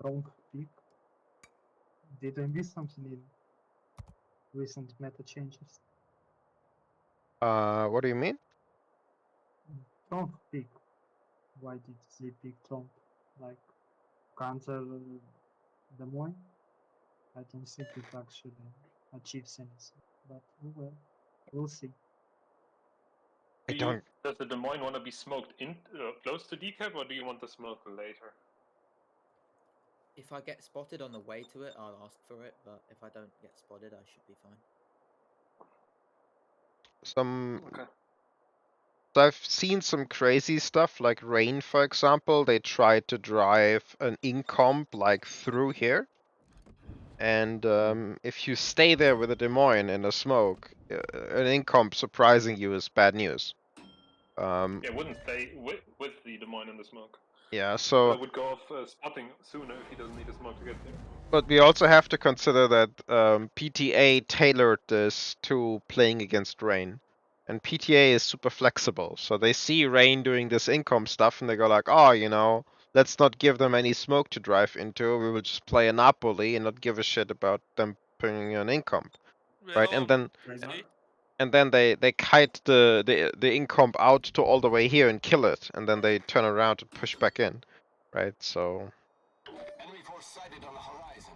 strong pick. Did I miss something in recent meta changes? What do you mean? Trump pick. Why did they pick Trump? Like counter Des Moines? I don't think it actually achieves anything. But oh well, we'll see. I don't. Does the Des Moines want to be smoked in close to decap, or do you want the smoke later? If I get spotted on the way to it, I'll ask for it. But if I don't get spotted, I should be fine. Okay. So I've seen some crazy stuff, like Rain, for example. They tried to drive an incomp like through here. And if you stay there with a Des Moines in a smoke, an incomp surprising you is bad news. Yeah, wouldn't stay with the Des Moines in the smoke. Yeah, I so. would go off spotting sooner if he doesn't need a smoke to get there. But we also have to consider that PTA tailored this to playing against Rain. And PTA is super flexible. So they see Rain doing this income stuff and they go like, oh, you know, let's not give them any smoke to drive into. We will just play a Napoli and not give a shit about them putting an income. Right? And then they kite the incomp out to all the way here and kill it. And then they turn around and push back in. Right? So. Enemy force sighted on the horizon.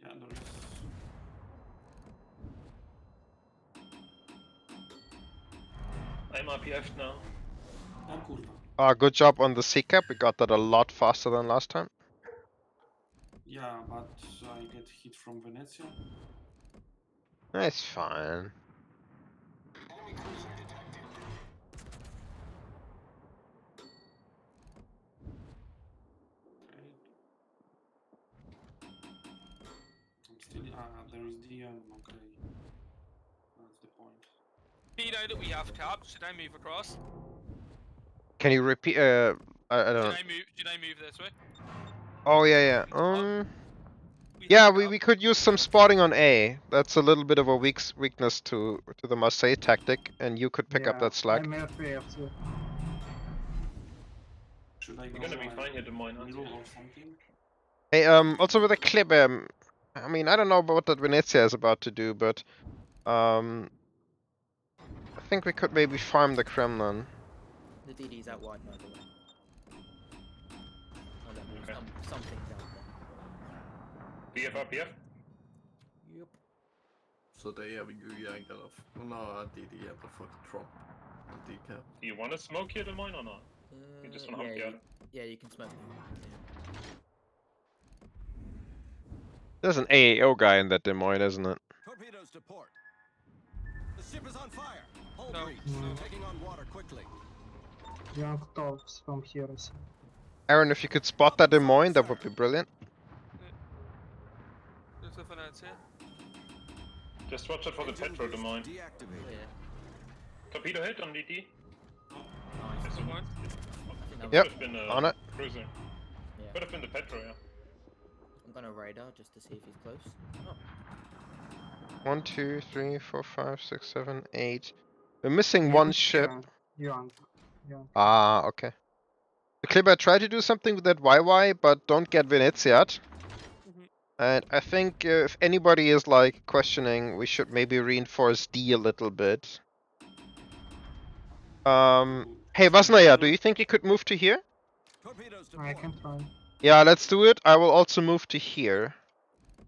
Yeah, there is. I'm RPF'd now. Kurwa. Good job on the C-cap. We got that a lot faster than last time. Yeah, but I get hit from Venezia. It's fine. Enemy cruiser detected. Okay. I'm still. There is DM. Okay. That's the point. Now that we have cap, should I move across? Can you repeat? I don't know. Should I move this way? Oh yeah, yeah. Yeah, we could use some spotting on A. That's a little bit of a weakness to the Marseille tactic, and you could pick up that slack. I'm RPF too. Should I You're go gonna be fine here, Des Moines, aren't middle you? or something? Hey, also with a clip, I mean, I don't know about what that Venezia is about to do, but I think we could maybe farm the Kremlin. The DD's out wide, by the way. Oh, that means Okay. something's out there. BF RPF? Yep. Så det är vi ju jägare. Hon har DD jävla för Trump. Decap. Do you want to smoke here, Des Moines, or not? You just want to hump yeah, out. yeah, you can smoke me. There's an AAO guy in that Des Moines, isn't it? Torpedoes to port. The ship is on fire. Hull No. breach. Taking on water quickly. Young tops from here. I see. Aaron, if you could spot that Des Moines, that would be brilliant. There's a finance here. Just watch out for the Petro, Des Moines. Deactivated. Yeah. Torpedo hit on DT. Nice. That's the one. that Could Yep, have been on it. Cruiser. Yeah. Could have been the Petro, yeah. I'm gonna radar just to see if he's close. Oh. 1, 2, 3, 4, 5, 6, 7, 8. We're missing one ship. Young. Ah, okay. The Clipper, try to do something with that YY, but don't get Venezia'd. And I think if anybody is like questioning, we should maybe reinforce D a little bit. Hey Vasnaya, do you think you could move to here? Torpedoes to I port. can try. Yeah, let's do it. I will also move to here.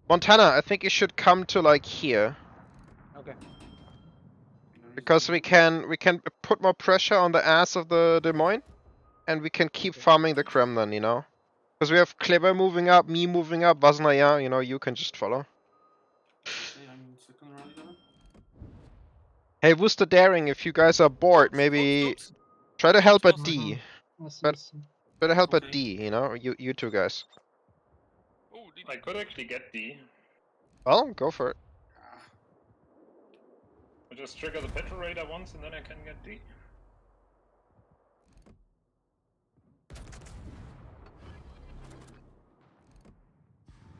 Montana, I think you should come to like here. Okay. Because we can put more pressure on the ass of the Des Moines, and we can keep farming the Kremlin, you know. Because we have Kleber moving up, me moving up, Vasnaya, you know, you can just follow. Okay, I'm in second radar. Hey, Wooster Daring, if you guys are bored, maybe try to help at D. I see, But- I see. Try to help at Okay. D, you know, you two guys. Oh, did I could actually get D. Well, go for it. I just trigger the Petro radar once and then I can get D.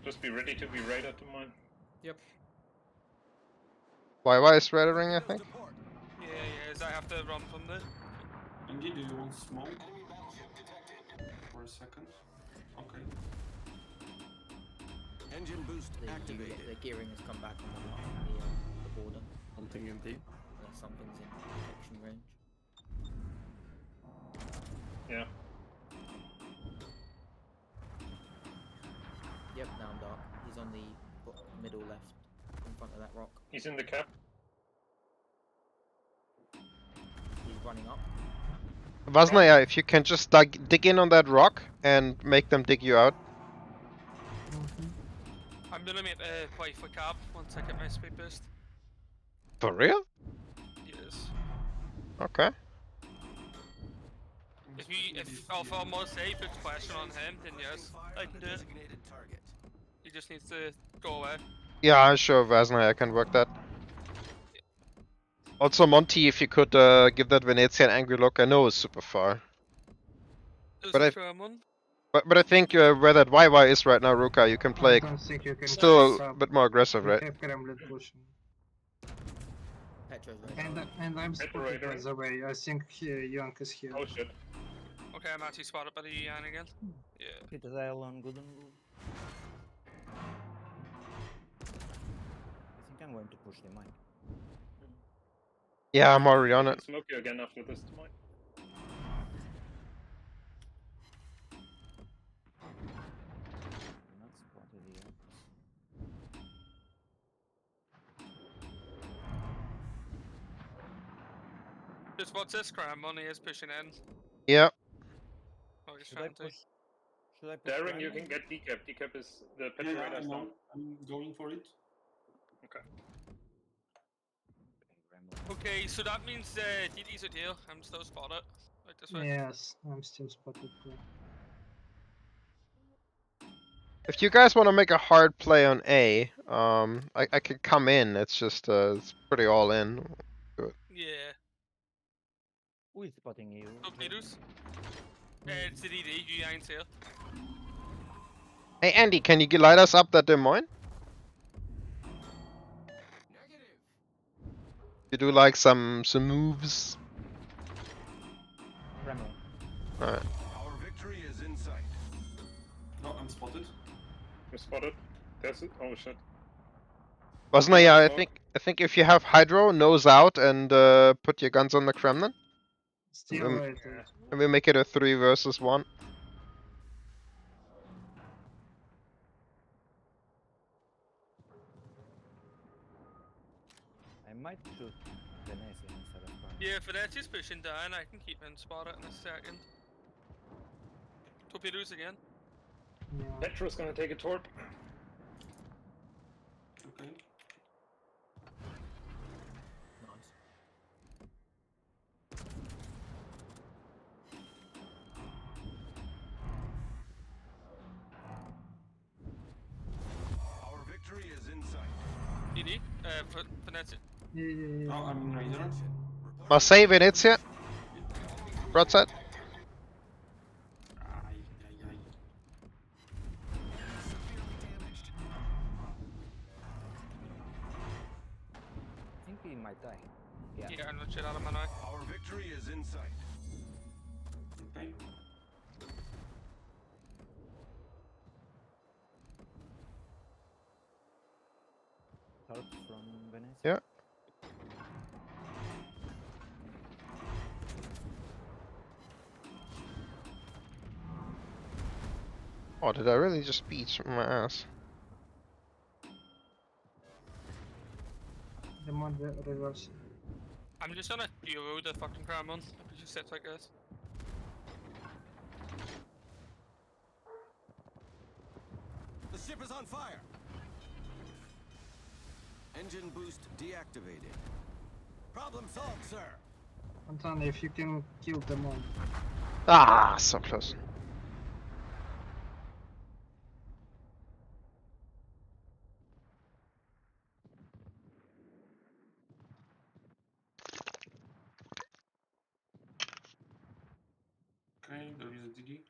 Just be ready to be radar to mine. Yep. YY is radaring, I think. Torpedoes to port. Yeah, is I have to run from there? Indeed, do you want smoke Enemy battleship detected. for a second? Okay. Engine boost activated. The gearing has come back on the border. Something indeed. Something's in protection range. Yeah. Yep, now I'm dark. He's on the middle left, in front of that rock. He's in the cap. He's running up. Vasnaya, if you can just dig in on that rock and make them dig you out. I'm gonna make a play for cab once I get my speed boost. For real? Yes. Okay. If Alpha Mod say puts pressure on him, then yes, I can do it. Designated target. He just needs to go away. Yeah, I'm sure Vasnaya can work that. Also, Monty, if you could give that Venezia an angry look, I know it's super far. There's But a I- firm one. But I think where that YY is right now, Ruka, you can I play don't think you can still keep a up. bit more aggressive, We right? have Kremlin pushing. Petro's ready. And I'm spotted by radar. the way. I think Young is here. Oh shit. Okay, I'm actually spotted by the Yan again. Yeah. Hit the rail on Gooden. I think I'm going to push the mine. Yeah, I'm already on it. Smoke you again after this tonight. I'm not spotted yet. Just what's this crime? Money is pushing in. Yeah. Oh, he's Should I trying to. push? Should I push? Daring, you Grandma? can get decap. Decap is the Yeah, petro yeah, I radar's know. down. I'm going for it. Okay. Grandma. Okay, so that means DD's a deal. I'm still spotted. Like this way. Yes, I'm still spotted too. If you guys want to make a hard play on A, I can come in. It's just it's pretty all in. Yeah. Who is spotting you? Torpedoes. It's the DD. You ain't here. Hey Andy, can you light us up that Des Moines? Negative. You do like some moves. Grandma. Alright. Our victory is in sight. No, I'm spotted. We're spotted. There's it. Oh shit. Wasn't yeah, I Smoke. think if you have Hydro, nose out and put your guns on the Kremlin, Still Um, right. and we make it a 3 versus 1. I might shoot Venezia instead of Grandma. Yeah, if that's just pushing down, I can keep him spotted in a second. Torpedoes again. Yeah. Petro's gonna take a torp. Okay. Nice. Our victory is in sight. DD. Venezia. Yeah. Oh, I'm in radar. Attention. Marseille, Venezia. Broadside. Ay, ay, ay. Severely damaged. I think he might die. Yeah. Yeah, I'm not shit out of my knife. Our victory is in sight. Okay. Tarp from Venezia. Yeah. Oh, did I really just beat my ass? The mod reverse. I'm just gonna Euro the fucking crown one. If it just sits like this. The ship is on fire. Engine boost deactivated. Problem solved, sir. Anton, if you can kill them all. Ah, so close. Okay, there is a DD.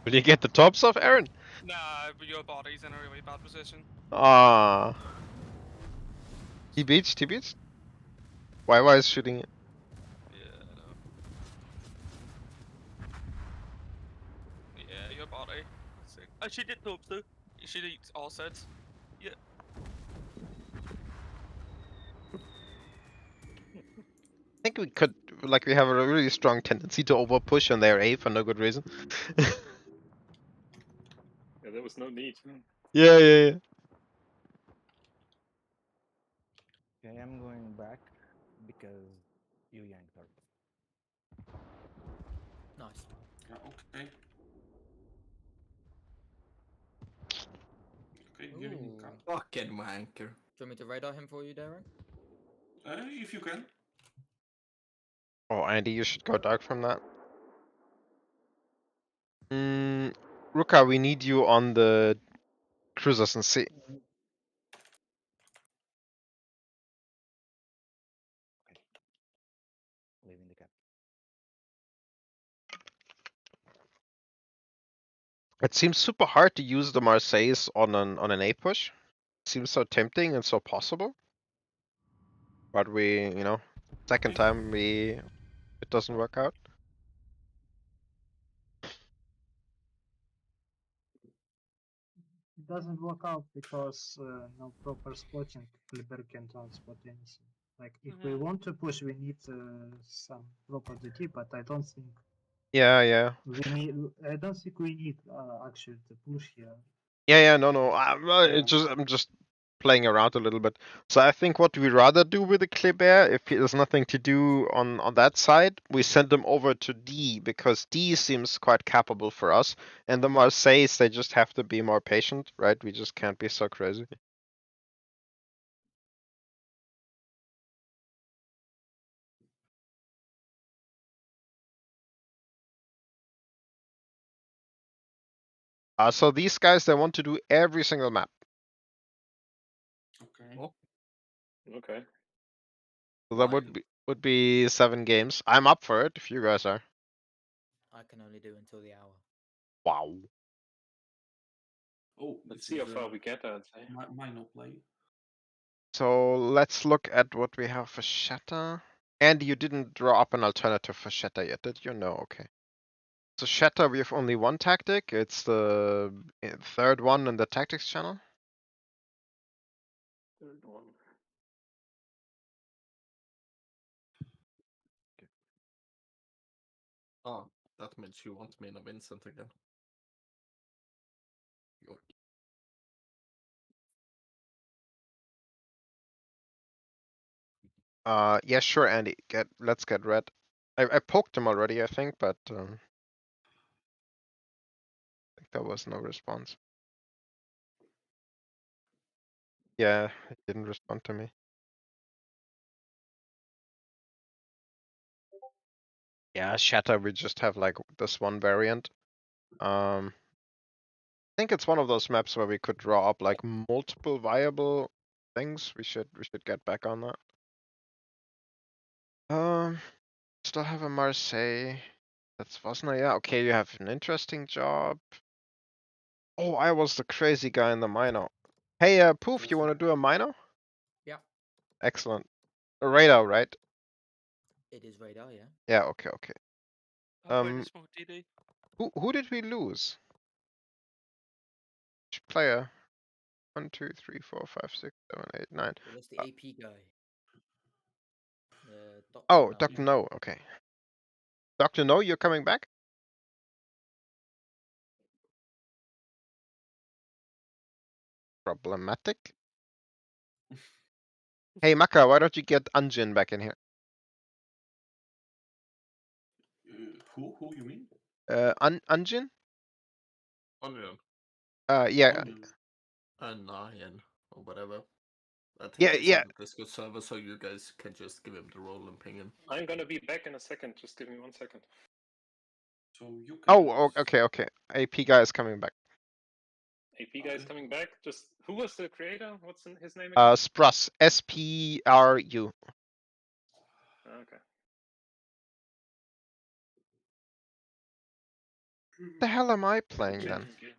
Will you get the tops off, Aaron? Nah, but your body's in a really bad position. Ah. He beached, he beached. Why is shooting it? Yeah, I know. Yeah, your body. Sick. I should get tubs though. You should eat all sets. Yeah. I think we could, like, we have a really strong tendency to over push on their A for no good reason. Yeah, there was no need. Yeah. Okay, I'm going back because you yanked her. Nice. Yeah, okay. Okay, giving Ooh. cut. Fucking wanker. Do you want me to radar him for you, Darren? If you can. Oh, Andy, you should go dark from that. Ruka, we need you on the cruisers and C. Leaving the cap. It seems super hard to use the Marseilles on an A push. Seems so tempting and so possible. But we, second time it doesn't work out. It doesn't work out because no proper spotting. Flipper can't outspot anything. Like if we want to push, we need some proper DT, but I don't think Yeah. we need. I don't think we need actually to push here. Yeah, no. I'm just playing around a little bit. So I think what we rather do with the Kleber, if there's nothing to do on that side, we send them over to D because D seems quite capable for us. And the Marseilles, they just have to be more patient, right? We just can't be so crazy. So these guys, they want to do every single map. Okay. Oh, Okay. So that Why? would be 7 games. I'm up for it if you guys are. I can only do until the hour. Wow. Oh, Let's this see how is far we get, I'd say. minor play. So let's look at what we have for Shatter. Andy, you didn't draw up an alternative for Shatter yet, did you? No, okay. So Shatter, we have only one tactic. It's the third one in the tactics channel. Third one. Oh, that means you want me in a Vincent again. York. Yeah, sure, Andy. Let's get red. I poked him already, I think, but I think there was no response. Yeah, he didn't respond to me. Yeah, Shatter, we just have like this one variant. I think it's one of those maps where we could draw up like multiple viable things. We should get back on that. Still have a Marseille. That's Vosna, yeah. Okay, you have an interesting job. Oh, I was the crazy guy in the minor. Hey, Poof, you wanna do a minor? Yeah. Excellent. A radar, right? It is radar, yeah. Yeah, okay. I'm going to smoke DD. Who did we lose? Which player? 1, 2, 3, 4, 5, 6, 7, 8, 9. We lost the AP guy. Dr. Oh, No. Dr. No, okay. Dr. No, you're coming back? Problematic. Hey, Maka, why don't you get Anjin back in here? Who you mean? Anjin? Onion. Yeah, Onion. Nyan, or whatever. I think yeah, he's yeah. on the Discord server, so you guys can just give him the role and ping him. I'm gonna be back in a second. Just give me 1 second. So you can. Oh, okay. AP guy is coming back. AP guy's Okay. coming back. Just who was the creator? What's his name again? Sprus. SPRU. Okay. The hell am I playing then? Checking gear.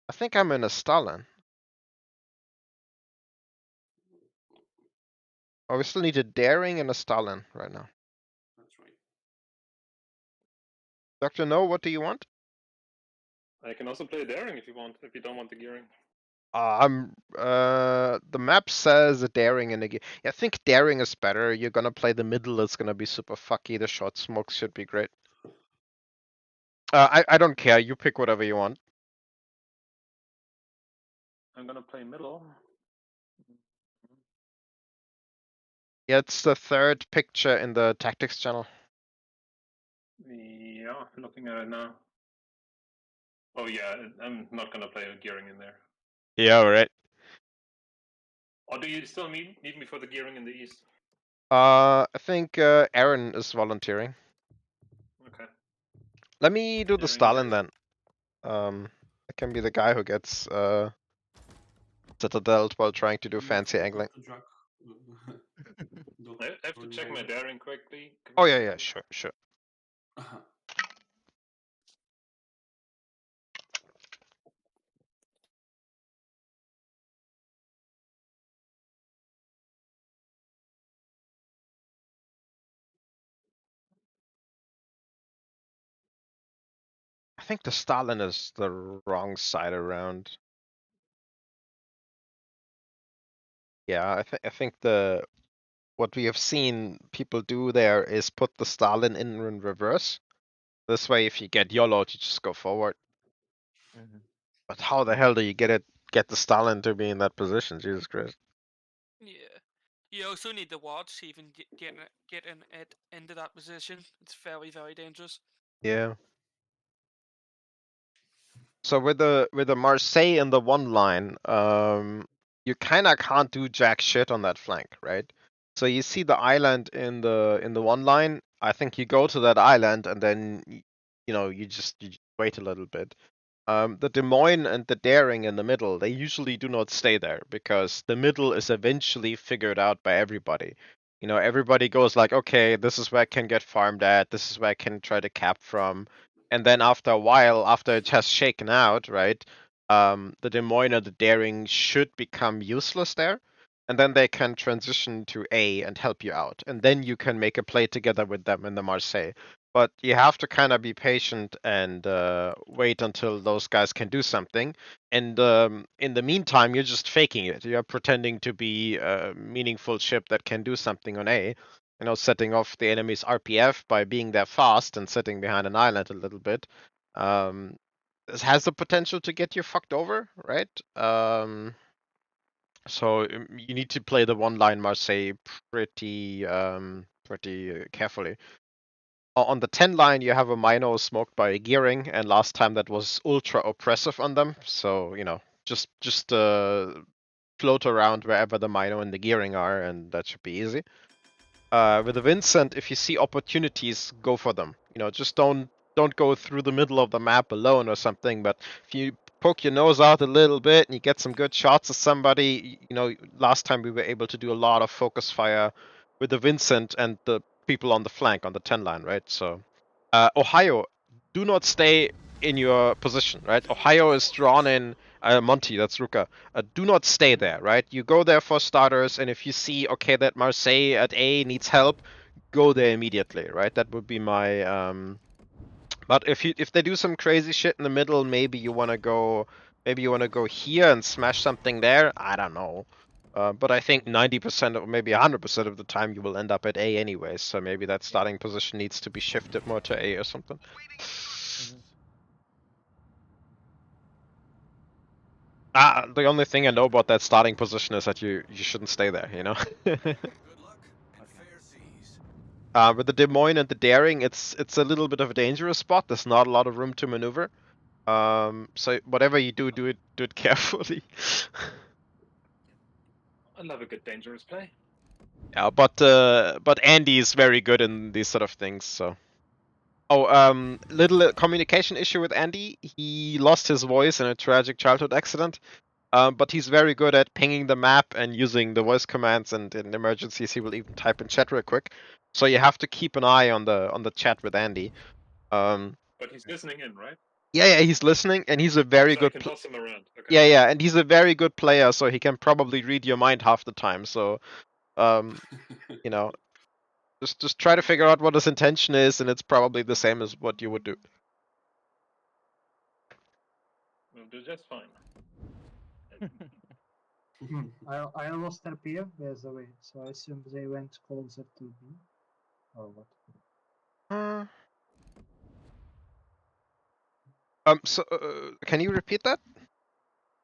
I think I'm in a Stalin. Oh, we still need a daring and a Stalin right now. That's right. Dr. No, what do you want? I can also play daring if you want, if you don't want the gearing. The map says a daring and a I think daring is better. You're gonna play the middle, it's gonna be super fucky. The short smokes should be great. I don't care. You pick whatever you want. I'm gonna play middle. Yeah, it's the third picture in the tactics channel. Yeah, looking at it now. Oh yeah, I'm not gonna play a gearing in there. Yeah, right. Or do you still need me for the gearing in the east? I think Aaron is volunteering. Okay. Let me do the Daring Stalin it is. then. I can be the guy who gets citadeled while trying to do fancy angling. Dr. Jack. I have to check my daring quickly. Give me Oh a yeah, yeah, second. sure, sure. I think the Stalin is the wrong side around. Yeah, I think what we have seen people do there is put the Stalin in reverse. This way, if you get YOLO'd, you just go forward. Mhm. But how the hell do you get the Stalin to be in that position? Jesus Christ. Yeah. You also need the watch to even getting it into that position. It's very, very dangerous. Yeah. So with the Marseille in the one line, you kinda can't do jack shit on that flank, right? So you see the island in the one line. I think you go to that island and then you just wait a little bit. The Des Moines and the Daring in the middle, they usually do not stay there because the middle is eventually figured out by everybody. Everybody goes like, okay, this is where I can get farmed at, this is where I can try to cap from. And then after a while, after it has shaken out, right, the Des Moines and the Daring should become useless there. And then they can transition to A and help you out. And then you can make a play together with them in the Marseille. But you have to kind of be patient and wait until those guys can do something. And in the meantime, you're just faking it. You're pretending to be a meaningful ship that can do something on A. Setting off the enemy's RPF by being there fast and sitting behind an island a little bit. This has the potential to get you fucked over, right? So you need to play the one-line Marseille pretty carefully. On the 10 line, you have a Mino smoked by a Gearing, and last time that was ultra oppressive on them. So, just float around wherever the Mino and the Gearing are, and that should be easy. With the Vincent, if you see opportunities, go for them. Just don't go through the middle of the map alone or something. But if you poke your nose out a little bit and you get some good shots at somebody, last time we were able to do a lot of focus fire with the Vincent and the people on the flank on the 10 line, right? So, Ohio, do not stay in your position, right? Ohio is drawn in. Monty, that's Ruka. Do not stay there, right? You go there for starters, and if you see, okay, that Marseille at A needs help, go there immediately, right? That would be my. But if they do some crazy shit in the middle, maybe you wanna go here and smash something there. I don't know. But I think 90% or maybe 100% of the time you will end up at A anyway. So maybe that starting position needs to be shifted more to A or something. The only thing I know about that starting position is that you shouldn't stay there, Good luck and fair seas. With the Des Moines and the Daring, it's a little bit of a dangerous spot. There's not a lot of room to maneuver. So whatever you do it carefully. I love a good dangerous play. Yeah, but Andy is very good in these sort of things. So. Oh, little communication issue with Andy. He lost his voice in a tragic childhood accident. But he's very good at pinging the map and using the voice commands, and in emergencies he will even type in chat real quick. So you have to keep an eye on the chat with Andy. But he's listening in, right? Yeah, he's listening, and he's a very So I good. can toss him around. Okay. Yeah, and he's a very good player, so he can probably read your mind half the time. So, you know, just try to figure out what his intention is, and it's probably the same as what you would do. We'll do just fine. I lost RPF by the way, so I assume they went closer to me. Or what? So can you repeat that?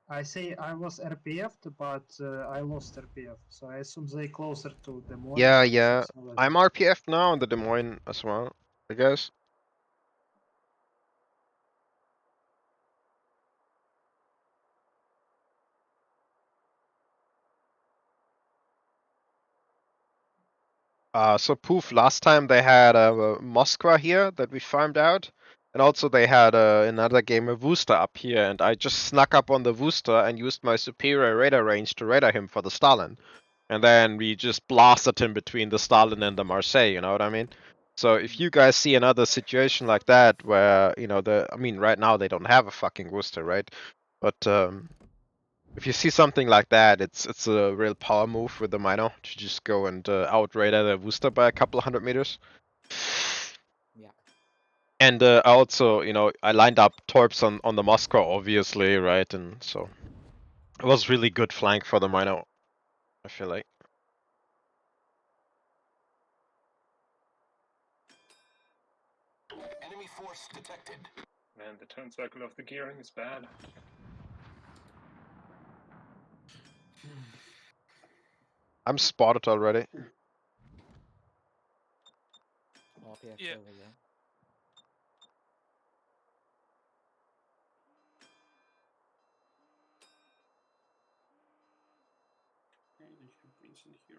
I say I was RPF'd, but I lost RPF, so I assume they closer to Des Moines. Yeah. I'm RPF now in the Des Moines as well, I guess. So Poof, last time they had Moskva here that we farmed out. And also they had another game of Wooster up here, and I just snuck up on the Wooster and used my superior radar range to radar him for the Stalin. And then we just blasted him between the Stalin and the Marseille, you know what I mean? So if you guys see another situation like that where, you know, I mean, right now they don't have a fucking Wooster, right? But if you see something like that, it's a real power move with the Mino to just go and out-radar the Wooster by a couple of 100 meters. Yeah. And I also, you know, I lined up torps on the Moscow, obviously, right? And so it was really good flank for the Mino, I feel like. Enemy force detected. Man, the turn circle of the gearing is bad. I'm spotted already. RPF Yeah. over there. Okay, they have Prince in here.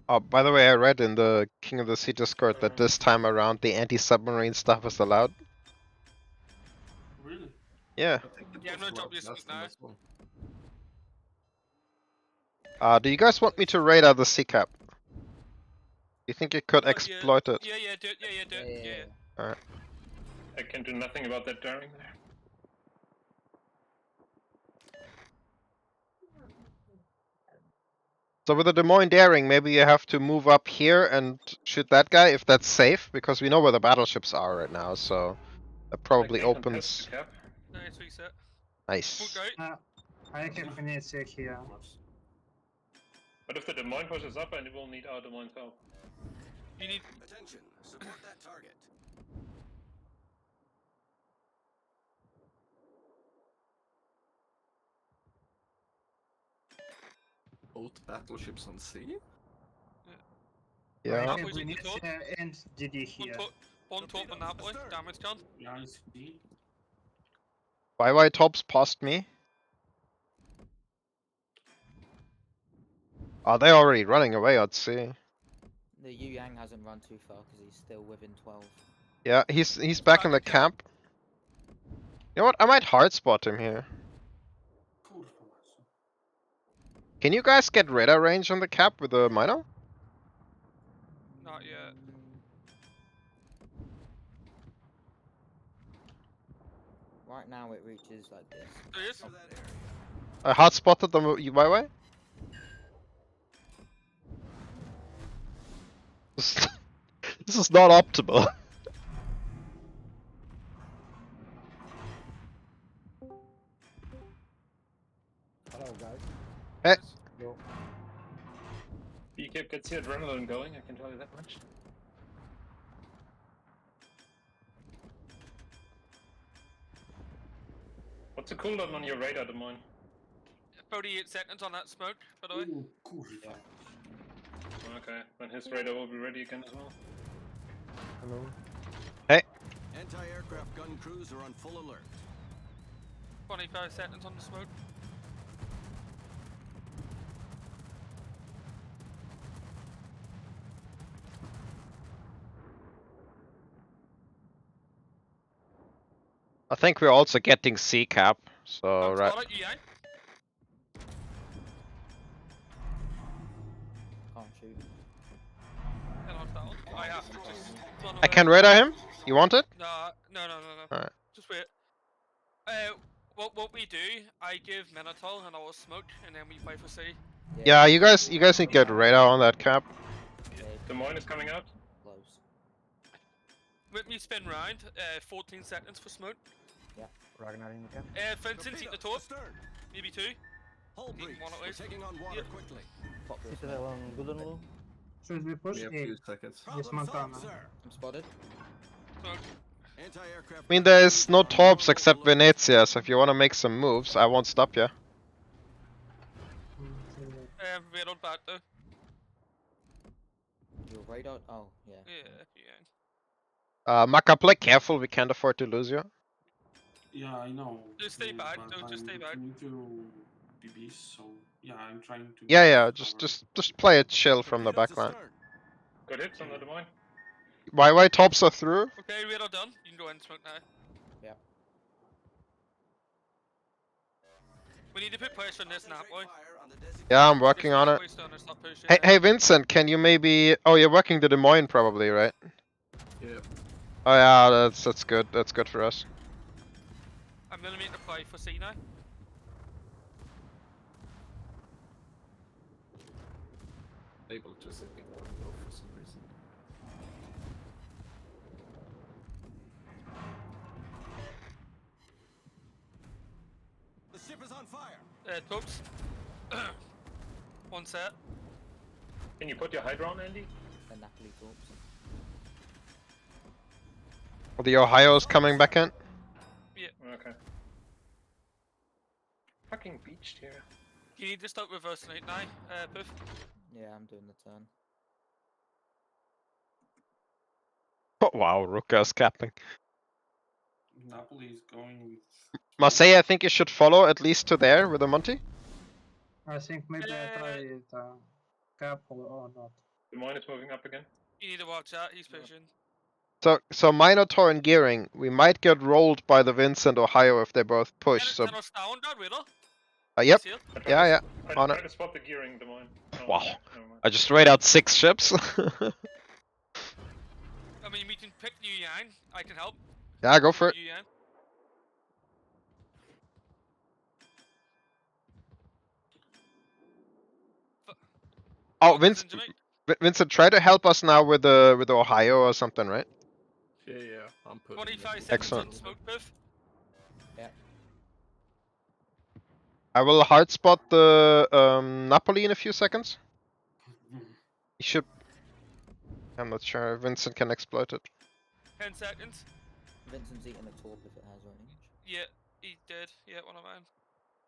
Oh, by the way, I read in the King of the Sea Discord that this time around the anti-submarine stuff is allowed. Really? Yeah. I think it Yeah, I'm was gonna drop allowed you last something time now. as well. Do you guys want me to radar the sea cap? You think you could Yeah. exploit it? Yeah, do it. Yeah, do it. Yeah. Alright. I can do nothing about that daring there. So with the Des Moines daring, maybe you have to move up here and shoot that guy if that's safe, because we know where the battleships are right now, so that probably I can contest opens. the cap. Nice reset. Nice. Okay. I have Venetia here. Of course. But if the Des Moines pushes up, I will need our Des Moines help. You need. Attention, support that target. Both battleships on sea? I Yeah. have Naples in the top. Venetia and DD here. One top on Napoli. Damage gun. Yeah, I see. YY tops past me. Are they already running away? I'd see. The Yu Yang hasn't run too far because he's still within 12. Yeah, he's back in the camp. You know what? I might hard spot him here. Kurwa mać. Can you guys get radar range on the cap with the Mino? Not yet. Right now it reaches like this. There is. Clear that area. I hard spotted the YY. This is not optimal. Hello, guys. Hey. Yo. BKIP gets the adrenaline going, I can tell you that much. What's the cooldown on your radar, Des Moines? 38 seconds on that smoke, by the way. Ooh, kurwa. Okay, then his radar will be ready again as well. Hello. Anti-aircraft gun crews are on full alert. 25 seconds on the smoke. I think we're also getting C cap. So Don't right. spot it, yeah. shoot. And I'm down. I have to just run I away. can radar him. You want it? No. Alright. Just wait. What we do, I give Minotaur and I'll smoke, and then we play for C. Yeah, you guys need to get radar on that cap. Okay, Des Moines is coming out. close. Let me spin round. 14 seconds for smoke. Ragnar in the camp. Vincent, eat the top. Maybe 2. Hull Taking breach. one at We're least. taking on water Yep. quickly. Pop your smoke. Citadel on Golden Lou. Should we push We have A? 2 seconds. Problem Montana. solved, sir. Oh. I'm spotted. Smoke. Anti-aircraft. I mean, there's no torps except Venezia, so if you want to make some moves, I won't stop you. Radar back though. Your radar. Oh, yeah. Yeah. Maka, play careful, we can't afford to lose you. Yeah, I know. Just stay back, but no, just stay I'm back. into BBs, so yeah, I'm trying to. Yeah, cover. just play it chill from the Torpedoes back line. astern. Good hits on the Des Moines. Why tops are through? Okay, radar done. You can go in and smoke now. Yeah. We need to put pressure on this nap, boy. Fire on the designated Yeah, I'm working on it. Hey Vincent, can you maybe... Oh, you're working the Des Moines probably, right? Yeah. Oh yeah, that's good. That's good for us. I'm gonna make the play for C now. Able to sit in one go for some reason. The ship is on fire. Tops. One set. Can you put your Hydra on, Andy? And Napoli torps. The Ohio's coming back in. Okay. Fucking beached here. You need to start reversing it now, Puff. Yeah, I'm doing the turn. Oh, wow, Ruka's capping. Napoli is going with. Marseille, I think you should follow at least to there with the Monty. I think maybe I try it cap or not. Des Moines is moving up again. You need to watch that, he's pushing. So Minotaur and Gearing, we might get rolled by the Vincent Ohio if they both push. So Can I stand that, Riddle? yep, Seal? yeah. I On tried it. to spot the gearing, Des Moines. Oh, Wow. never mind. I just raid out 6 ships. I mean, we can pick Yu Yang. I can help. Yeah, go for it. Yu Yang. Oh, Focus Vincent, into me. Vincent, try to help us now with the Ohio or something, right? Yeah, I'm putting 25 it. seconds Excellent. on smoke, Puff. I will hard spot the Napoli in a few seconds. He should. I'm not sure. Vincent can exploit it. 10 seconds. Vincent's eating a torp if it has range. Yeah, he did. Yeah, one of mine.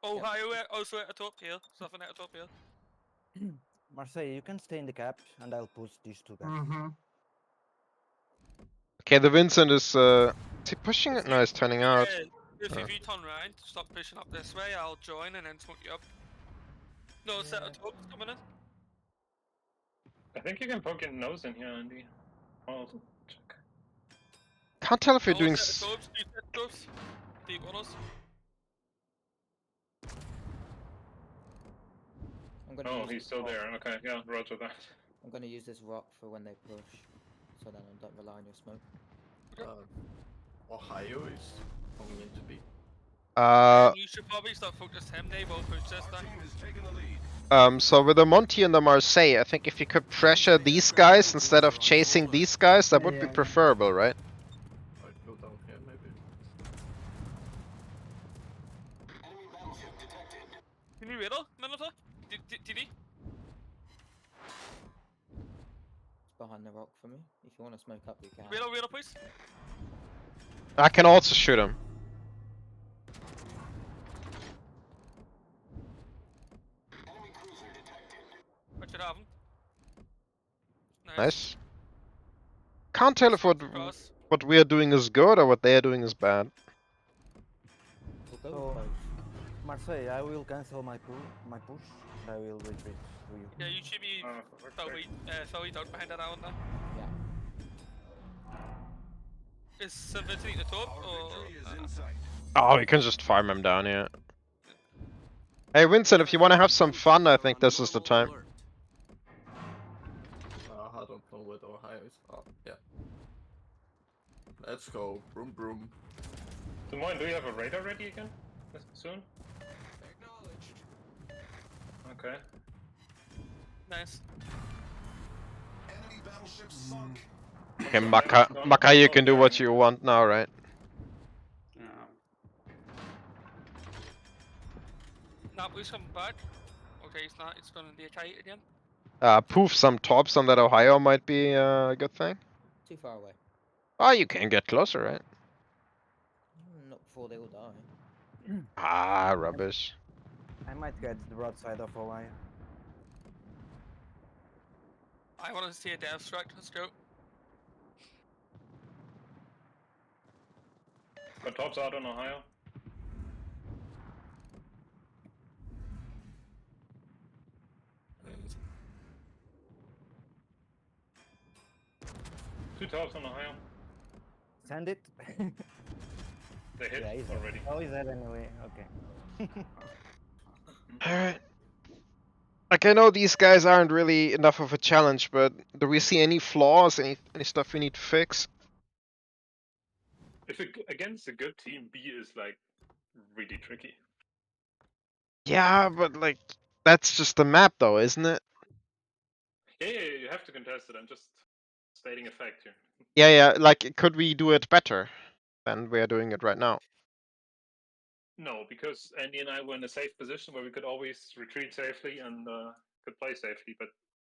Ohio also at the top here. Something at the top here. Marseille, you can stay in the cap, and I'll push these two guys. Mm-hmm. Okay, the Vincent is he pushing it? No, he's turning out. If you turn around, stop pushing up this way, I'll join and then smoke you up. No, set of top coming in. I think you can poke your nose in here, Andy. I'll check. Can't tell if you're No, doing. set of tops, 2 set of tops. Deep on us. I'm gonna Oh, use he's this still rock. there. Okay, yeah, roger that. I'm gonna use this rock for when they push, so then I don't rely on your smoke. Ohio is coming in to be. You should probably start focused him, they will push this time. So with the Monty and the Marseille, I think if you could pressure these guys instead of chasing these guys, that would be Yeah. preferable, right? I'd go down here maybe. Can you riddle, Minotaur? Did he? It's behind the rock for me. If you want to smoke up, you can. Riddle, please. I can also shoot him. I should have him. Nice. Can't tell if Cross. what we are doing is good or what they are doing is bad. We'll go So- with both. Marseille, I will cancel my push, and I will retreat to you. Yeah, you should be fully dug behind that island now. Yeah. Is Vincent at the top or? Oh, we can just farm him down here. Hey Vincent, if you want to have some fun, I think this is the time. Ohio is. Oh, yeah. Let's go. Broom broom. Des Moines, do you have a radar ready again? Soon? Okay. Nice. Enemy battleship sunk. Okay, So Maka, Iowa's gone. Maka, you Oh, can do Garen what is you gone. want now, right? Yeah. Nabu's coming back. Okay, he's not. It's gonna be a kite again. Poof some tops on that Ohio might be a good thing. Too far away. Oh, you can get closer, right? Not before they all die. Ah, rubbish. I might get the broadside of Hawaii. I want to see a death strike. Let's go. Got tops out on Ohio. Two tops on Ohio. Send it. They hit Yeah, he's dead. already. Oh, he's dead anyway. Okay. Alright. Like, I know these guys aren't really enough of a challenge, but do we see any flaws, any stuff we need to fix? If against a good team, B is like really tricky. Yeah, but like, that's just the map though, isn't it? Yeah, you have to contest it. I'm just stating a fact here. Yeah, like, could we do it better than we are doing it right now? No, because Andy and I were in a safe position where we could always retreat safely and could play safely. But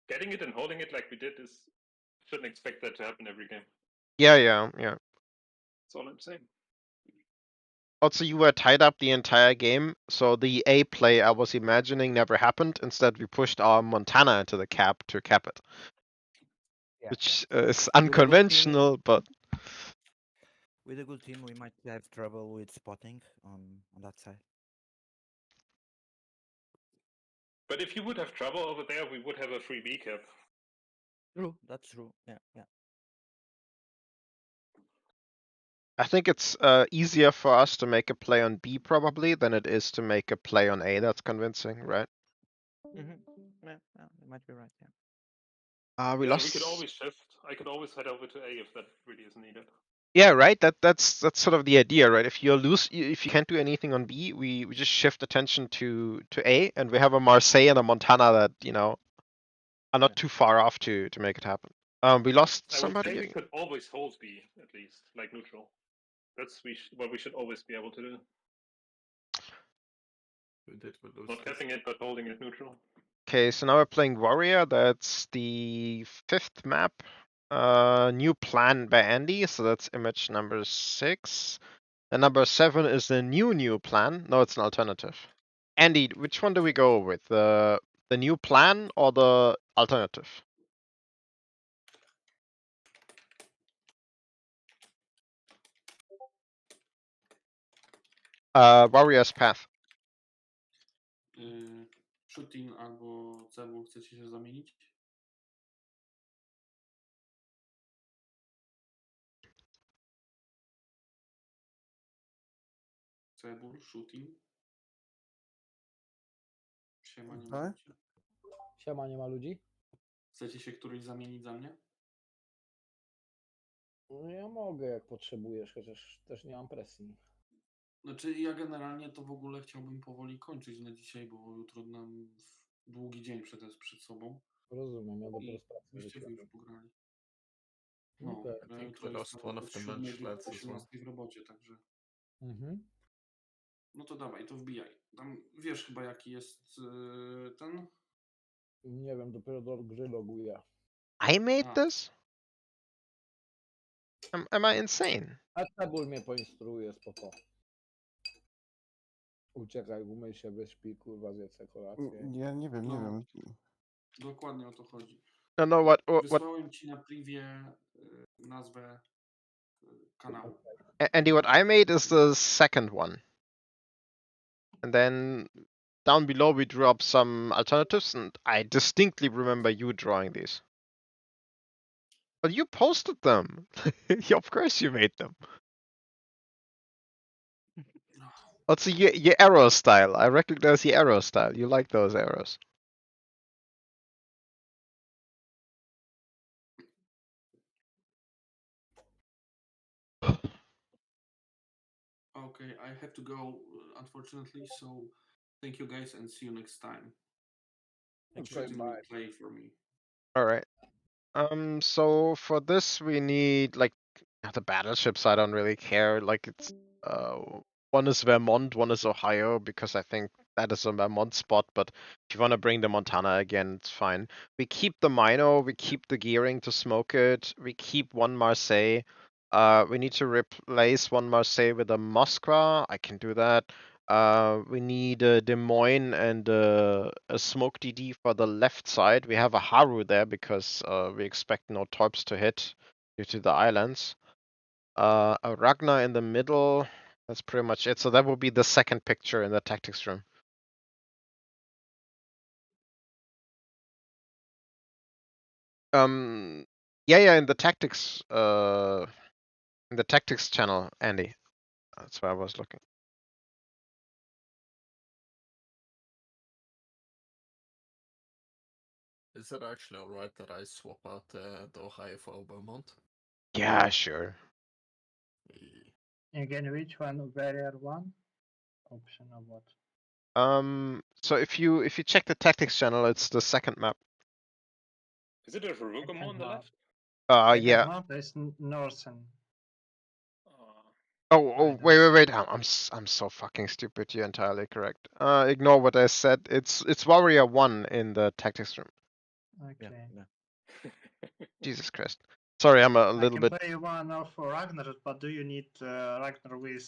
getting it and holding it like we did is shouldn't expect that to happen every game. Yeah. That's all I'm saying. Also, you were tied up the entire game, so the A play I was imagining never happened. Instead, we pushed our Montana into the cap to cap it. Yeah, Which yeah. is With a good team- unconventional, but With a good team, we might have trouble with spotting on that side. But if you would have trouble over there, we would have a free B cap. True. That's true. Yeah. I think it's easier for us to make a play on B probably than it is to make a play on A that's convincing, right? Mm-hmm. Yeah, you might be right. Yeah. We Yeah, lost. we could always shift. I could always head over to A if that really is needed. Yeah, right. That's sort of the idea, right? If if you can't do anything on B, we just shift attention to A, and we have a Marseille and a Montana that are not too far off to make it happen. We lost I would say somebody. we could always hold B at least, like neutral. That's what we should always be able to do. We did with those. Not capping it, but holding it neutral. Okay, so now we're playing Warrior. That's the 5th map. New plan by Andy, so that's image number 6. And number 7 is the new plan. No, it's an alternative. Andy, which one do we go with? The new plan or the alternative? Warrior's Path. Shooting albo cebul chcecie się zamienić? Cebul, shooting. Siema, nie ma Tak? ludzi. Siema, nie ma ludzi? Chcecie się któryś zamienić za mnie? No ja mogę, jak potrzebujesz, chociaż też nie mam presji. Znaczy ja generalnie to w ogóle chciałbym powoli kończyć na dzisiaj, bo jutro nam długi dzień przed sobą. Rozumiem, ja dopiero I z pracy byście wy już wróciłem. pograli. No, Okej. ja think jutro we lost jestem one od of the 7 bench do lads as well. 18 w robocie, także Mhm. no to dawaj, to wbijaj. Tam wiesz chyba jaki jest ten? Nie wiem, dopiero do gry loguję. I made A. this? Am I insane? A Tabul mnie poinstruuje, spoko. Uciekaj, umyj się, wyśpi, kurwa, zjedz sobie kolację. Ja nie wiem, nie No. wiem. Dokładnie o to chodzi. No, what? Wysłałem ci na privie nazwę kanału. Andy, what I made is the second one. And then down below we drew up some alternatives, and I distinctly remember you drawing these. But you posted them. Of course you made them. Also, your arrow style. I recognize your arrow style. You like those arrows. Okay, I have to go, unfortunately. So, thank you guys, and see you next time. Exciting new play for me. All right. So for this we need like the battleships. I don't really care. Like it's one is Vermont, one is Ohio because I think that is a Vermont spot. But if you want to bring the Montana again, it's fine. We keep the Mino. We keep the gearing to smoke it. We keep one Marseille. We need to replace one Marseille with a Moskva. I can do that. We need a Des Moines and a Smoke DD for the left side. We have a Haru there because we expect no torps to hit due to the islands. A Ragnar in the middle. That's pretty much it. So that will be the second picture in the tactics room. Yeah, in the tactics channel, Andy. That's where I was looking. Is it actually alright that I swap out the Ohio for Vermont? Yeah, sure. Again, which one? Barrier 1? Option of what? So if you check the tactics channel, it's the second map. Is it a Verugamo on the left? Yeah. Map is Northern. Oh, wait. I'm so fucking stupid. You're entirely correct. Ignore what I said. It's Warrior 1 in the tactics room. Okay. Jesus Christ. Sorry, I'm a I little can bit. play one off for Ragnar, but do you need Ragnar with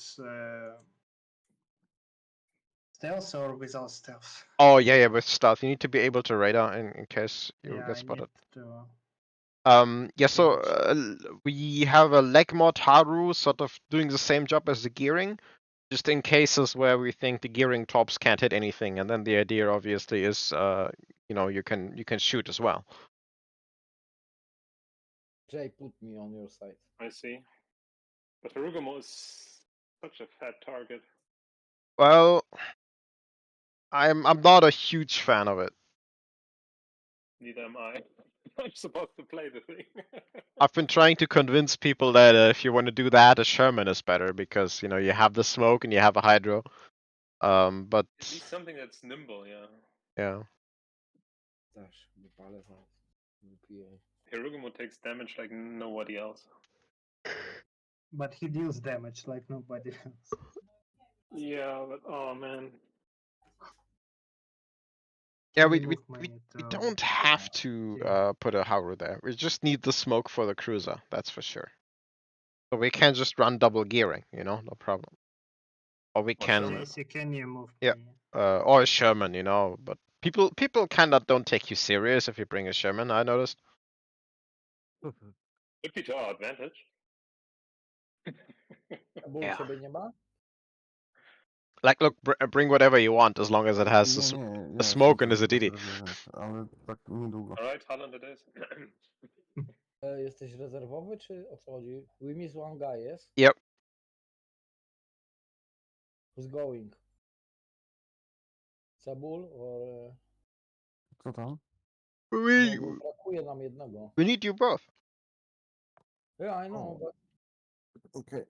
stealth or without stealth? Oh yeah, with stealth. You need to be able to radar in case you Yeah, get I spotted. need to. Yeah, so we have a leg mod Haru sort of doing the same job as the gearing, just in cases where we think the gearing tops can't hit anything, and then the idea obviously is, you can shoot as well. Jay, put me on your side. I see. But Verugamo is such a fat target. Well, I'm not a huge fan of it. Neither am I. I'm supposed to play the thing. I've been trying to convince people that if you want to do that, a Sherman is better because you have the smoke and you have a hydro. But At least something that's nimble, yeah. yeah. Też wypalę zaraz. Wypiję. Hirugamo takes damage like nobody else. But he deals damage like nobody else. Yeah, but oh man. Yeah, Can we you we, move my we, we to don't have to put a Haru there. We just need the smoke for the cruiser, that's for sure. So we can just run double gearing, no problem. Or we can, JC, can you move yeah, me? or a Sherman, but people kind of don't take you serious if you bring a Sherman, I noticed. Could be to our advantage. Ból Yeah. ciebie nie ma? Like, look, bring whatever you want as long as it has the smoke and is a DD. Ale tak niedługo. Alright, Holland it is. Jesteś rezerwowy, czy o co chodzi? We miss one guy, yes? Yep. Who's going? Cebul or... Co tam? No, bo brakuje nam jednego. We need you both. Yeah, I know, but... Okej.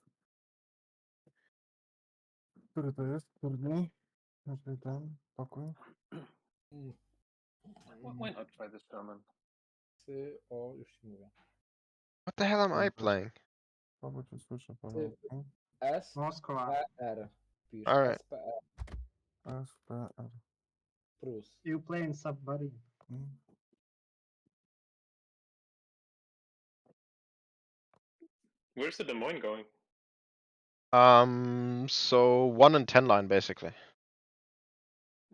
Który to jest? Który dni? Znaczy ten pokój? Why not try this German? O, już ci mówię. What the hell am I playing? Paweł, czy słyszę Paweł? S, Moskwa. P, R. Pisz. Alright. SPR. SPR. Plus. You playing submarine. Where's the Des Moines going? So 1 and 10 line basically.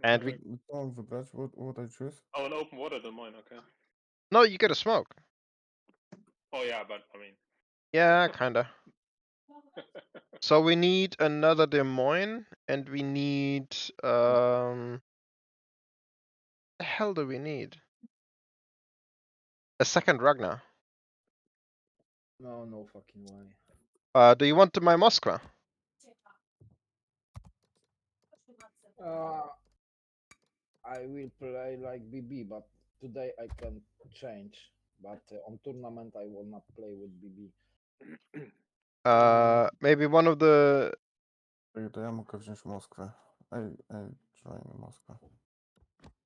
And we Don't wybrać, what I choose? Oh, an open water Des Moines, okay. no, you get a smoke. Oh yeah, but I mean. Yeah, kinda. So we need another Des Moines, and we need the hell do we need? A second Ragnar. No, no fucking way. Do you want my Moskva? I will play like BB, but today I can change. But on tournament I will not play with BB. Maybe one of the To ja mogę wziąć Moskwę. Join Moskwę.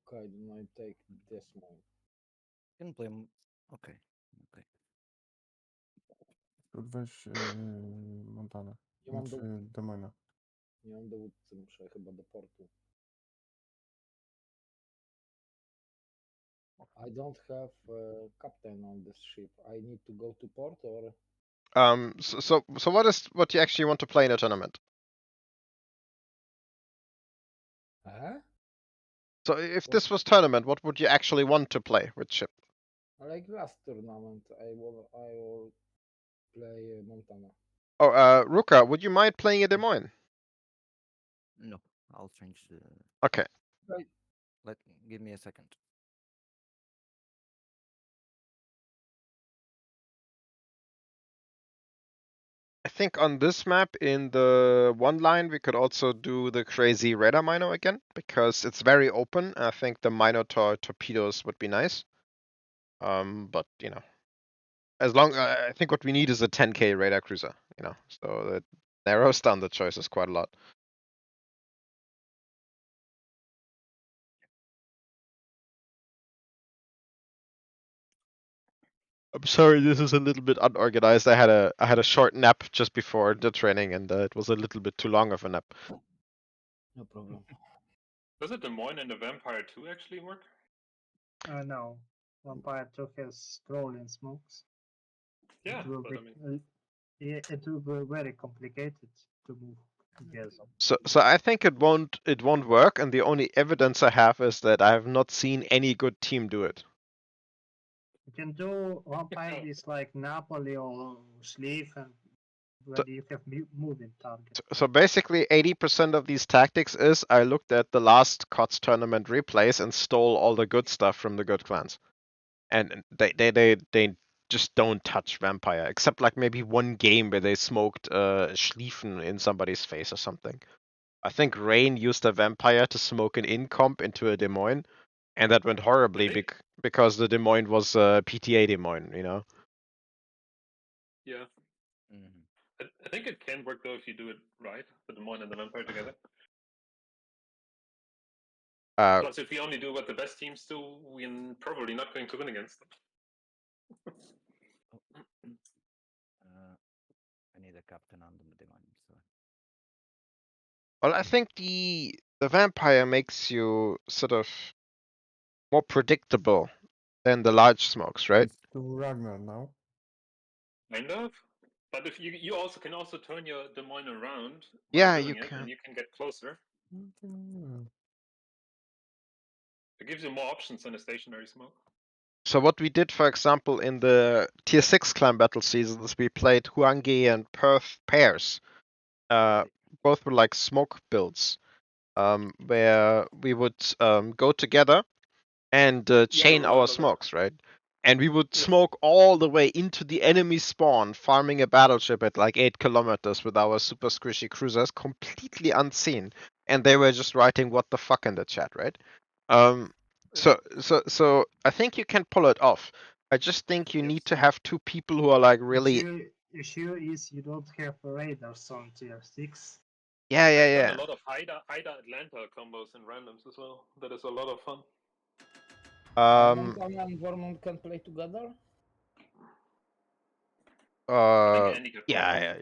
Okay, then I take this one. Can play. Okay. Okay. Weź Montanę. Nie mam, Znaczy Demona. nie mam dowódcy, muszę chyba do portu. I don't have a captain on this ship. I need to go to port or... So what you actually want to play in a tournament? Huh? So if What? this was tournament, what would you actually want to play? Which ship? Like last tournament, I will play Montana. Oh, Ruka, would you mind playing a Des Moines? No, I'll change the. Okay. Right. Give me a second. I think on this map in the one line we could also do the crazy radar mino again because it's very open. I think the Minotaur torpedoes would be nice. But you know, as long I think what we need is a 10k radar cruiser. You know, so that narrows down the choices quite a lot. I'm sorry, this is a little bit unorganized. I had a short nap just before the training, and it was a little bit too long of a nap. No problem. Does it Des Moines and the Vampire 2 actually work? No. Vampire 2 has crawling smokes. Yeah, It will but be, I mean, it will be very complicated to move together. So I think it won't work, and the only evidence I have is that I have not seen any good team do it. You can do vampire is like Napoli or Sleeve, and where So- you have moving target. So basically, 80% of these tactics is I looked at the last KOTS tournament replays and stole all the good stuff from the good clans, and they just don't touch Vampire, except like maybe one game where they smoked Schlieffen in somebody's face or something. I think Rain used a Vampire to smoke an incomp into a Des Moines, and that went horribly because the Des Moines was PTA Des Moines, you know. yeah. Mhm. I think it can work though if you do it right, the Des Moines and the Vampire together. Plus, if we only do what the best teams do, we're probably not going to win against them. I need a captain on the demand. So. Well, I think the Vampire makes you sort of more predictable than the large smokes, right? It's to Ragnar now. Kind of. But if you also can also turn your Des Moines around Yeah, while you doing it, can. and you can get closer. Mm. It gives you more options than a stationary smoke. So what we did, for example, in the Tier 6 clan battle seasons, we played Huangi and Perth pairs. Both were like smoke builds, where we would go together and chain our smokes, right? And we would smoke all the way into the enemy spawn, farming a battleship at like 8 kilometers with our super squishy cruisers, completely unseen. And they were just writing "what the fuck" in the chat, right? So I think you can pull it off. I just think you need to have two people who are like really. Issue is you don't have radars on tier 6. Yeah. I've done a lot of Haida Atlanta combos and randoms as well. That is a lot of fun. Montana and Vermont can play together? I think Andy could Yeah.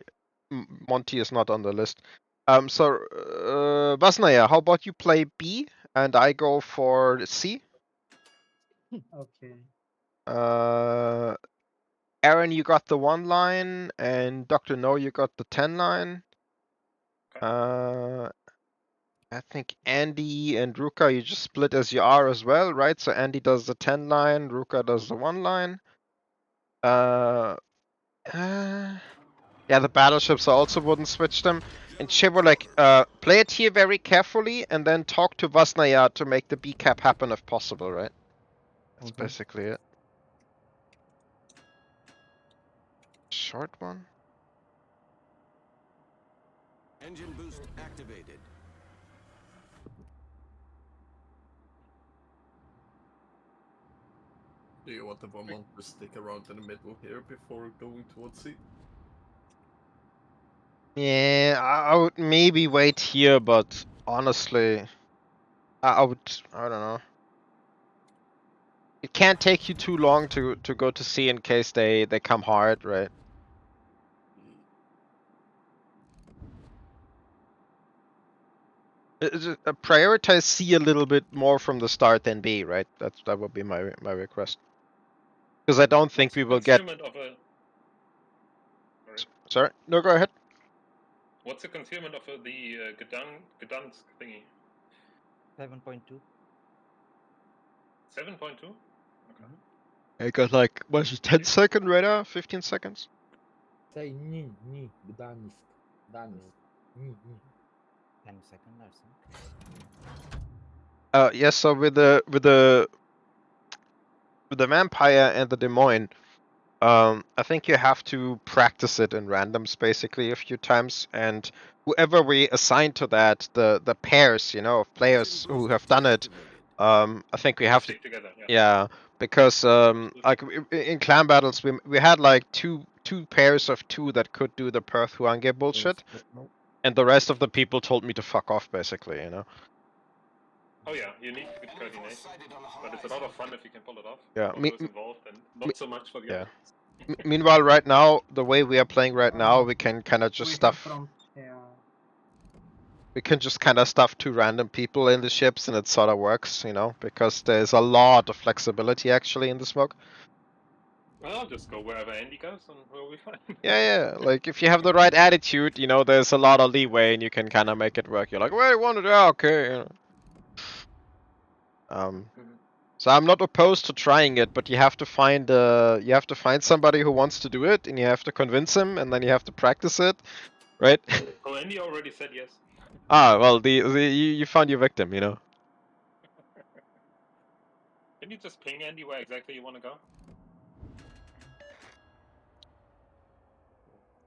Monty is not on the list. So Vasnaya, how about you play B and I go for C? Okay. Aaron, you got the 1 line, and Dr. No, you got the 10 line. I think Andy and Ruka, you just split as you are as well, right? So Andy does the 10 line, Ruka does the 1 line. Yeah, the battleships I also wouldn't switch them. And Chivalric, play it here very carefully and then talk to Vasnaya to make the B cap happen if possible, right? That's basically it. Short one? Engine boost activated. Do you want the Vermont to stick around in the middle here before going towards C? Yeah, I would maybe wait here, but honestly, I would. I don't know. It can't take you too long to go to C in case they come hard, right? Prioritize C a little bit more from the start than B, right? That would be my request. Because I don't think What's we the will get. concealment of a? Sorry. Sorry, no, go ahead. What's the concealment of the Gdansk thingy? 7.2. 7.2. Okay. I got like what's it, 10-second radar, 15 seconds. Say ni, Gdańsk, Gdańsk, ni. 10 seconds, I think. Yes. So with the vampire and the Des Moines, I think you have to practice it in randoms basically a few times, and whoever we assign to that, the pairs, you know, of players who have done it, I think we have to Stick together. Yeah. yeah, because like in clan battles we had like two pairs of two that could do the Perth Huange bullshit, and the rest of the people told me to fuck off basically, you know. Oh yeah, you need good coordination, but it's a lot of fun if you can pull it off. Yeah, For those involved, and not so much for the yeah. others. Meanwhile, right now, the way we are playing right now, we can kind of just We have stuff. from yeah. We can just kind of stuff two random people in the ships, and it sort of works, you know, because there's a lot of flexibility actually in the smoke. Well, I'll just go wherever Andy goes, and we'll be fine. Yeah, yeah. Like if you have the right attitude, you know, there's a lot of leeway, and you can kind of make it work. You're like, well, you want it? Yeah, okay. You know. So I'm not opposed to trying it, but you have to find somebody who wants to do it, and you have to convince him, and then you have to practice it, right? Oh, Andy already said yes. Ah, well, you found your victim, you know. Can you just ping Andy where exactly you want to go?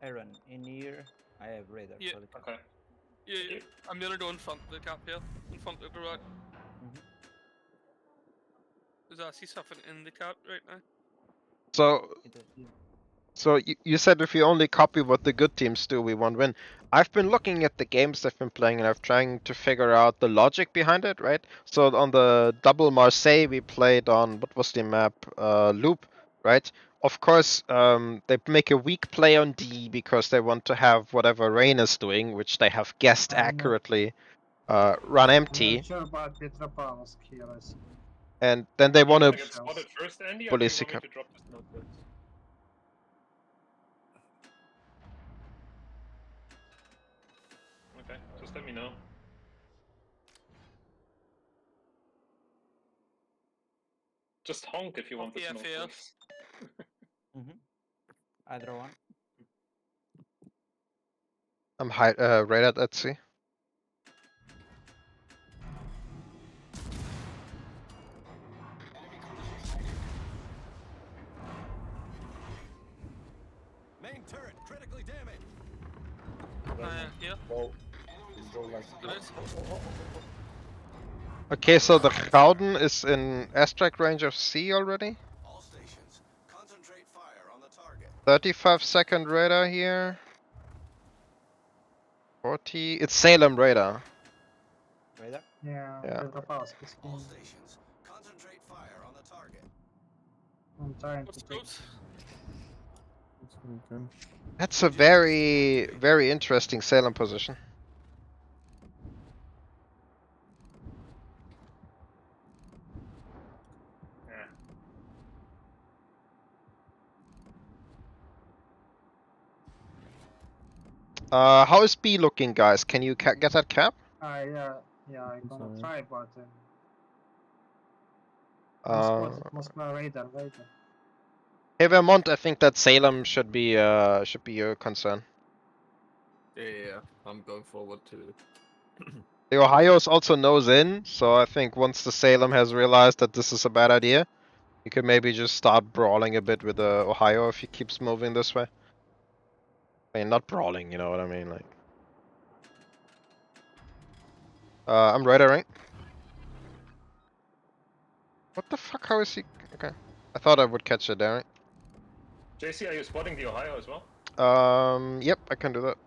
Aaron, in here, I have radar Yeah. for the cap. Okay. Yeah, I'm gonna go in front of the cap here, in front of the rock. There's actually something in the cap right now. So you said if we only copy what the good teams do, we won't win. I've been looking at the games I've been playing, and I'm trying to figure out the logic behind it, right? So on the double Marseille, we played on, what was the map? Loop, right? Of course, they make a weak play on D because they want to have whatever Rain is doing, which they have guessed accurately, run I'm empty, not sure about Petropavlovsk here. I see. and then they want Want to to get spotted first, Andy, or do bully you want me Sikap. to drop this note first? Okay, just let me know. Just honk if you want the smoke, please. Either one. I'm right at sea. Main turret critically damaged. Yeah. Go. Go like this. Okay, so the Gouden is in airstrike range of C already. All stations, concentrate fire on the target. 35-second radar here. 40. It's Salem radar. Radar? Yeah, Yeah. Petropavlovsk is All in. stations, concentrate fire on the target. I'm trying to What's take. That's a very, very interesting Salem position. How is B looking, guys? Can you get that cap? Yeah, I'm gonna try, but Uh, Moscow radar. Hey Vermont, I think that Salem should be your concern. Yeah, I'm going forward to. The Ohio's also nose in, so I think once the Salem has realized that this is a bad idea, you could maybe just start brawling a bit with the Ohio if he keeps moving this way. I mean, not brawling, you know what I mean, like. I'm radaring. What the fuck? How is he? Okay. I thought I would catch it, Darren. JC, are you spotting the Ohio as well? Yep, I can do that.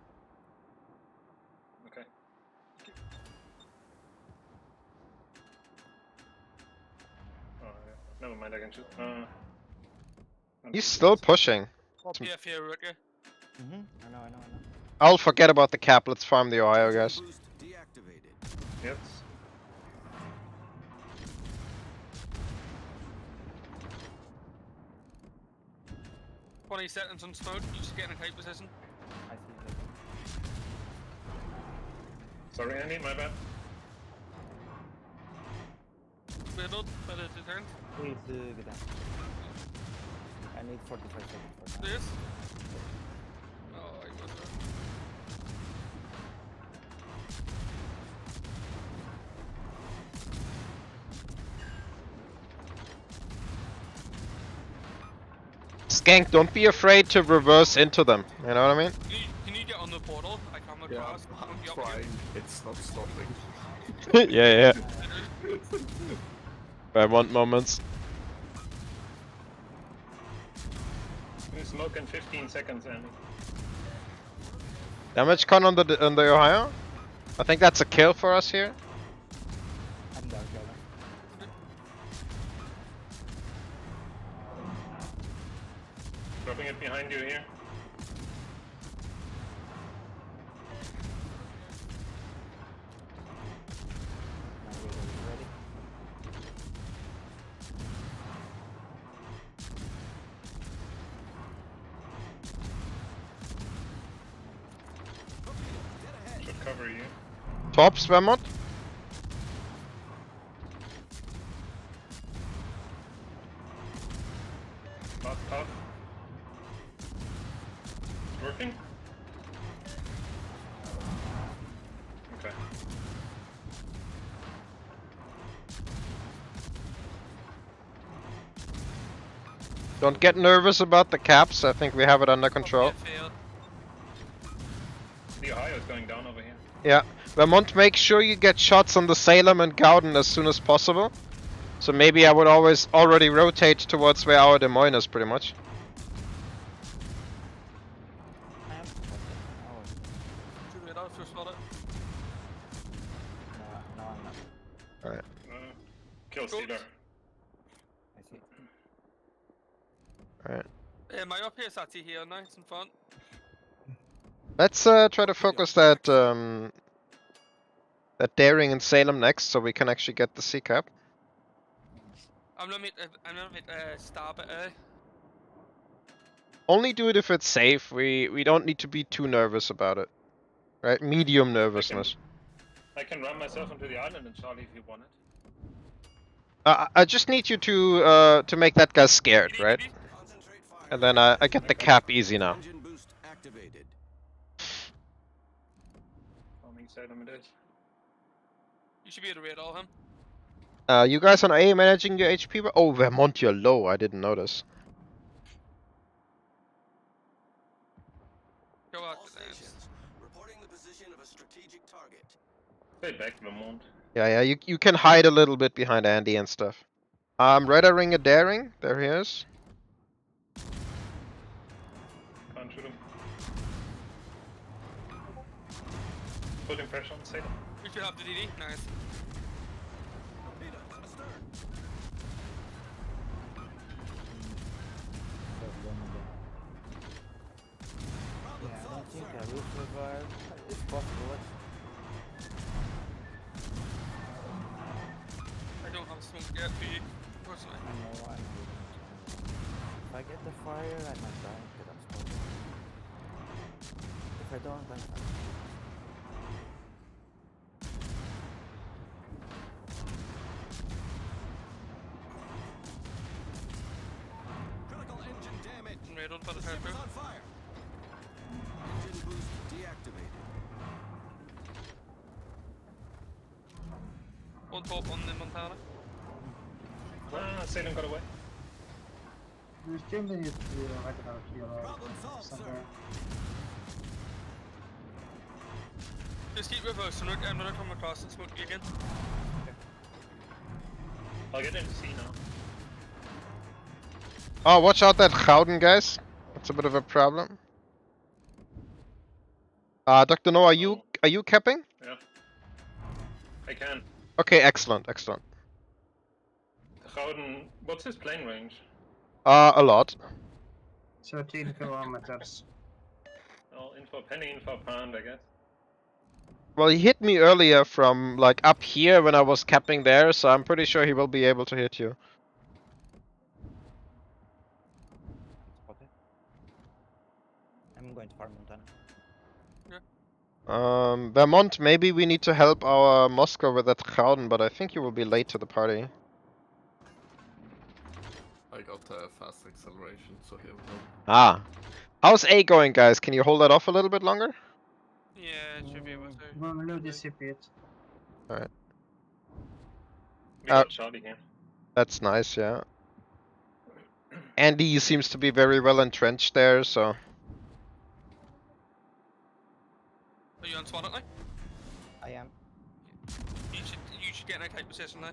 Never mind, I can shoot. He's still pushing. Up here for you, Rookie. I know. I'll forget about the cap. Let's farm the Ohio, Engine guys. boost deactivated. Yes. Twenty seconds on smoke. You should get in a tight position. I see. Sorry, Andy, my bad. Riddled, but it returned. Please get down. I need 45 seconds for that. This. Oh, I was there. Skank, don't be afraid to reverse into them. You know what I mean? Can you get on the portal? I come Yeah, across. I'm trying. It's not stopping. Yeah. I want moments. You smoke in 15 seconds, Andy. Damage con on the Ohio. I think that's a kill for us here. I'm down, Dropping it behind you here. Ready? Should cover you. Tops, Vermont. Last puff. Working? Okay. Don't get nervous about the caps. I think we have it under control. Up here, failed. The Ohio is going down over here. Yeah. Vermont, make sure you get shots on the Salem and Gowden as soon as possible. So maybe I would always already rotate towards where our Des Moines is, pretty much. I am spotted. Oh, Should we out to spot it? no, I'm not. Alright. Kill Stealer. I see. Alright. My up here is actually here, nice and front. Let's try to focus that that Daring and Salem next, so we can actually get the C cap. I'm gonna make stab at A. Only do it if it's safe. We don't need to be too nervous about it, right? Medium nervousness. I can run myself into the island and Charlie if you want it. I just need you to make that guy scared, right? Concentrate fire. And then I get the cap easy now. Engine boost activated. Farming Salem it is. You should be able to raid all him. You guys on A managing your HP? Oh, Vermont, you're low. I didn't notice. Go out All to dance. stations, reporting the position of a strategic target. Stay back, Vermont. Yeah, you can hide a little bit behind Andy and stuff. Red Ring a Daring. There he is. Can't shoot him. Putting pressure on Salem. We should have the DD. Nice. Torpedoes astern. Yeah, I don't think I will survive. It's possible. I don't have smoke yet for you, personally. I know. If I get the fire, I might die because I'm spotted. If I don't, I'm fine. Critical engine damage. Raided by the The ship is purple. on fire. Engine boost deactivated. One top on the Montana. Salem got away. You still need regular hero Problem solved, sir. somewhere. Just keep reversing it. I'm gonna come across and smoke you again. I'll get into C now. Oh, watch out that Gowden, guys. That's a bit of a problem. Dr. No, are you capping? Yeah. I can. Okay, excellent, excellent. The Gouden, what's his plane range? A lot. 13 kilometers. Well, info penny, info pound, I guess. Well, he hit me earlier from like up here when I was capping there, so I'm pretty sure he will be able to hit you. Spotted. I'm going to farm Montana. Vermont, maybe we need to help our Moscow with that Crowden, but I think you will be late to the party. I got fast acceleration, so here we go. Ah. How's A going, guys? Can you hold that off a little bit longer? Yeah, it should be able to. Blue disappeared. Alright. We got Charlie here. That's nice, yeah. Andy seems to be very well entrenched there, so... Are you on SWAT now? I am. You should get in a tight position now.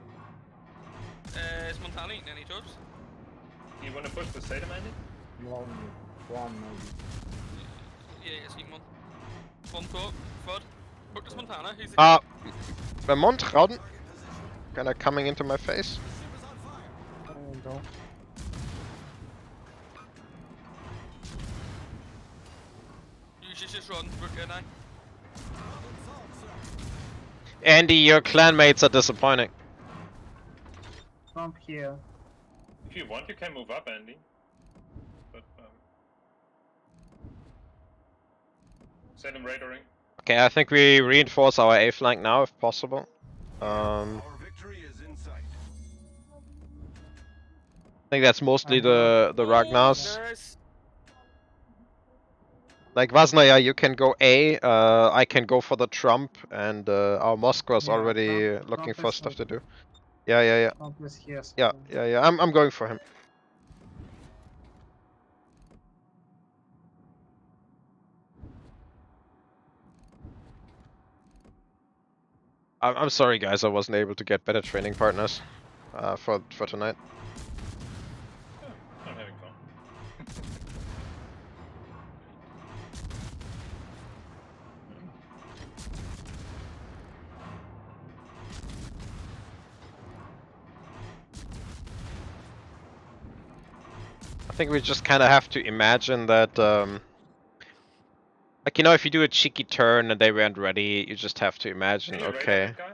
Is Montana eating any jobs? You wanna push the Sadom, Andy? One maybe. Yeah, yes, eating one. One thought, Fud. Focus Montana, he's the Vermont, Crowden? Kinda coming into my face. Go. You should just run, Brooke and I. Andy, your clanmates are disappointing. Trump here. If you want, you can move up, Andy. But, Sadom radaring. Okay, I think we reinforce our A flank now, if possible. Our victory is in sight. I think that's mostly the Ragnars. Nice. Like Vasnaya, you can go A, I can go for the Trump, and our Moscow's Yeah, already Trump looking for is stuff to like- do. Yeah. Trump is here. Yeah. I'm going for him. I'm sorry, guys. I wasn't able to get better training partners for tonight. I'm having fun. I think we just kind of have to imagine that, like, you know, if you do a cheeky turn and they weren't ready, you just have to imagine, Can you radar okay. that guy?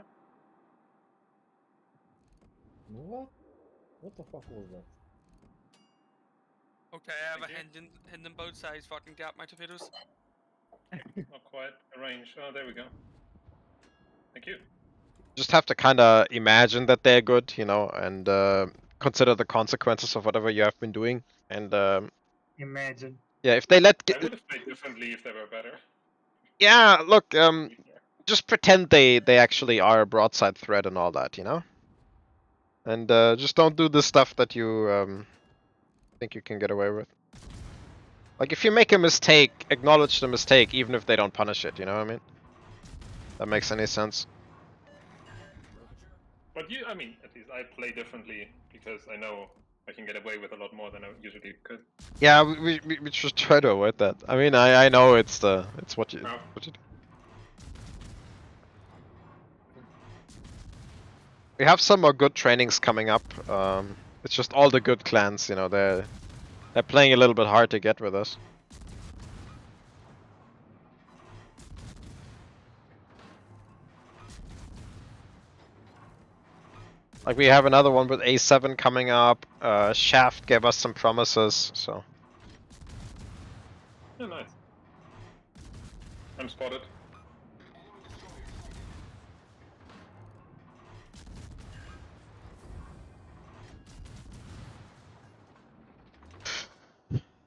What? What the fuck was that? Okay, I have Thank a Hinden both sides fucking gap my torpedoes. Not quite. Range. Oh, there we go. Thank you. Just have to kind of imagine that they're good, you know, and consider the consequences of whatever you have been doing. And Imagine. yeah, if they let, I would have played differently if they were better. yeah, look, just pretend they actually are a broadside threat and all that, you know. And just don't do the stuff that you think you can get away with. Like, if you make a mistake, acknowledge the mistake, even if they don't punish it, you know what I mean? That makes any sense. But I mean, at least I play differently because I know I can get away with a lot more than I usually could. Yeah, we should try to avoid that. I mean, I know it's what you Oh. do. We have some more good trainings coming up. It's just all the good clans, you know, they're playing a little bit hard to get with us. Like, we have another one with A7 coming up. Shaft gave us some promises, so. Yeah, nice. I'm spotted.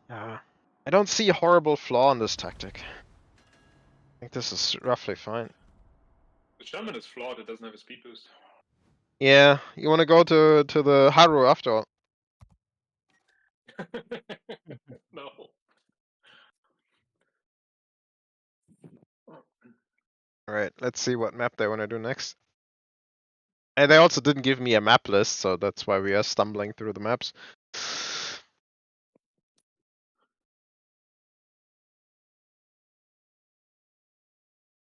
Yeah. I don't see a horrible flaw in this tactic. I think this is roughly fine. The Shaman is flawed, it doesn't have a speed boost. Yeah, you wanna go to the Haru after all. No. Alright, let's see what map they wanna do next. And they also didn't give me a map list, so that's why we are stumbling through the maps.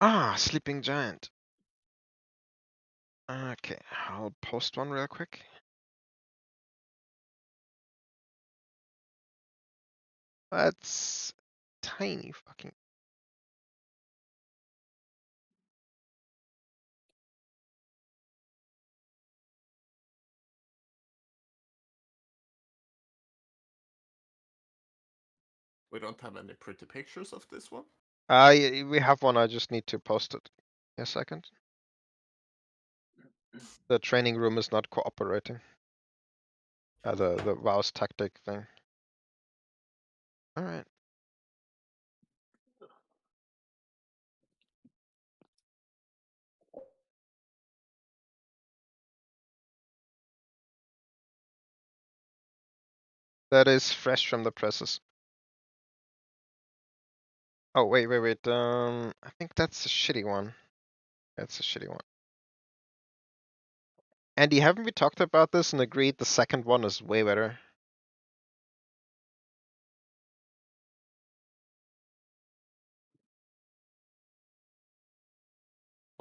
Ah, Sleeping Giant. Okay, I'll post one real quick. That's tiny fucking. We don't have any pretty pictures of this one. We have one. I just need to post it. A second. The training room is not cooperating. The Vows tactic thing. All right. That is fresh from the presses. Oh wait. I think that's a shitty one. That's a shitty one. Andy, haven't we talked about this and agreed the second one is way better?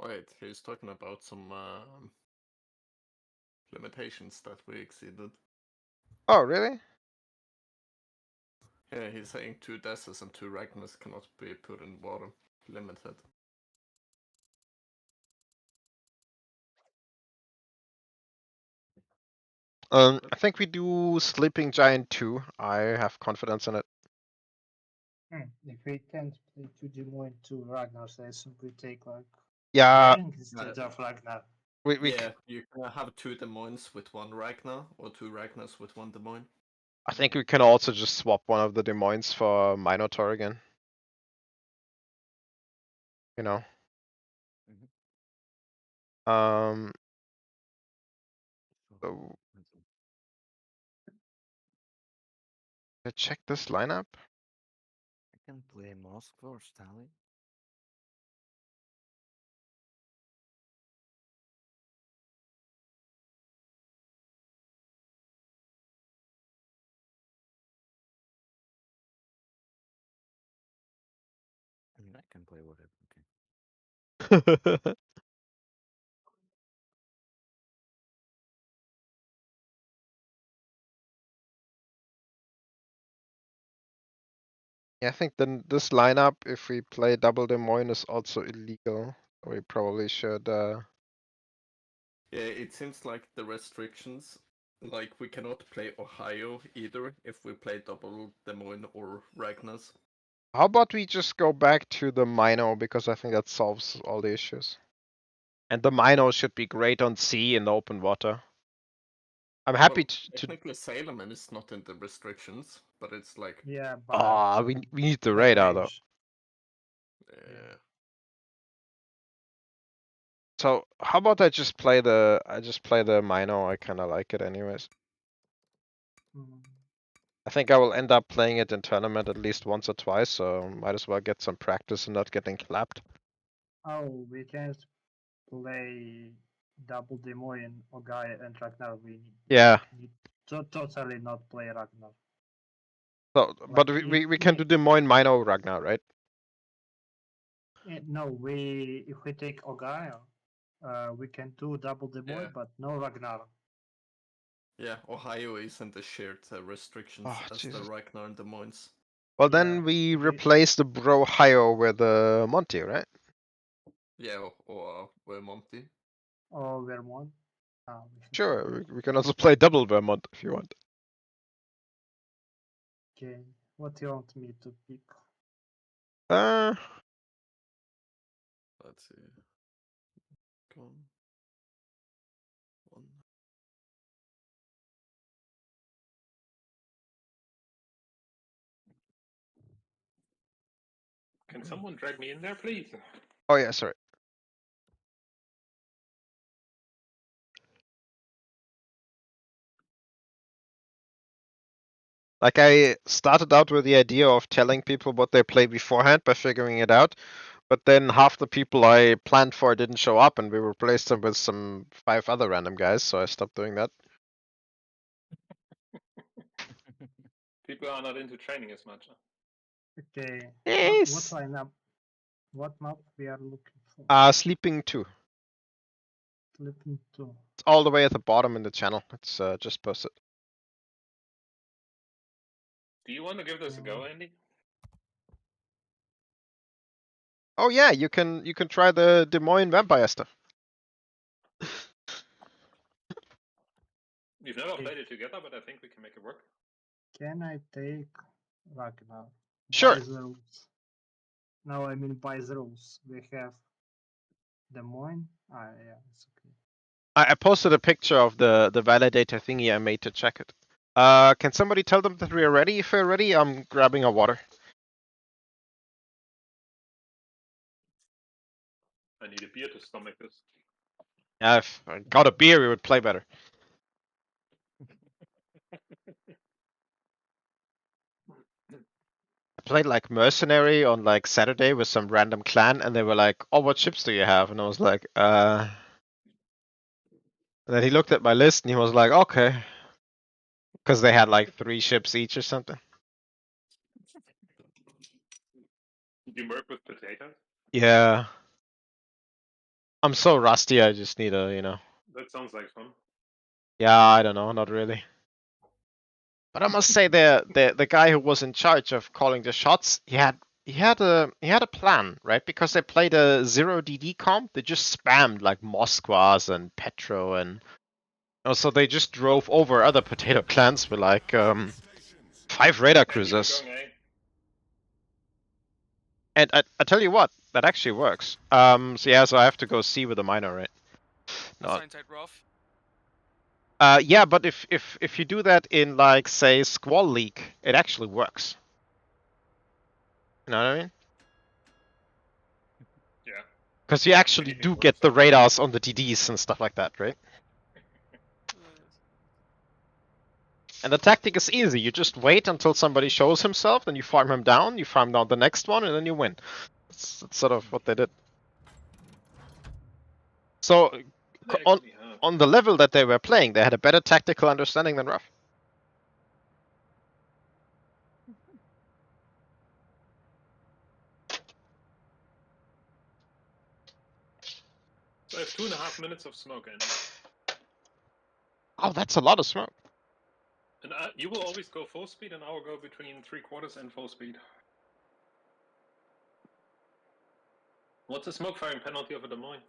Wait, he's talking about some limitations that we exceeded. Oh really? Yeah, he's saying 2 Deaths and 2 Ragnars cannot be put in water. Limited. I think we do Sleeping Giant 2. I have confidence in it. If we can't play 2 Demo and 2 Ragnar, so I think we take like Yeah, Ring instead of Ragnar. we Yeah, you can have 2 Des Moines with 1 Ragnar, or 2 Ragnars with 1 Des Moines. I think we can also just swap one of the Des Moines for Minotaur again. You know. Um. So, I check this lineup. I can play Moskva or Stalin. I mean, I can play whatever. Okay. Yeah, I think then this lineup, if we play double Des Moines, is also illegal. We probably should. Yeah, it seems like the restrictions, like we cannot play Ohio either if we play double Des Moines or Ragnars. How about we just go back to the Mino, because I think that solves all the issues. And the Mino should be great on sea in the open water. I'm happy Well, to. technically Sailorman is not in the restrictions, but it's like Yeah, but Ah, we need the bad radar though. range. So how about I just play the Mino? I kind of like it anyways. Mm. I think I will end up playing it in tournament at least once or twice, so might as well get some practice and not getting clapped. Oh, we can't play double Demo in Ogai and Ragnar. We Yeah. need to totally not play Ragnar. So, but Like, we can do Des Moines Mino Ragnar, right? No, if we take Ogai, we can do double Demo, Yeah. but no Ragnar. Yeah, Ohio isn't the shared restrictions Oh, as Jesus. the Ragnar and Des Moines. Well, then we replace the Brohio with the Monty, right? Yeah, or Vermonti. Or Vermont. Sure, we can also play double Vermont if you want. Okay, what do you want me to pick? Let's see. Come on. One. Can someone drag me in there, please? Oh yeah, sorry. Like I started out with the idea of telling people what they play beforehand by figuring it out, but then half the people I planned for didn't show up and we replaced them with some 5 other random guys, so I stopped doing that. People are not into training as much. Okay, Yes. what lineup? What map we are looking for? Sleeping 2. Sleeping 2. It's all the way at the bottom in the channel. It's just posted. Do you want to give this a go, Andy? Oh yeah, you can try the Des Moines vampire stuff. We've never Okay. played it together, but I think we can make it work. Can I take Ragnar? Sure. By the rules. No, I mean by the rules. We have Des Moines. Ah, yeah, it's okay. I posted a picture of the validator thingy I made to check it. Can somebody tell them that we are ready? If we're ready, I'm grabbing a water. I need a beer to stomach this. Yeah, if I got a beer, we would play better. I played like Mercenary on like Saturday with some random clan, and they were like, "Oh, what ships do you have?" And I was like, And then he looked at my list and he was like, "Okay," because they had like 3 ships each or something. Did you work with potatoes? Yeah. I'm so rusty. I just need a, That sounds like fun. Yeah, I don't know, not really. But I must say the guy who was in charge of calling the shots, he had a plan, right? Because they played a 0 DD comp, they just spammed like Moskvas and Petro, and also they just drove over other potato clans with like 5 radar cruisers. And I tell you what, that actually works. So yeah, so I have to go see with the minor, right? That No. sounds like rough. Yeah, but if you do that in like say Squall League, it actually works. You know what I mean? Yeah. Because you actually do get the radars on the DDs and stuff like that, right? And the tactic is easy. You just wait until somebody shows himself, then you farm him down, you farm down the next one, and then you win. That's sort of what they did. So, on the level that they were playing, they had a better tactical understanding than Ruff. So I have 2.5 minutes of smoke, Andy. Oh, that's a lot of smoke. And you will always go full speed, and I will go between 3/4 and full speed. What's the smoke firing penalty of a Des Moines?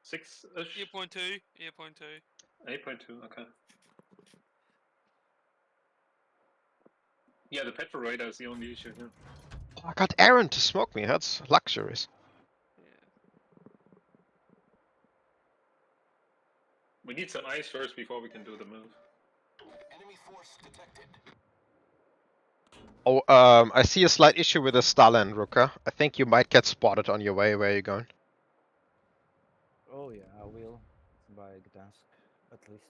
6-ish? 8.2. 8.2. 8.2, okay. Yeah, the petrol radar is the only issue here. Oh, I got Aaron to smoke me. That's luxurious. We need some ice first before we can do the move. Enemy force detected. Oh, I see a slight issue with the Stalin, Ruka. I think you might get spotted on your way. Where are you going? Oh yeah, I will. By Gdansk, at least.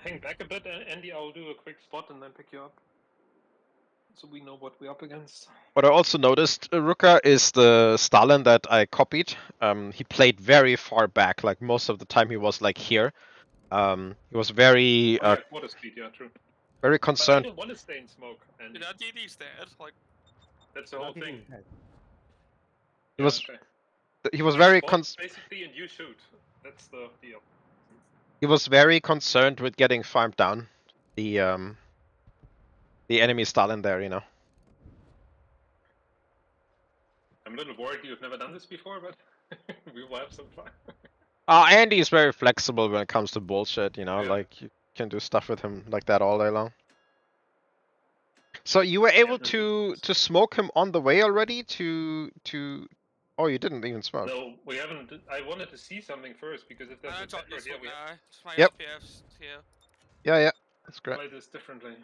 Hang back a bit, Andy. I'll do a quick spot and then pick you up. So we know what we're up against. What I also noticed, Ruka, is the Stalin that I copied. He played very far back. Like most of the time, he was like here. He was very, Oh yeah, quarter speed. Yeah, true. very But I concerned. don't want to stay in smoke. And Dude, that DD's dead. Like, that's the whole thing. He was, okay. he was I very spot, basically, and you shoot. That's the deal. he was very concerned with getting farmed down. The enemy Stalin there, you know. I'm a little worried you've never done this before, but we will have some fun. Andy is very flexible when it comes to bullshit, you know, Yeah. like you can do stuff with him like that all day long. So you were able to smoke him on the way already to oh, you didn't even smoke. No, we haven't. I wanted to see something first because if there's a it's on petrol this here, one we now. It's my Yep. RPF's here. Yeah, that's great. play this differently.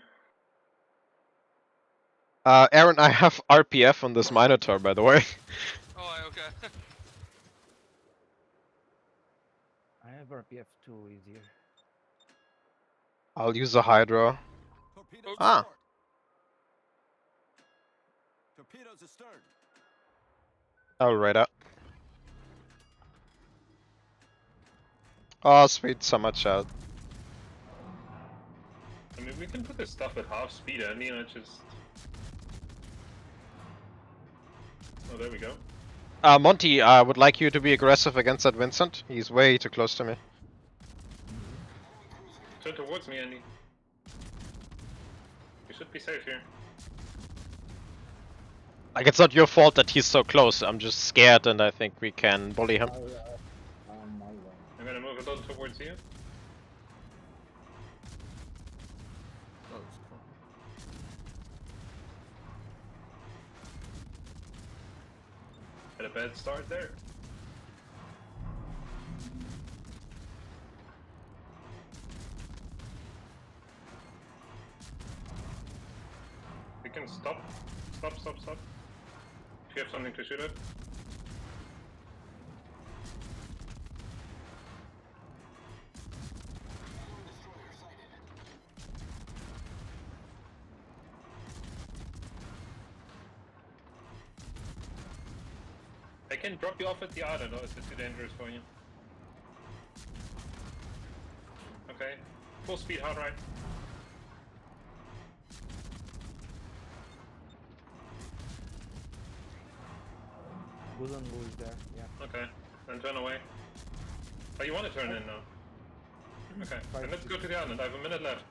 Aaron, I have RPF on this Minotaur, by the way. Oh, okay. I have RPF 2 easier. I'll use the Hydra. Torpedoes Ah. short. Torpedoes astern. I'll right up. Oh, sweet, so much out. I mean, we can put this stuff at half speed. I mean, I just. Oh, there we go. Monty, I would like you to be aggressive against that Vincent. He's way too close to me. Turn towards me, Andy. should be safe here. Like, it's not your fault that he's so close. I'm just scared, and I think we can bully him. On my way. I'm gonna move a little towards you. Oh, it's cool. Had a bad start there. We can stop. Stop. If you have something to shoot at. I can drop you off at the island, or is it too dangerous for you? Okay. Full speed, hard right. Good on Louis there, yeah. Okay. Then turn away. Oh, you want to turn in now? Okay. Then let's go to the island. I have a minute left.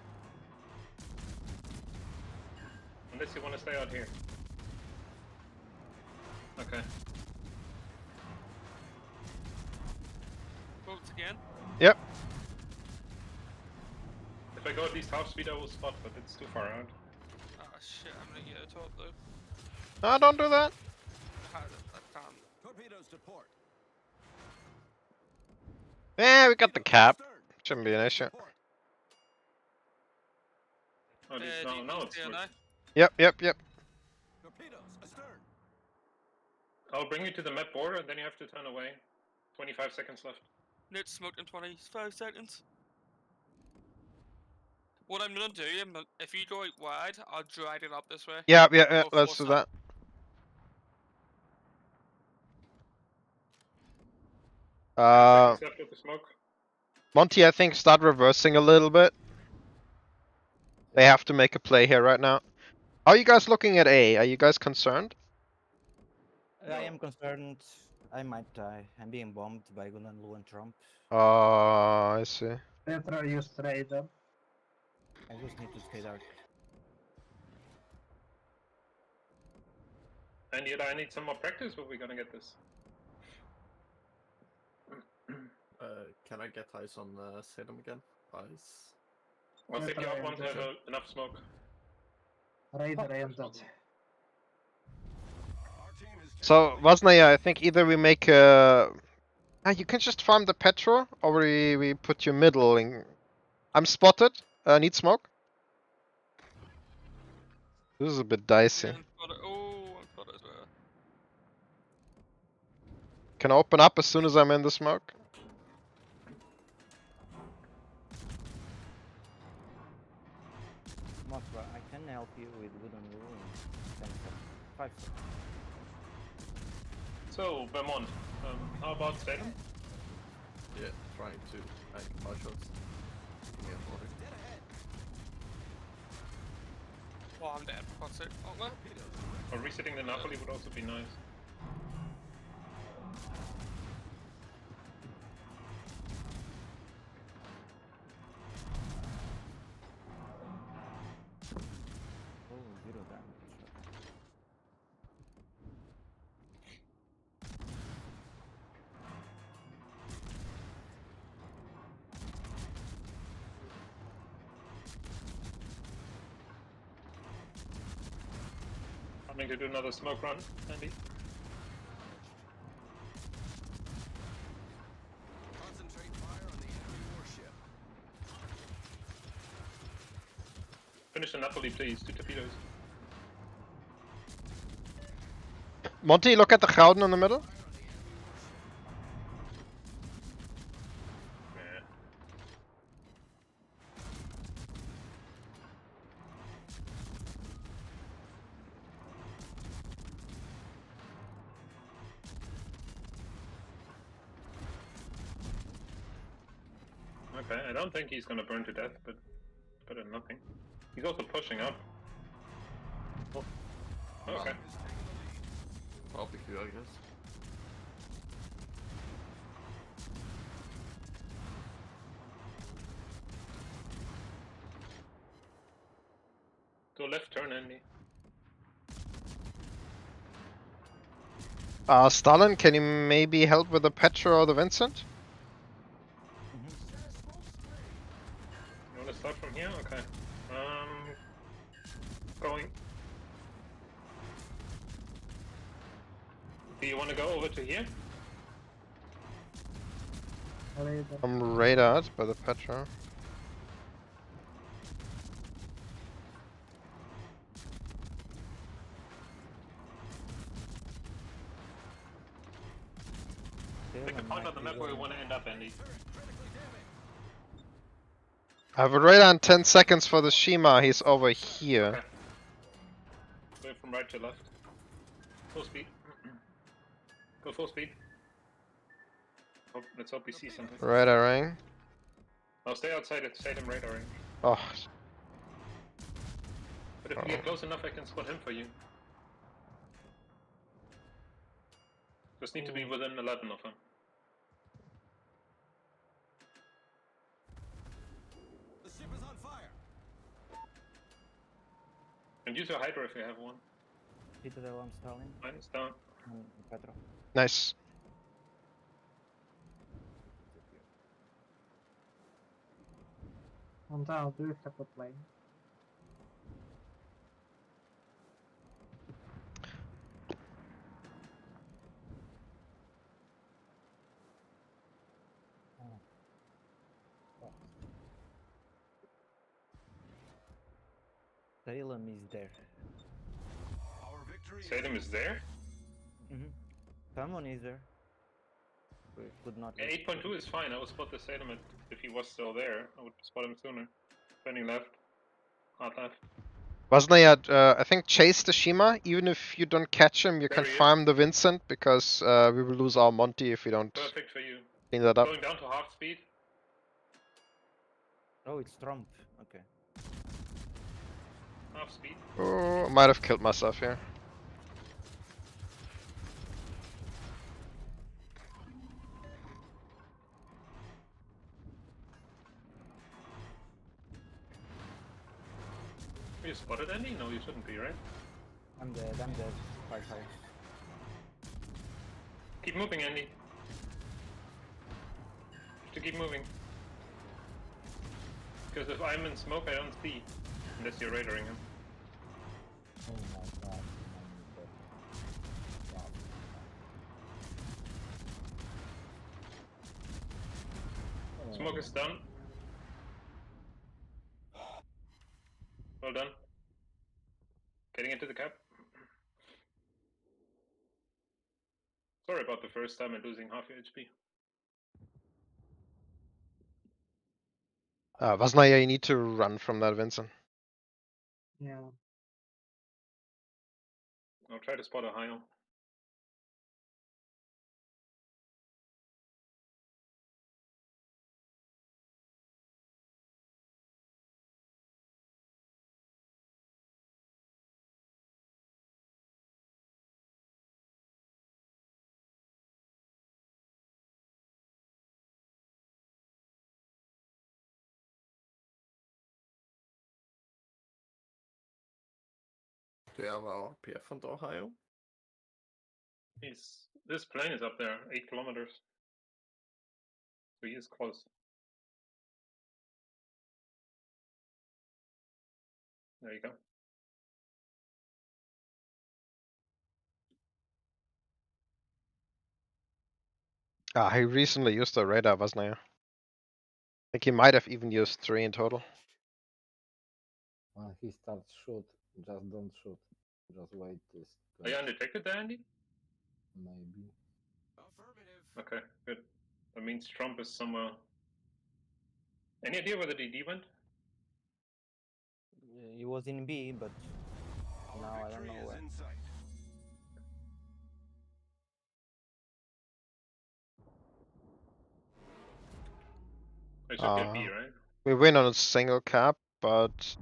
Unless you want to stay out here. Okay. Votes again. Yep. If I go at least half speed, I will spot, but it's too far out. Ah shit, I'm gonna get a top though. No, don't do that. I can't. Torpedoes to port. Yeah, we got the cap. Shouldn't be an issue. Oh, now it's working. Yep. Torpedoes astern. I'll bring you to the map border, and then you have to turn away. 25 seconds left. Net smoked in 25 seconds. What I'm gonna do, if you go out wide, I'll drag it up this way. Yeah, Go let's full do that. Seconds left with the smoke. Monty, I think start reversing a little bit. They have to make a play here right now. How are you guys looking at A? Are you guys concerned? I am concerned I might die. I'm being bombed by Gunan, Lu, and Trump. Oh, I see. Petra use trader. I just need to stay dark. And yet I need some more practice, but we're gonna get this. Can I get eyes on Salem again? Eyes. I'll take you out once I have enough smoke. Raider ended. So, Vasnaya, I think either we make a... you can just farm the Petro, or we put you middle in... I'm spotted. Need smoke? This is a bit dicey. Yeah, oh, I'm spotted as well. Can I open up as soon as I'm in the smoke? Mothra, I can help you with Gunan, Lu in 10 seconds. 5 seconds. So, Vermont, how about Salem? Yeah, trying to make my shots. Yeah, morning. Oh, I'm dead. What's it? Oh, well. Or resetting the Napoli would also be nice. Oh, 0 damage. Coming to do another smoke run, Andy. Concentrate fire on the enemy warship. Finish the Napoli, please. 2 torpedoes. Monty, look at the Gouden in the middle. Okay, I don't think he's gonna burn to death, but better than nothing. He's also pushing up. Oh. Okay. Barbecue, I guess. Go left turn, Andy. Stalin, can you maybe help with the Petra or the Vincent? You wanna start from here? Okay. Going. Do you wanna go over to here? I'm radared by the Petra. Pick a point on the map where we wanna end up, Andy. I have a radar in 10 seconds for the Shima, he's over here. Okay. Going from right to left. Full speed. Go full speed. Let's hope we see something. Radaring. I'll stay outside at Salem radar range. Oh, But if we get close enough, I can spot him for you. Just need to be within 11 of him. The ship is on fire. And use your Hydra if you have one. Hit the one Stalin. Mine is down. And Petro. nice. And now, do you have a plane? Salem is there. Our victory Salem is there? Someone is there. We could not. Yeah, 8.2 is fine. I would spot the Salem if he was still there. I would spot him sooner. Turning left. Hard left. Vasnaya, I think chase the Shima. Even if you don't catch him, you There can he is. farm the Vincent because we will lose our Monty if we don't Perfect for you. clean that up. Going down to half speed. Oh, it's Trump. Okay. Half speed. Oh, I might have killed myself here. Are you spotted, Andy? No, you shouldn't be, right? I'm dead. I'm dead. 5-5. Keep moving, Andy. Have to keep moving. Because if I'm in smoke, I don't see. Unless you're radaring him. Oh my god. Smoke is done. Well done. Getting into the cap. Sorry about the first time and losing half your HP. Vasnaya, you need to run from that Vincent. Yeah. I'll try to spot a high. Do you have our PF on Ohio? This plane is up there, 8 kilometers. So he is close. There you go. He recently used the radar, Vasnaya. I think he might have even used 3 in total. When he starts shoot, just don't shoot. Just wait this. Are you undetected there, Andy? Maybe. Affirmative. Okay, good. That means Trump is somewhere. Any idea where the DD went? He was in B, but Our now I don't victory know is where. in sight. It should get B, right? We win on a single cap, but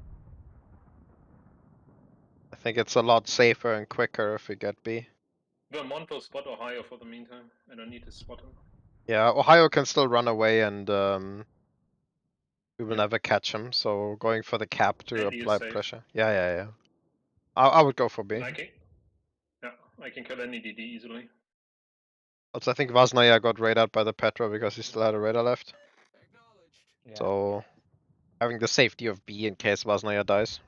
I think it's a lot safer and quicker if we get B. Vermont will spot Ohio for the meantime. I don't need to spot him. Yeah, Ohio can still run away and we will Yeah. never catch him. So going for the cap to Andy is apply safe. pressure. Yeah. I would go for B. And I can kill any DD easily. Also, I think Vasnaya got radared by the Petra because he still had a radar left. Yeah. So having the safety of B in case Vasnaya dies.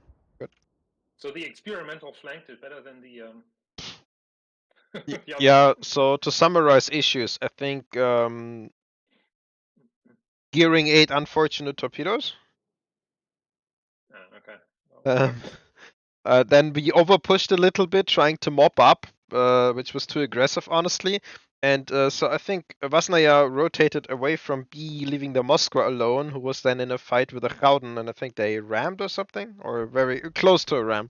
So the experimental flank did better than the the other Yeah, one. so to summarize issues, I think gearing 8 unfortunate torpedoes. Okay. Well, Um, then we overpushed a little bit trying to mop up, which was too aggressive, honestly. And so I think Vasnaya rotated away from B, leaving the Moskva alone, who was then in a fight with a Howden, and I think they rammed or something, or very close to a ram.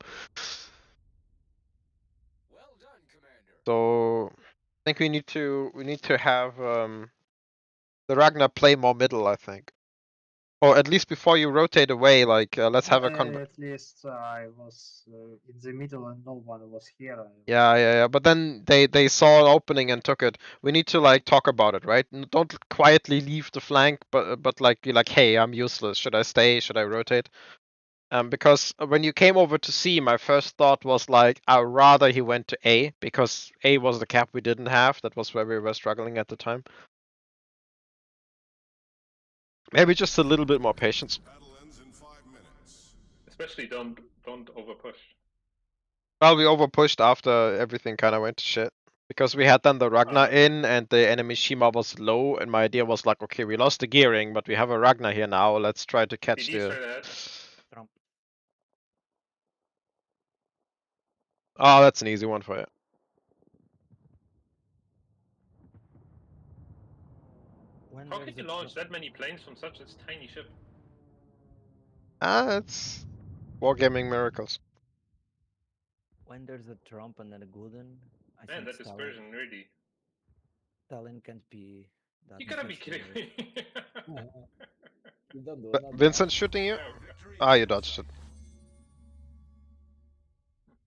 Well done, Commander. So I think we need to have the Ragnar play more middle, I think. Or at least before you rotate away, like let's have a At least I was in the middle and no one was here. Yeah. But then they saw an opening and took it. We need to like talk about it, right? Don't quietly leave the flank, but like be like, hey, I'm useless. Should I stay? Should I rotate? Because when you came over to C, my first thought was like, I'd rather he went to A because A was the cap we didn't have. That was where we were struggling at the time. Maybe just a little bit more patience. especially don't overpush. Well, we overpushed after everything kind of went to shit. Because we had done the Ragnar in and the enemy Shima was low, and my idea was like, okay, we lost the gearing, but we have a Ragnar here now. Let's try to catch DD the. straight ahead. Trump. Oh, that's an easy one for you. When How there's can you a launch that many planes from such a tiny ship? It's wargaming miracles. when there's a Trump and then a Gooden, I Man, think that dispersion really. Stalin can't be that You gotta be much kidding better. me. You don't do not Vincent that. shooting you? Oh, Ah, you dodged it.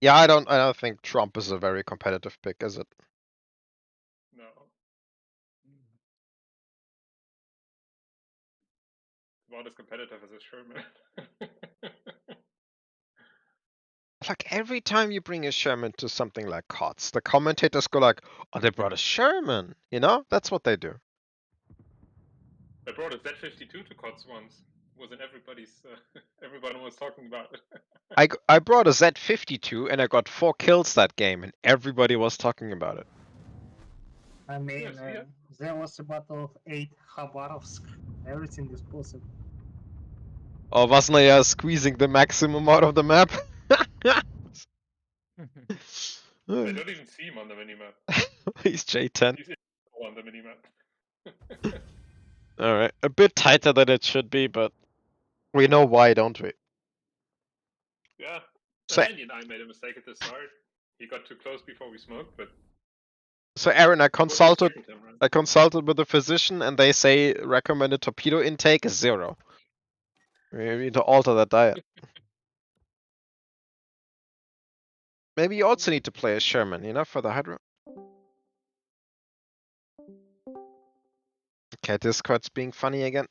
Yeah, I don't think Trump is a very competitive pick, is it? no. About as competitive as a Sherman. Like every time you bring a Sherman to something like KOTS, the commentators go like, "Oh, they brought a Sherman," you know? That's what they do. I brought a Z52 to COTS once. It was in everybody's. Everyone was talking about it. I brought a Z52 and I got 4 kills that game, and everybody was talking about it. I mean, Yes, yeah. there was a battle of 8 Khabarovsk. Everything is possible. Or Vasnaya squeezing the maximum out of the map. I don't even see him on the minimap. He's J10. He's on the minimap. Alright, a bit tighter than it should be, but we know why, don't we? Yeah. So, Andy and I made a mistake at the start. He got too close before we smoked, but so Aaron, I it wasn't the consulted second time around. I consulted with a physician and they say recommended torpedo intake is 0. We need to alter that diet. Maybe you also need to play a Sherman, you know, for the Hydro. Okay, Discord's being funny again.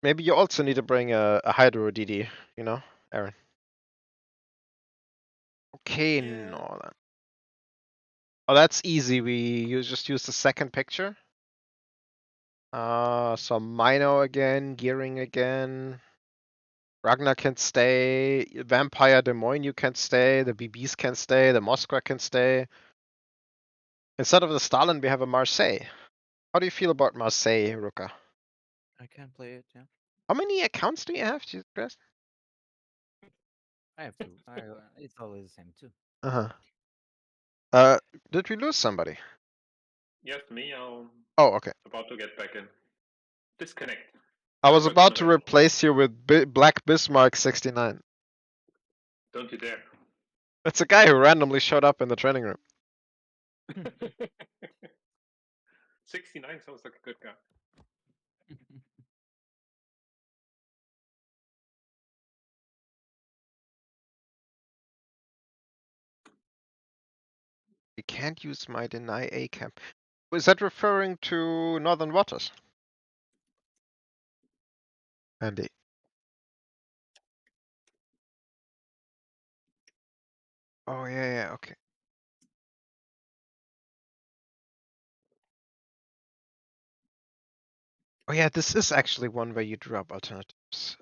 Maybe you also need to bring a Hydro DD, you know, Aaron. Okay, Yeah. no. Oh, that's easy. You just use the second picture. So Mino again, Gearing again. Ragnar can stay. Vampire Des Moines, you can stay. The BBs can stay. The Moskva can stay. Instead of the Stalin, we have a Marseille. How do you feel about Marseille, Ruka? I can play it, yeah. How many accounts do you have, Jesus Christ? I have two. It's always the same too. Did we lose somebody? Yes, me. I'm Oh, okay. about to get back in. Disconnect. I was Network's about to unavailable. replace you with Black Bismarck 69. Don't you dare. It's a guy who randomly showed up in the training room. 69 sounds like a good guy. You can't use my deny A camp. Is that referring to Northern Waters? Andy. Oh yeah, okay. Oh yeah, this is actually one where you drop alternatives.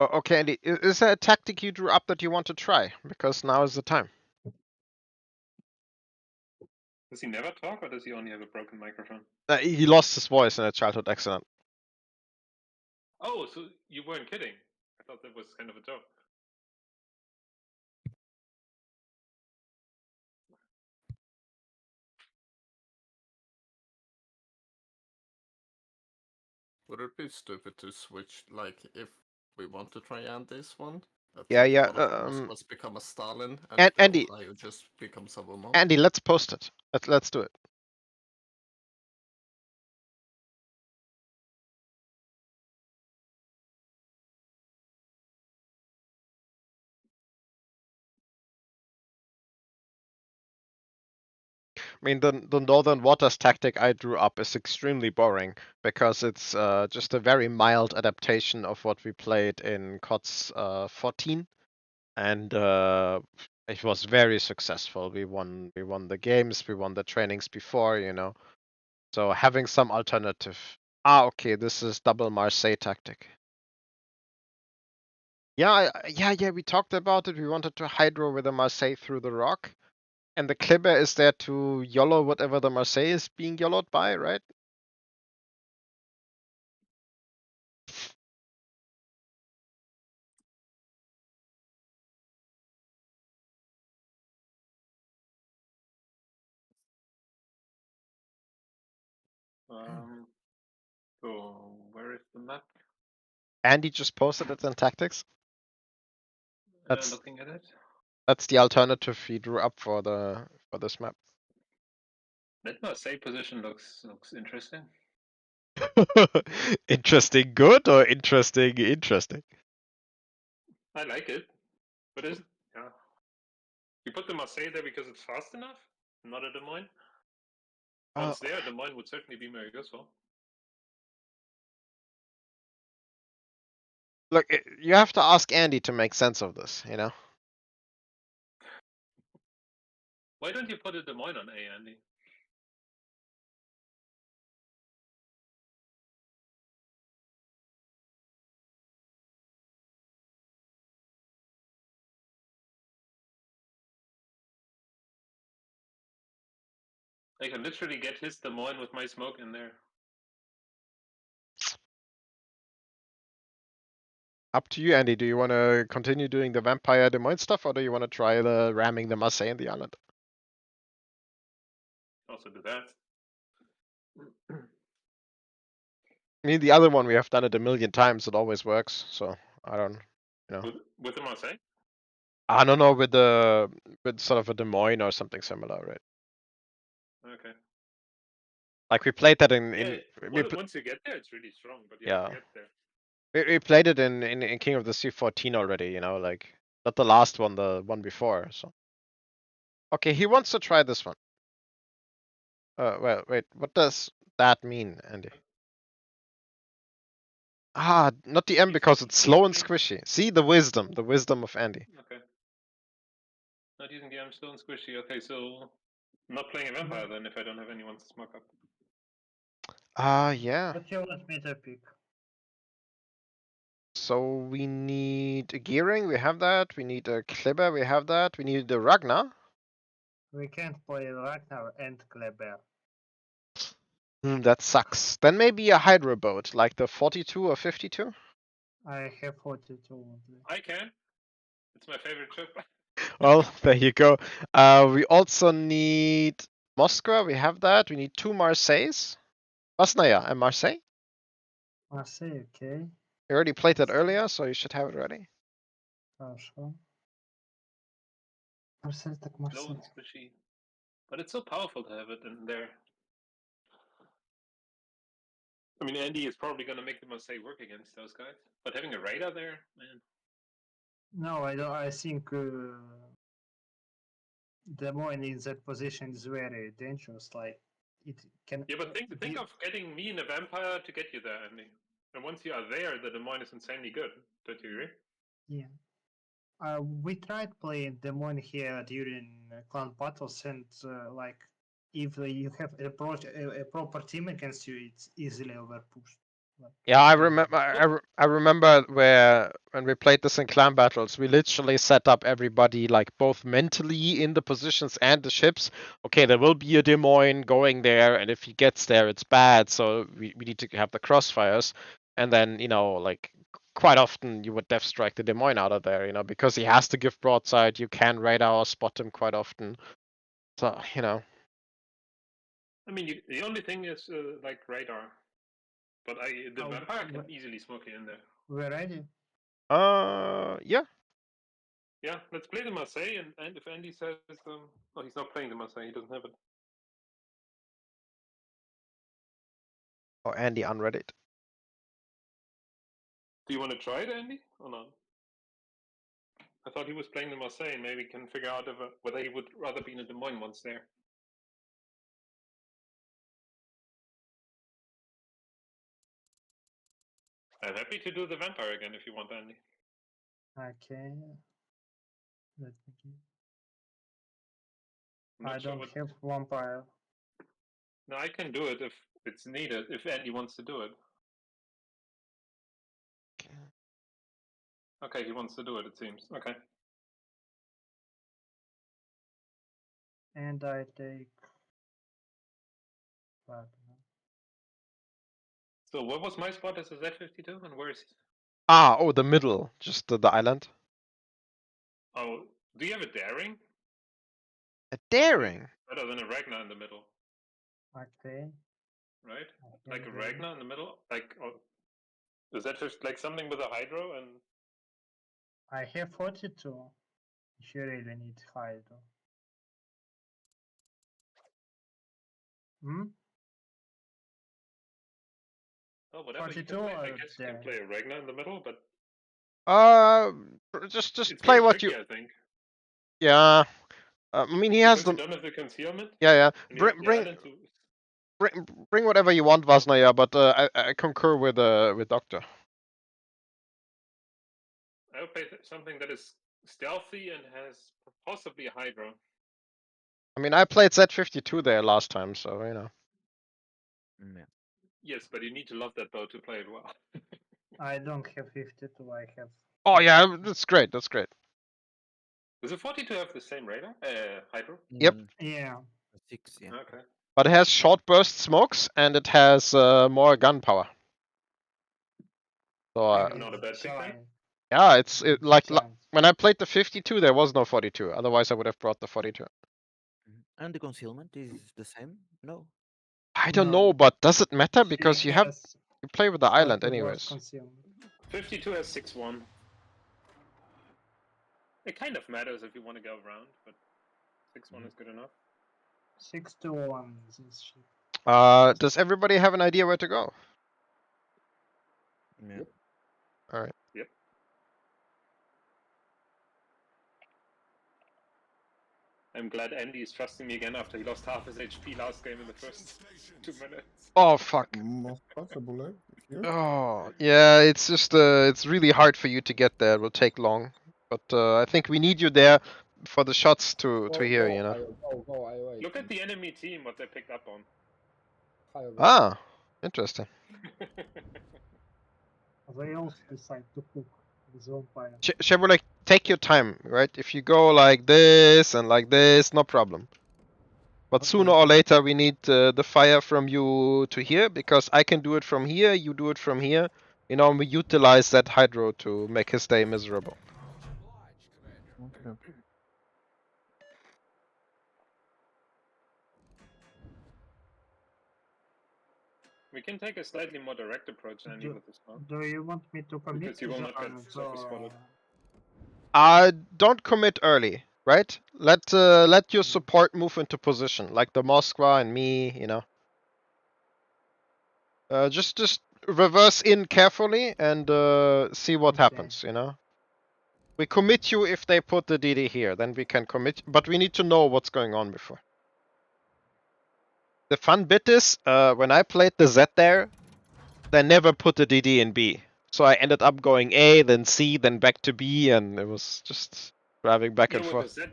Okay, Andy, is there a tactic you drew up that you want to try? Because now is the time. Does he never talk, or does he only have a broken microphone? He lost his voice in a childhood accident. Oh, so you weren't kidding. I thought that was kind of a joke. Would it be stupid to switch, like, if we want to try and this one? Yeah, That yeah. one of the Moskvas become a Stalin, and the Andy, Ohio just becomes a Vermont? Andy, let's post it. Let's do it. I mean, the Northern Waters tactic I drew up is extremely boring because it's just a very mild adaptation of what we played in KOTS 14, and it was very successful. We won the games, we won the trainings before, you know. So having some alternative. Okay, this is double Marseille tactic. Yeah, yeah, we talked about it. We wanted to hydro with a Marseille through the rock. And the Klibber is there to YOLO whatever the Marseille is being YOLOed by, right? So where is the map? Andy just posted it in tactics. That's Looking at it. That's the alternative he drew up for this map. That Marseille position looks interesting. Interesting good or interesting? I like it, but is yeah. You put the Marseille there because it's fast enough, not a Des Moines. Once there, Des Moines would certainly be very useful. Look, you have to ask Andy to make sense of this, you know? Why don't you put a Des Moines on A, Andy? I can literally get his Des Moines with my smoke in there. Up to you, Andy. Do you want to continue doing the Vampire Des Moines stuff, or do you want to try the ramming the Marseille in the island? Also do that. I mean, the other one, we have done it a million times. It always works, so I don't, you know. With the Marseille? I don't know, with sort of a Des Moines or something similar, right? Okay. Like we played that in Once you get there, it's really strong, but you yeah. have to get there. We played it in King of the Sea 14 already, you know, like not the last one, the one before. So okay, he wants to try this one. Well, wait, what does that mean, Andy? Ah, not the M because it's slow and squishy. See the wisdom of Andy. Okay. Not using the arm slow and squishy. Okay, so not playing a vampire then if I don't have anyone to smoke up. Yeah. What you want me to pick? So we need a Gearing, we have that. We need a Kleber, we have that. We need a Ragnar. We can't play Ragnar and Kleber. That sucks. Then maybe a Hydro boat, like the 42 or 52. I have 42. I can. It's my favorite ship. Well, there you go. We also need Moskva, we have that. We need 2 Marseilles. Vasnaya and Marseille. Marseille, okay. You already played that earlier, so you should have it ready. Хорошо. Marseille, так Slow Marseille. and squishy. But it's so powerful to have it in there. I mean, Andy is probably going to make the Marseille work against those guys. But having a radar there, man. No, I don't. I think Des Moines in that position is very dangerous. Like it can. Yeah, but think of getting me and a vampire to get you there, Andy. And once you are there, the Des Moines is insanely good. Don't you agree? Yeah. We tried playing Des Moines here during clan battles, and like if you have a proper team against you, it's easily overpushed. Like, Yeah, I easily. remember. I remember where when we played this in clan battles, we literally set up everybody like both mentally in the positions and the ships. Okay, there will be a Des Moines going there, and if he gets there, it's bad. So we need to have the crossfires, and then like quite often you would death strike the Des Moines out of there, because he has to give broadside. You can radar or spot him quite often. So I mean, the only thing is like radar. But the vampire can easily smoke you in there. We're ready. Yeah. Yeah, let's play the Marseille, and if Andy says, oh, he's not playing the Marseille, he doesn't have it. Or Andy on Reddit. Do you want to try it, Andy, or not? I thought he was playing the Marseille, and maybe we can figure out whether he would rather be in a Des Moines once there. I'm happy to do the vampire again if you want, Andy. Okay. Let me give. I'm not I sure don't what... have vampire. No, I can do it if it's needed, if Andy wants to do it. Okay, he wants to do it, it seems. Okay. And I take. So what was my spot as a Z52, and where is he? Oh, the middle, just the island. Oh, do you have a daring? A daring? Better than a Ragnar in the middle. Okay. Right? Like a Ragnar in the middle? Like, is that just like something with a hydro and... I have 42. If you really need hydro. Hmm? Oh, whatever you can 42 play. I or guess you can play a Ragnar in the middle, but... Just it's play getting what tricky, you... I think. Yeah. I mean, he has Because the... you don't have the concealment. Yeah. And you have the island to... Bring whatever you want, Vasnaya, but I concur with Doctor. I would play something that is stealthy and has possibly a hydro. I mean, I played Z52 there last time, so Yeah. Yes, but you need to love that bow to play it well. I don't have 52, I have... Oh yeah, that's great, that's great. Does the 42 have the same radar? Hydro? Yep. Yeah. 6, yeah. Okay. But it has short burst smokes, and it has more gun power. So Maybe not a bad pick then. yeah, it's like when I played the 52, there was no 42. Otherwise, I would have brought the 42. And the concealment is the same? No. I don't know, but does it matter? Because you play with the island slightly worse anyways. concealment. 52 has 6-1. It kind of matters if you want to go around, but 6-1 is good enough. 6-1 this shit. Does everybody have an idea where to go? Yeah. All right. Yep. I'm glad Andy is trusting me again after he lost half his HP last game in the first 2 minutes. Oh fuck. Most possible, if you. Oh yeah, it's just it's really hard for you to get there. It will take long, but I think we need you there for the shots to hear. You know. Go, I wait. Look at the enemy team, what they picked up on. Ah, interesting. They also decide to cook with vampire. Chevrolet, take your time, right? If you go like this and like this, no problem. But sooner or later, we need the fire from you to here, because I can do it from here, you do it from here. We utilize that hydro to make his day miserable. Okay. We can take a slightly more direct approach, Andy, with this one. Do you want me to commit Because you to will the not get island, spotted. Don't commit early, right? Let your support move into position, like the Moskva and me, Just reverse in carefully and see what happens, We commit you if they put the DD here, then we can commit, but we need to know what's going on before. The fun bit is, when I played the Z there, they never put the DD in B. So I ended up going A, then C, then back to B, and it was just driving back Yeah, and with forth. the Z,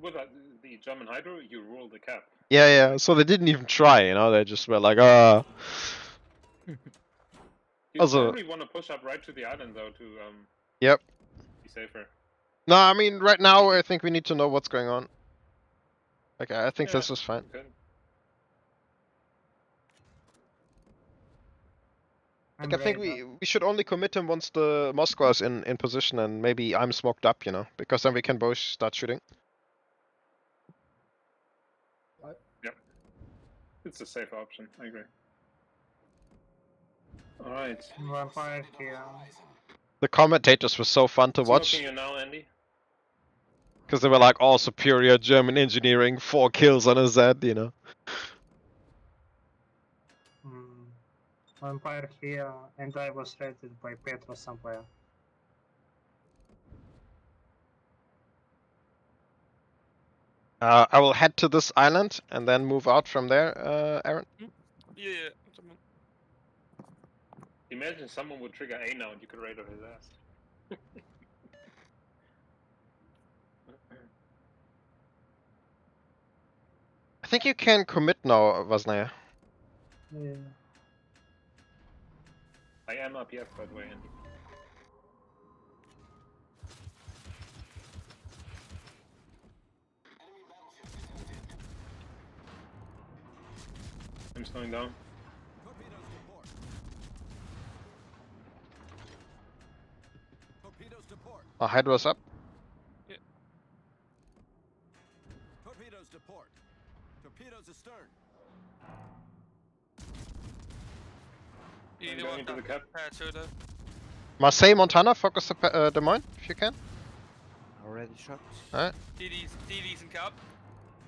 with the German Hydro, you rule the cap. Yeah, yeah, so they didn't even try, you know, they just were like, You Also, probably want to push up right to the island though to yep. be safer. No, I mean, right now I think we need to know what's going on. Okay, I think Yeah, this is fine. okay. Like, I think we should only commit him once the Moskva is in position and maybe I'm smoked up, you know, because then we can both start shooting. Yep. It's a safe option, I agree. Alright. Vampire here. The commentators were so fun to watch. Smoking you now, Andy? Because they were like, all superior German engineering, 4 kills on a Z, you know. Vampire here, and I was rated by Petro somewhere. I will head to this island and then move out from there, Aaron. Yeah. Imagine someone would trigger A now and you could raid on his ass. I think you can commit now, Vasnaya. Yeah. I am up yet, by the way, Andy. I'm slowing down. Torpedoes to port. Our Hydra's up. Yeah. Torpedoes to port. Torpedoes astern. You I'm know going what? into the cap. Though. Marseille, Montana, focus the Des Moines, if you can. Already shot. Alright, DD's and cap.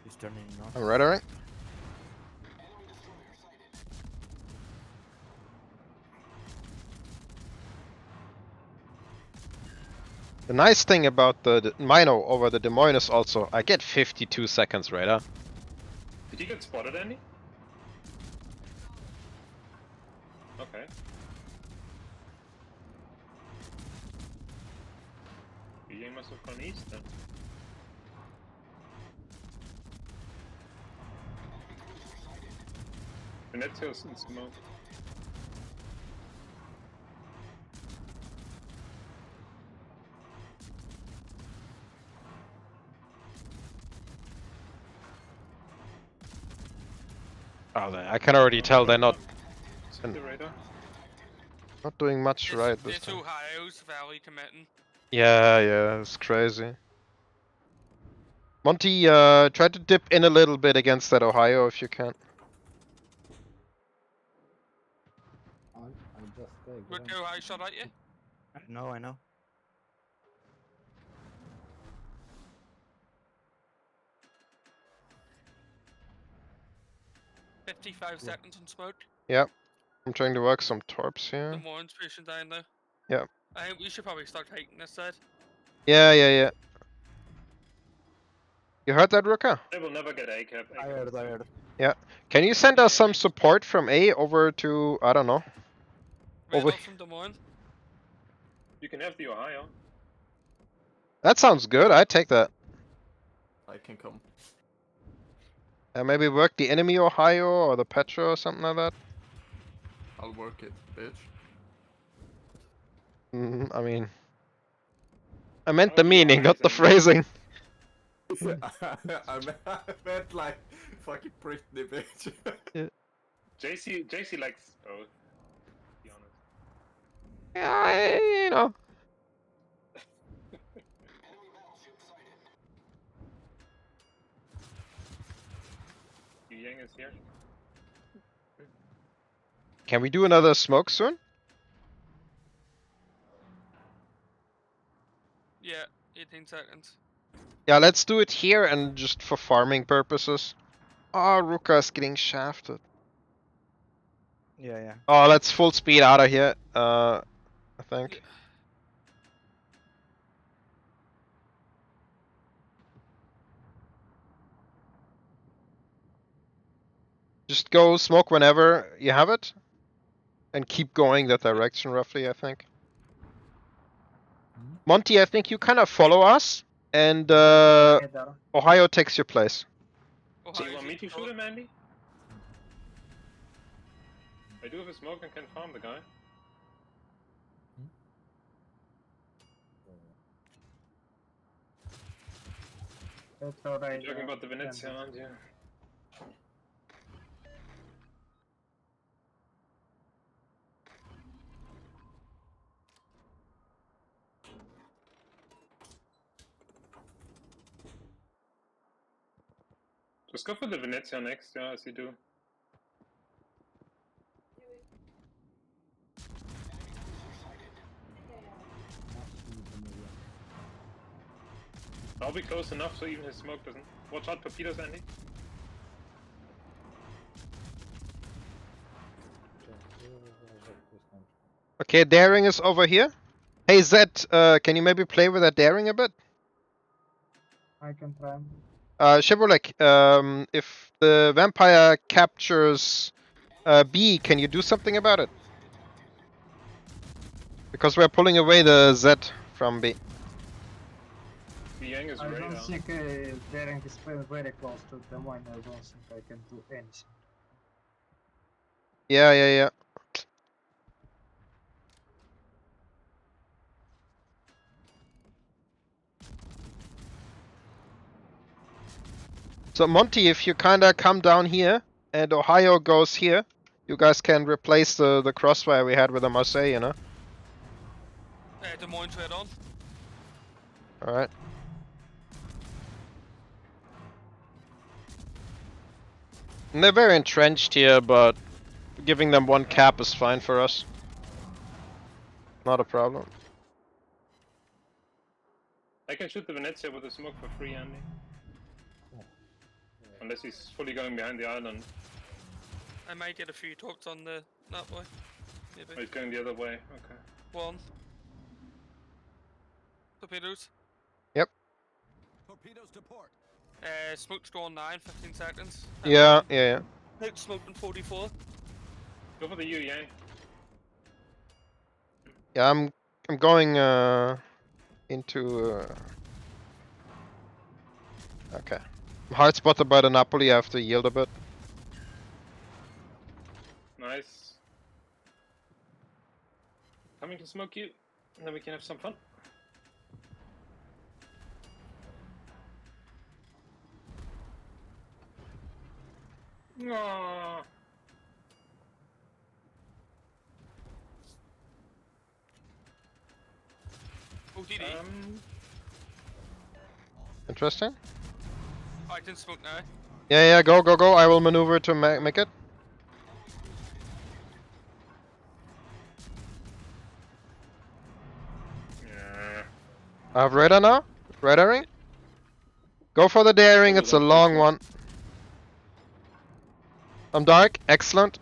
He's turning north. I'm rhetoric. The nice thing about the Mino over the Des Moines is also, I get 52 seconds radar. Did you get spotted, Andy? Okay. You must have gone east then. Venezia's in smoke. Oh, I can already tell they're not See the radar? not doing much right this This time. Ohio's very committing. Yeah, yeah, it's crazy. Monty, try to dip in a little bit against that Ohio if you can. I just take Would range. Ohio shot at you? I know. 55 seconds on smoke. Yep. I'm trying to work some torps The here. Moines pushing down now. Yep. I think we should probably start taking this side. Yeah. You heard that, Ruka? They will never get A cap. I heard. Yeah. Can you send us some support from A over to, I don't know. Radar Over. from Des Moines. You can have the Ohio. That sounds good. I take that. I can come. Maybe work the enemy Ohio or the Petro or something like that. I'll work it, bitch. I mean, I meant the Oh, meaning, nice, not the and- phrasing. I meant like fucking Britney, bitch. JC likes both. To be honest. Yeah, you know. Yu Yang is here. Can we do another smoke soon? Yeah, 18 seconds. Yeah, let's do it here and just for farming purposes. Oh, Ruka is getting shafted. Yeah. Oh, let's full speed out of here. I think. Just go smoke whenever you have it. And keep going that direction roughly, I think. Monty, I think you kind of follow us. And Okay, there. Ohio takes your place. So you want me to shoot him, Andy? I do have a smoke and can farm the guy. That's alright. You're talking about the Venezia, aren't you? Just go for the Venezia next, yeah, as you do. I'll be close enough so even his smoke doesn't. Watch out, torpedoes, Andy. Okay, daring is over here. Hey Zed, can you maybe play with that daring a bit? I can try. Shibboleth, if the vampire captures B, can you do something about it? Because we're pulling away the Z from B. The Yang is I radar. don't think daring is very close to the one. I don't think I can do anything. Yeah. So Monty, if you kinda come down here and Ohio goes here, you guys can replace the crossfire we had with the Marseille, you know? Des Moines straight on. Alright. And they're very entrenched here, but giving them one cap is fine for us. Not a problem. I can shoot the Venezia with a smoke for free, Andy. Unless he's fully going behind the island. I might get a few torps on that way. Maybe. Oh, he's going the other way, okay. One. Torpedoes. Yep. Torpedoes to port. Smoke's gone 9, 15 seconds. Yeah. Out smoked in 44. Go for the Yu Yang. Yeah, I'm going into okay. I'm hard spotted by the Napoli, I have to yield a bit. Nice. Coming to smoke you, and then we can have some fun. Aww. OTD. Interesting. I can smoke now. Yeah, go. I will maneuver to make it. Yeah. I have radar now. Radaring. Go for the daring. It's a long one. I'm dark. Excellent.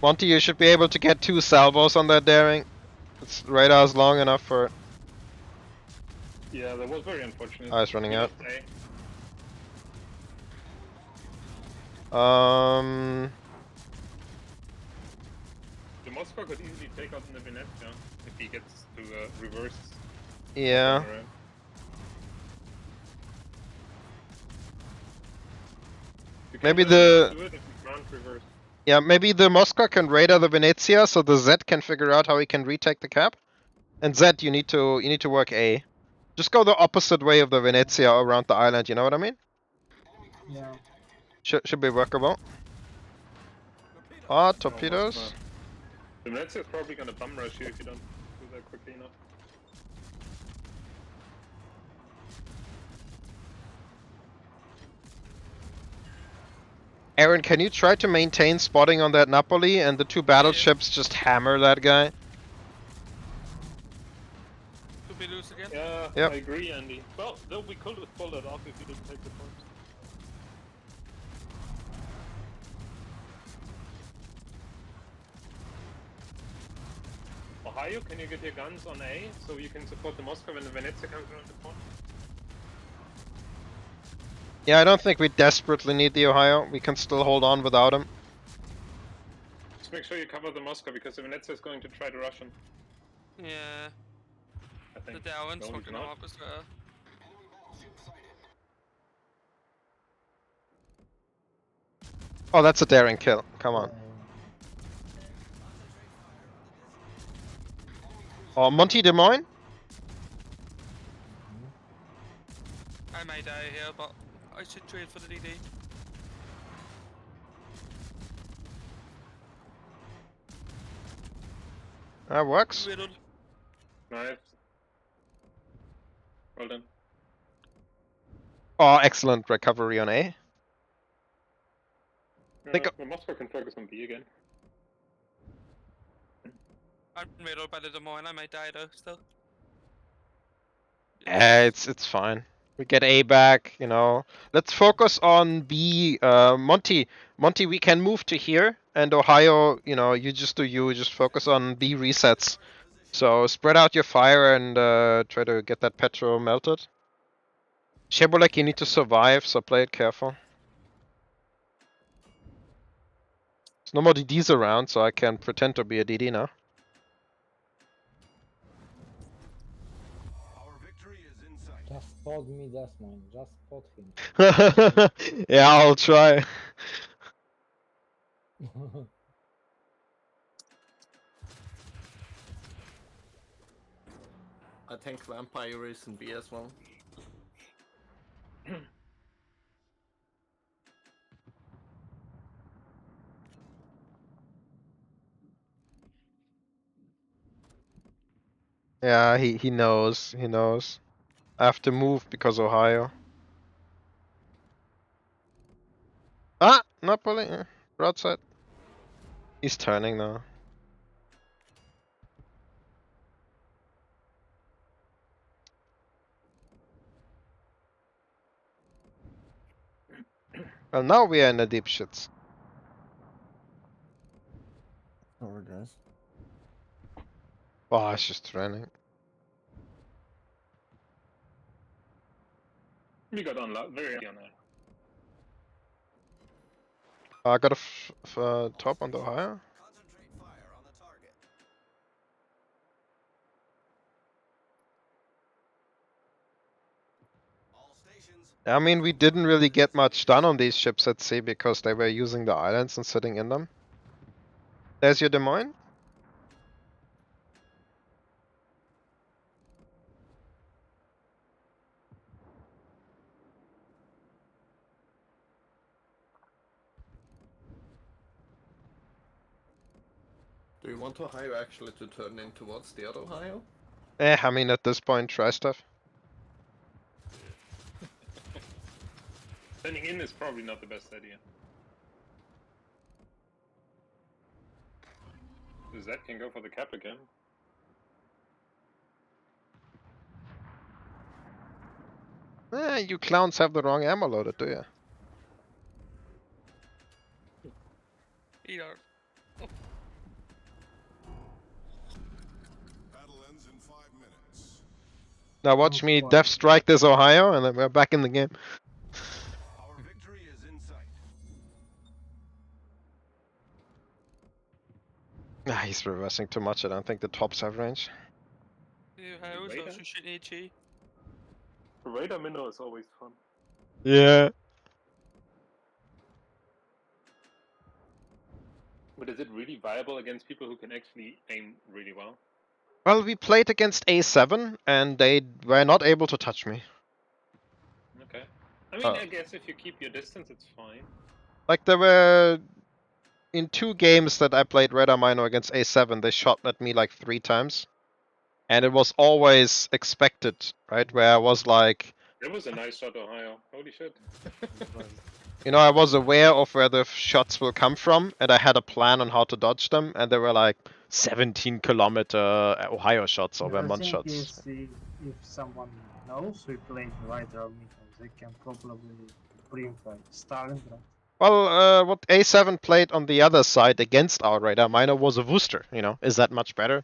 Monty, you should be able to get 2 salvos on that daring. Its radar's long enough for it. Yeah, that was very unfortunate. I was running out. Hey. Um. The Moscow could easily take out the Venezia if he gets to reverse. Yeah. Maybe the. Do it if you can't reverse. Yeah, maybe the Moscow can radar the Venezia, so the Z can figure out how he can retake the cap. And Z, you need to work A. Just go the opposite way of the Venezia around the island. You know what I mean? Yeah. Should be workable. Ah, torpedoes. The Venezia is probably gonna bum rush you if you don't do that quickly enough. Aaron, can you try to maintain spotting on that Napoli and the 2 battleships just hammer that guy? Torpedoes again. Yeah, Yep. I agree, Andy. Well, though we could have pulled it off if you didn't take the points. Ohio Ohio, can you get your guns on A so you can support the Moscow when the Venezia comes around the corner? Yeah, I don't think we desperately need the Ohio. We can still hold on without him. Just make sure you cover the Moscow because the Venezia is going to try to rush him. Yeah. I The think. Darwin's No, he's fucking not. up as well. Oh, that's a daring kill. Come on. Oh, Monty Des Moines? I may die here, but I should trade for the DD. That works. Riddled. Nice. Well done. Oh, excellent recovery on A. Think The Moscow can focus on B again. I'm riddled by the Des Moines. I may die though, still. it's fine. We get A back, you know. Let's focus on B. Monty, we can move to here, and Ohio, you know, you just do you. Just focus on B resets. So spread out your fire and try to get that petro melted. Shebolek, you need to survive, so play it careful. There's no more DDs around, so I can pretend to be a DD now. Just spot me, Desmond. Just spot him. Yeah, I'll try. I think Vampire is in B as well. Yeah, he knows. He knows. I have to move because Ohio. Ah, not pulling. Broadside. He's turning now. Well, now we are in the deep shits. Sorry, guys. Oh, it's just running. We got on very lucky on that. I got a top on the Ohio. I mean, we didn't really get much done on these ships at sea because they were using the islands and sitting in them. There's your Des Moines. Do you want Ohio actually to turn in towards the other Ohio? I mean, at this point, try stuff. Turning in is probably not the best idea. Zed can go for the cap again. You clowns have the wrong ammo loaded, do ya? Either. Now watch me Death Strike this Ohio, and then we're back in the game. Ah, he's reversing too much. I don't think the tops have range. Yeah, I was also shooting HE. Radar minnow is always fun. Yeah. But is it really viable against people who can actually aim really well? Well, we played against A7, and they were not able to touch me. Okay. I mean, I guess if you keep your distance, it's fine. Like, there were... In 2 games that I played Radar Minor against A7, they shot at me like 3 times. And it was always expected, right? Where I was like... It was a nice shot, Ohio. Holy shit. You know, I was aware of where the shots will come from, and I had a plan on how to dodge them, and they were like 17-kilometer Ohio shots or Vermont shots. Is if someone knows we played Radar Minnow, they can probably bring Stalingrad. Well, what A7 played on the other side against our Radar Minor was a Worcester, you know. Is that much better?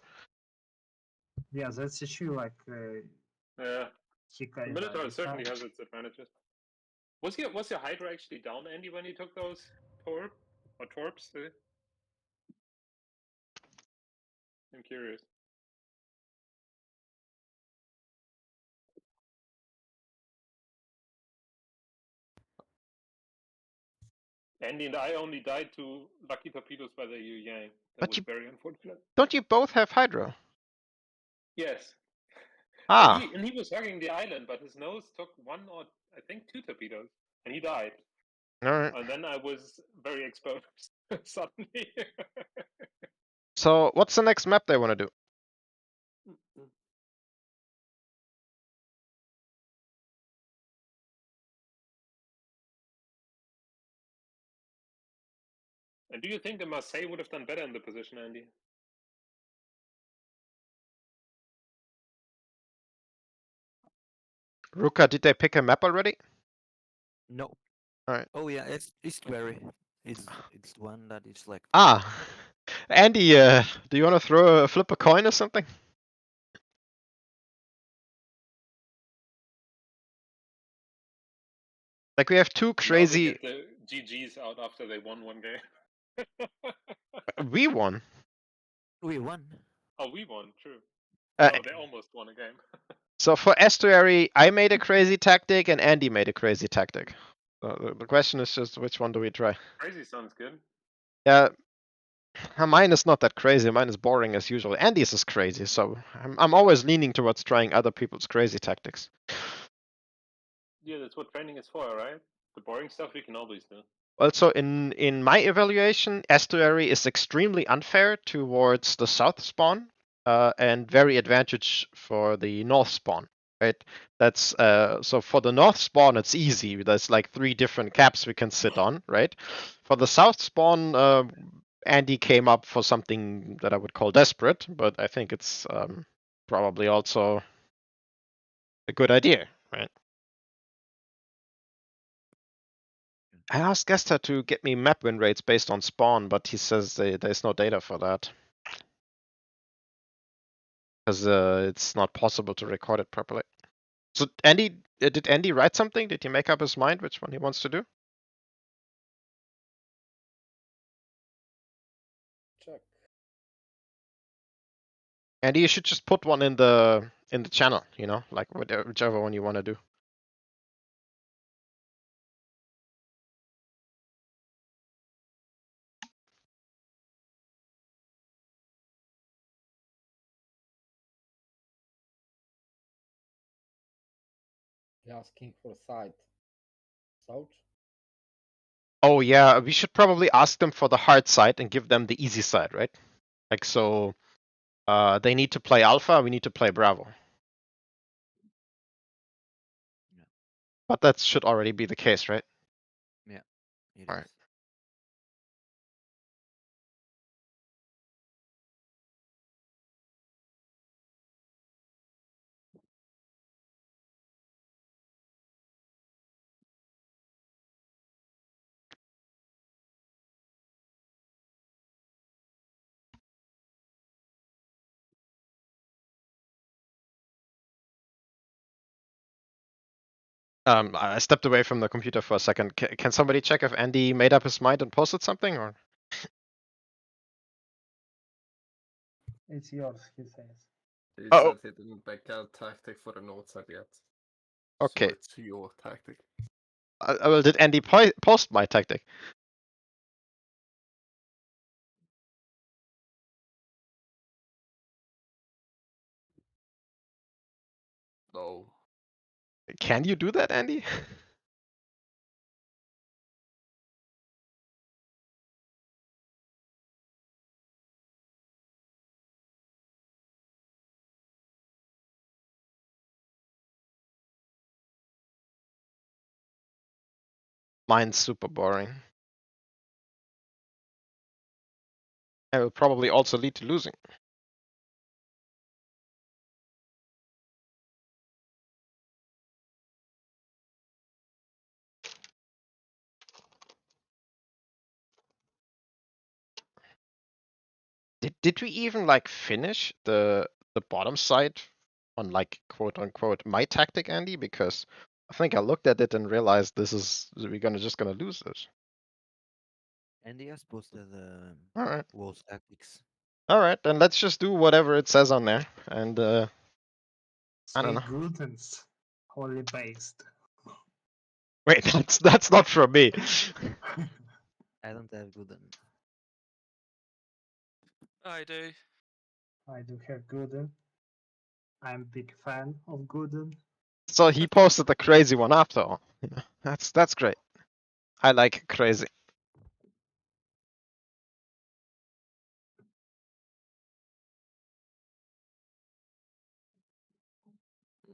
Yeah, that's issue. Like Yeah, he the kind Minotaur of certainly has its advantages. Was your Hydra actually down, Andy, when you took those torps? I'm curious. Andy and I only died to lucky torpedoes by the Yu Yang. That But was you very unfortunate. don't you both have Hydra? Yes. Ah, And he was hugging the island, but his nose took one or I think two torpedoes, and he died. alright. And then I was very exposed suddenly. So what's the next map they want to do? And do you think the Marseille would have done better in the position, Andy? Ruka, did they pick a map already? No. Alright. Oh yeah, it's very. It's one that is like. Ah, Andy, do you want to flip a coin or something? Like we have two Now they crazy. get the GGs out after they won one game. We won. We won. Oh, we won, true. Uh, No, they almost won a game. So for estuary, I made a crazy tactic and Andy made a crazy tactic. So the question is just which one do we try? Crazy sounds good. Yeah, mine is not that crazy. Mine is boring as usual. Andy's is crazy, so I'm always leaning towards trying other people's crazy tactics. Yeah, that's what training is for, right? The boring stuff we can always do. Also, in my evaluation, estuary is extremely unfair towards the south spawn, and very advantage for the north spawn. Right? That's so for the north spawn, it's easy. There's like 3 different caps we can sit on, right? For the south spawn, Andy came up for something that I would call desperate, but I think it's probably also a good idea, right? I asked Gesta to get me map win rates based on spawn, but he says there's no data for that. Because it's not possible to record it properly. So Andy, did Andy write something? Did he make up his mind which one he wants to do? Check. Andy, you should just put one in the channel, you know, like whichever one you want to do. Asking for side. South? Oh yeah, we should probably ask them for the hard side and give them the easy side, right? Like so, they need to play alpha, we need to play bravo. Yeah. But that should already be the case, right? Yeah, it Alright. is. I stepped away from the computer for a second. Can somebody check if Andy made up his mind and posted something, or? it's yours, he says. He Oh, said he didn't back out tactic for the north side yet. okay. So it's your tactic. Well, did Andy post my tactic? No. Can you do that, Andy? Mine's super boring. It will probably also lead to losing. Did we even like finish the the bottom side on like quote unquote my tactic, Andy, because I think I looked at it and realized we're just gonna lose this. Andy has posted the All right. Wolves tactics. All right, then let's just do whatever it says on there, and I don't Say know. goodness. Holy based. Wait, that's not from me. I don't have Gooden. I do. I do have Gooden. I'm big fan of Gooden. So he posted the crazy one after all. Yeah, that's great. I like crazy.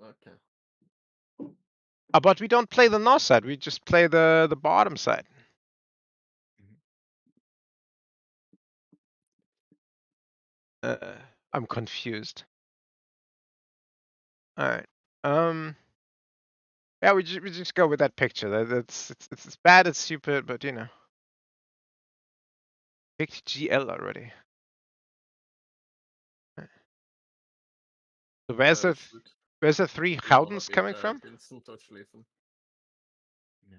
Okay. But we don't play the north side. We just play the bottom side. I'm confused. All right. Yeah, we just go with that picture. It's bad. It's stupid, but you know. Picked GL already. So Should where's the three do you wanna Howdens get coming from? Vincent or Schlieffen? Yeah.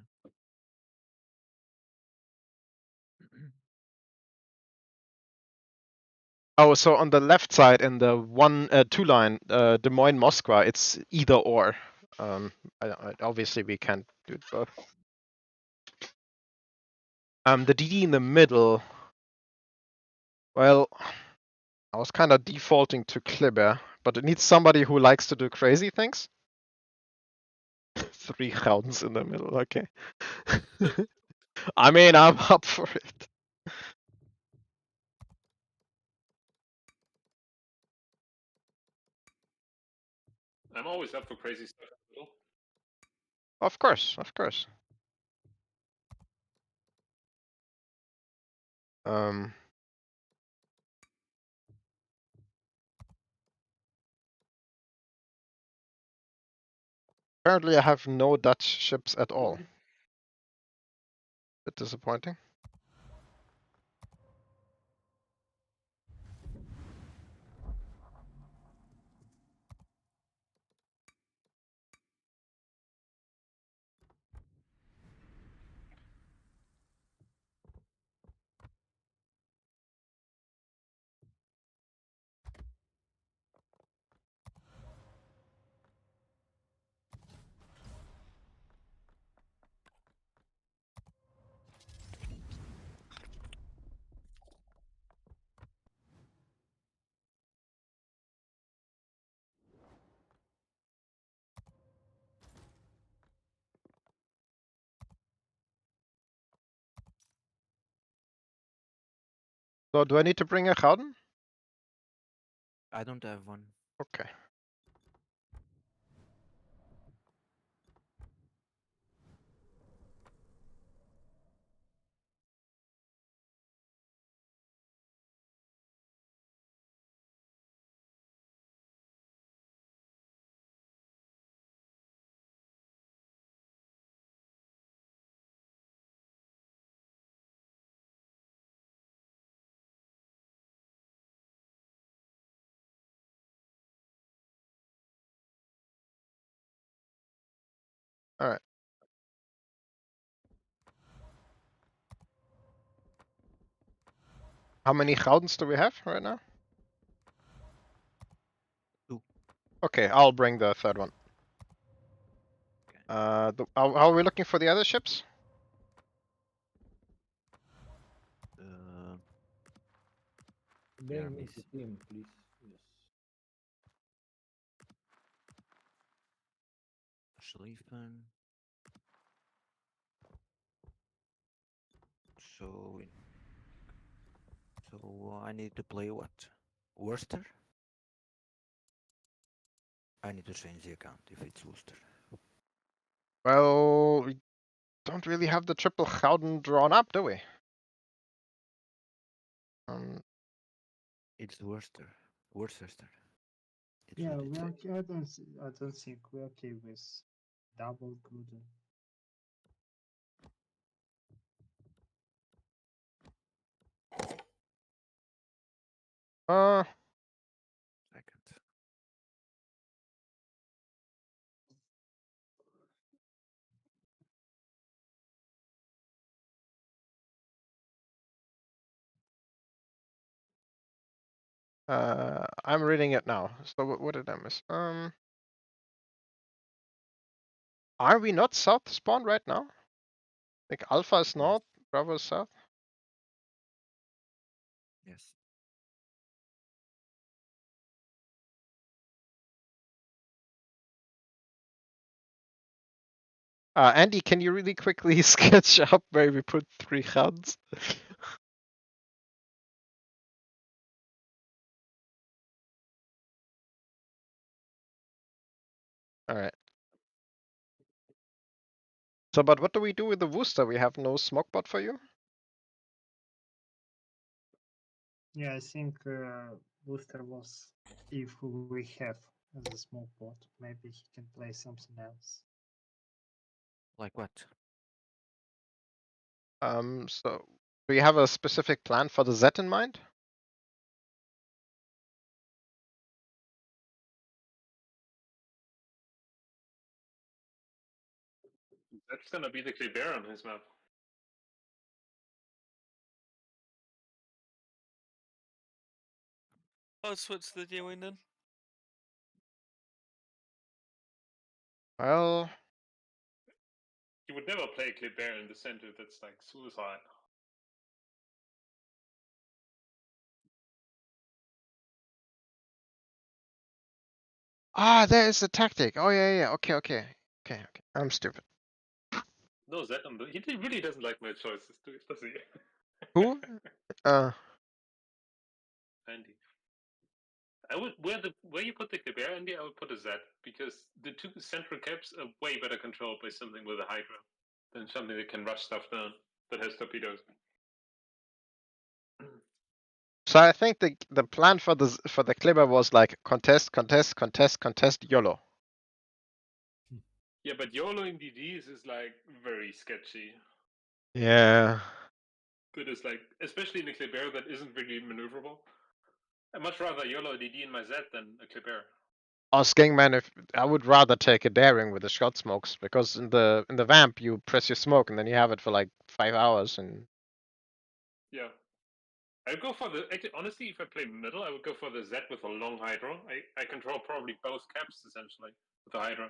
Oh, so on the left side in the 2 line, Des Moines Moskva, it's either or. Obviously we can't do it both. The DD in the middle. Well, I was kind of defaulting to Kliber, but it needs somebody who likes to do crazy things. 3 Howdens in the middle. Okay. I mean, I'm up for it. I'm always up for crazy stuff. Of course, of course. Um. Apparently, I have no Dutch ships at all. Bit disappointing. So do I need to bring a Howden? I don't have one. Okay. All right. How many Howdens do we have right now? 2. Okay, I'll bring the third one. Okay. How are we looking for the other ships? Bring me Pyramis. to team, please. Yes. Schlieffen. So I need to play what? Worcester? I need to change the account if it's Worcester. Well, we don't really have the triple Howden drawn up, do we? It's Worcester. Worcester. It's Yeah, what it we are. says. I don't think we're okay with double Gooden. Uh, Second. I'm reading it now. So what did I miss? Are we not south spawn right now? Like Alpha is north, Bravo is south. Yes. Andy, can you really quickly sketch up where we put 3 HUDs? Alright. So, but what do we do with the Wooster? We have no smoke bot for you? Yeah, I think Booster was if we have as a smoke bot, maybe he can play something else. Like what? So do you have a specific plan for the Z in mind? That's gonna be the Kleber on his map. I'll switch the dealing then. Well, You would never play Kleber in the center. That's like suicide. there is a tactic. Oh yeah. Okay. I'm stupid. No, Zed on the. He really doesn't like my choices, does he? Who? Andy. I would where you put the Kleber, Andy, I would put a Z because the 2 central caps are way better controlled by something with a Hydra than something that can rush stuff down that has torpedoes. So I think the plan for the Kleber was like contest, YOLO. Yeah, but YOLOing DDs is like very sketchy. Yeah. That is like, especially in a Kleber that isn't really maneuverable. I'd much rather YOLO DD in my Z than a Kleber. Asking man, if I would rather take a daring with the shot smokes because in the vamp you press your smoke and then you have it for like 5 hours and Yeah. I'd go for the. Actually, honestly, if I play middle, I would go for the Z with a long Hydro. I control probably both caps essentially with the Hydro.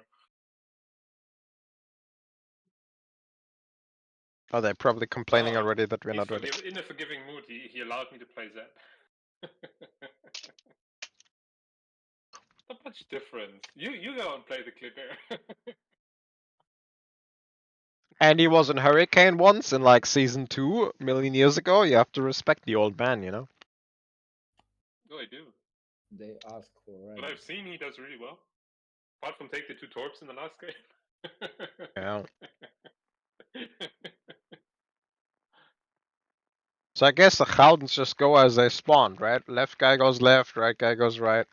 oh, they're probably complaining already that we're He's not ready. in a forgiving mood. He allowed me to play Z. Not much difference. You go and play the Kleber. And he was in Hurricane once in like season 2 a million years ago. You have to respect the old man, you know. No, I do. They ask for But ready. I've seen he does really well. Apart from take the 2 torps in the last game. Yeah. So I guess the Goudens just go as they spawned, right? Left guy goes left, right guy goes right.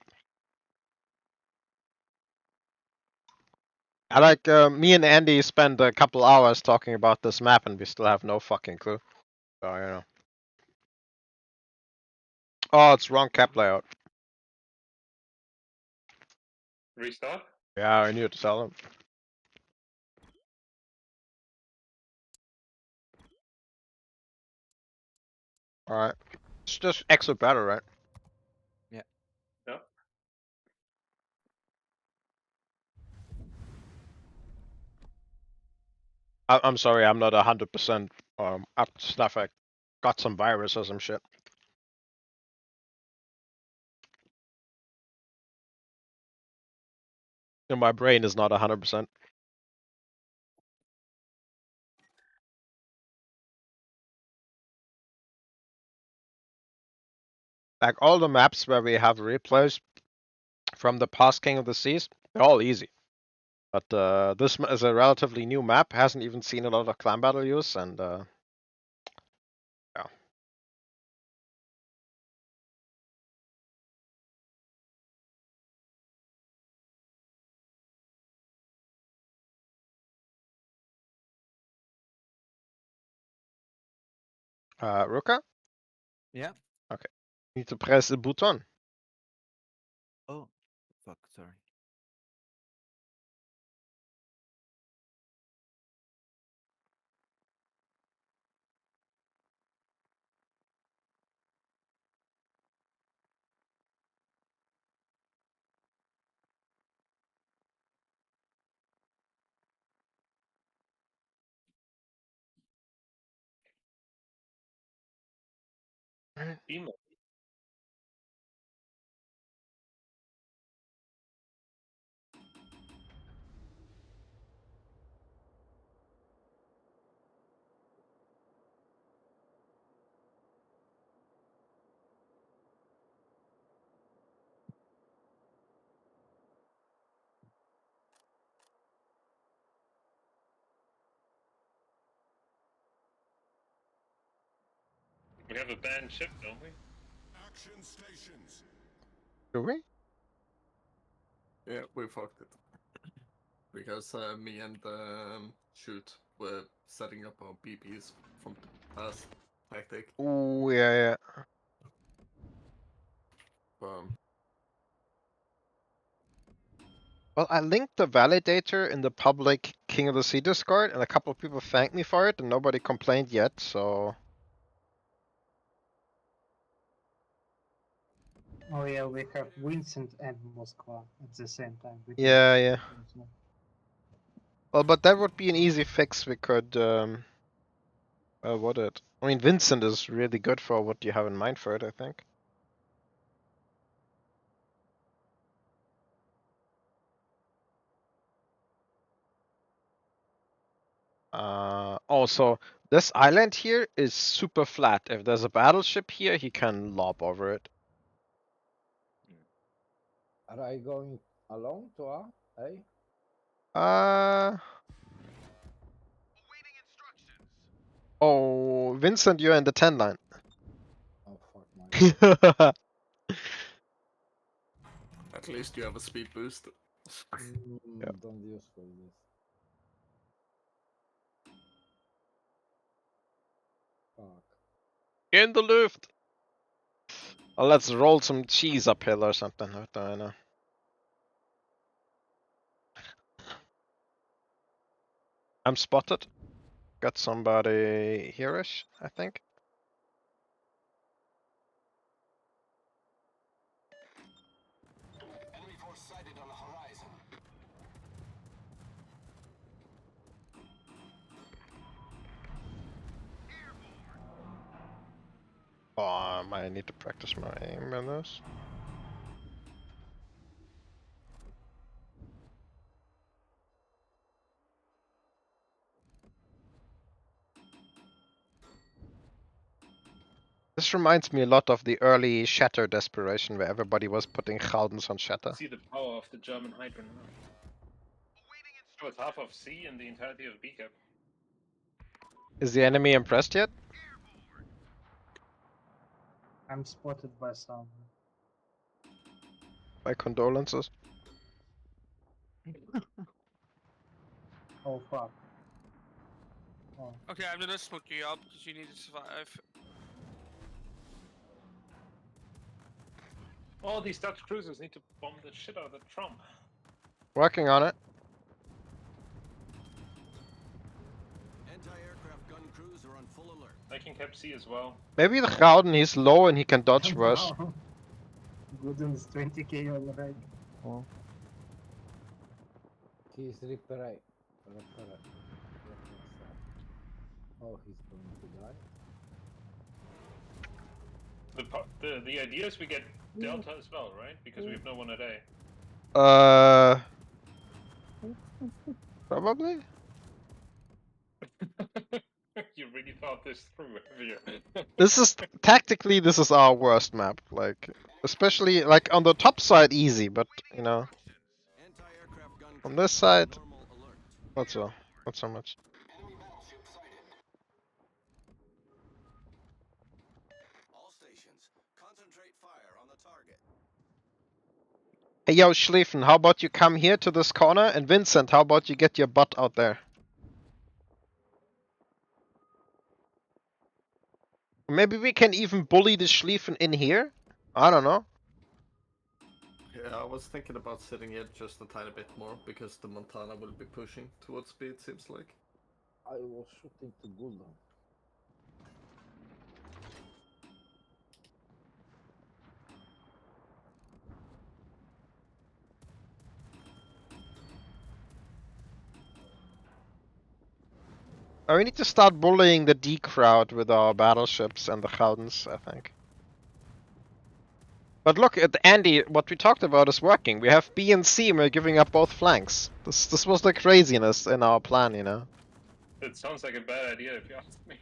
I like me and Andy spent a couple hours talking about this map and we still have no fucking clue. So you know. Oh, it's wrong cap layout. Restart? Yeah, I knew to tell him. Alright. It's just extra better, right? Yeah. Yeah. I'm sorry, I'm not 100% up to snuff. I got some virus or some shit. And my brain is not 100%. Like all the maps where we have replays from the past King of the Seas, they're all easy. But this is a relatively new map, hasn't even seen a lot of clan battle use, and yeah. Ruka? Yeah. Okay. Need to press the button. Oh, fuck. Sorry. Emo. We have a banned ship, don't we? Action stations. Do we? Yeah, we fucked it. Because me and Shoot were setting up our BBs from the past tactic. Ooh, yeah, yeah. Well, I linked the validator in the public King of the Sea Discord, and a couple of people thanked me for it, and nobody complained yet, so... Oh yeah, we have Vincent and Moskva at the same time. Yeah, yeah. Well, but that would be an easy fix. We could, what it? I mean, Vincent is really good for what you have in mind for it, I think. Also, this island here is super flat. If there's a battleship here, he can lob over it. Are I going alone to A? Hey? Oh, Vincent, you're in the 10 line. Oh fuck my. At least you have a speed boost. Yeah. Don't use for this. Fuck. In the lift. Oh, let's roll some cheese uphill or something. What do I know? I'm spotted. Got somebody here-ish, I think. Enemy force sighted on the horizon. Oh, I might need to practice my aim on this. This reminds me a lot of the early Shatter Desperation, where everybody was putting Galdens on Shatter. See the power of the German Hydra now. That was half of C and the entirety of B cap. Is the enemy impressed yet? I'm spotted by some. My condolences. Oh fuck. Oh. Okay, I'm gonna smoke you up because you need to survive. All these Dutch cruisers need to bomb the shit out of the Trump. Working on it. Anti-aircraft gun crews are on full alert. I can cap C as well. Maybe the Gouden, he's low and he can dodge worse. Wow. Gooden's 20k already. Oh. He's repair. Oh, he's going to die. The idea is we get Delta as well, right? Because we have no one at A. Probably. You really thought this through, have you? This is tactically, this is our worst map. Like, especially like on the top side, easy, but you know, Anti-aircraft gun on crews this side, on normal alert. not so much. Enemy battleship sighted. All stations, concentrate fire on the target. Hey yo, Schlieffen, how about you come here to this corner, and Vincent, how about you get your butt out there? Maybe we can even bully the Schlieffen in here? I don't know. Yeah, I was thinking about sitting here just a tiny bit more, because the Montana will be pushing towards B, it seems like. I was shooting to Gulden. We need to start bullying the D crowd with our battleships and the Goudens, I think. But look at Andy. What we talked about is working. We have B and C, and we're giving up both flanks. This was the craziness in our plan, you know. It sounds like a bad idea if you ask me.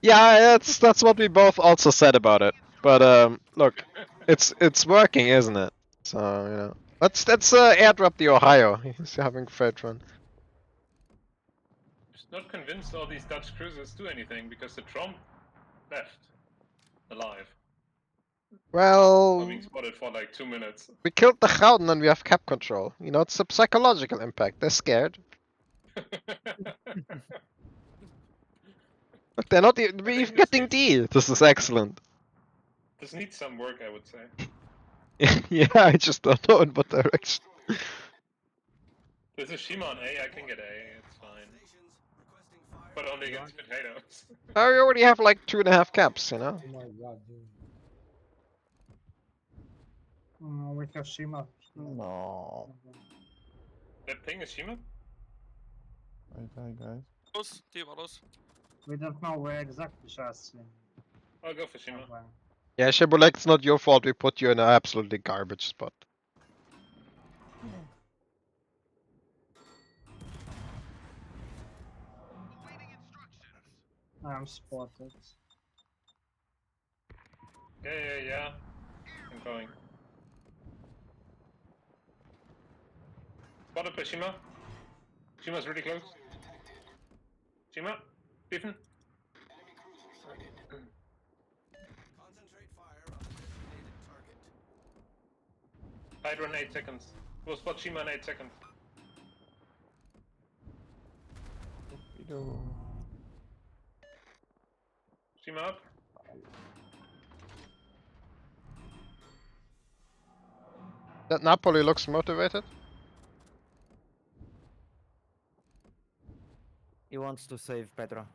Yeah, that's what we both also said about it. But look, it's working, isn't it? So you know, let's airdrop the Ohio. He's having freight run. Just not convinced all these Dutch cruisers do anything because the Trump left alive. Or being Well, spotted for like 2 minutes. we killed the Gouden and we have cap control. You know, it's a psychological impact. They're scared. Look, they're not even I think getting D. This is excellent. This needs some work, I would say. Yeah, I just don't know in what direction. This is Shima on A, I can get A, it's fine. But only against potatoes. Now we already have like 2.5 caps, you know. Oh my god, dude. We have Shima. No. That ping is Shima? I die, guys. Us, do others. We don't know where exactly Shas in. I'll go for Shima. Yeah, Shibbolek, it's not your fault we put you in an absolutely garbage spot. I'm spotted. Yeah. I'm going. Spotted by Shima. Shima's really close. Shima, Stephen. Concentrate fire on the designated target. Hydra in 8 seconds. We'll spot Shima in 8 seconds. Shima up. That Napoli looks motivated. He wants to save Pedro.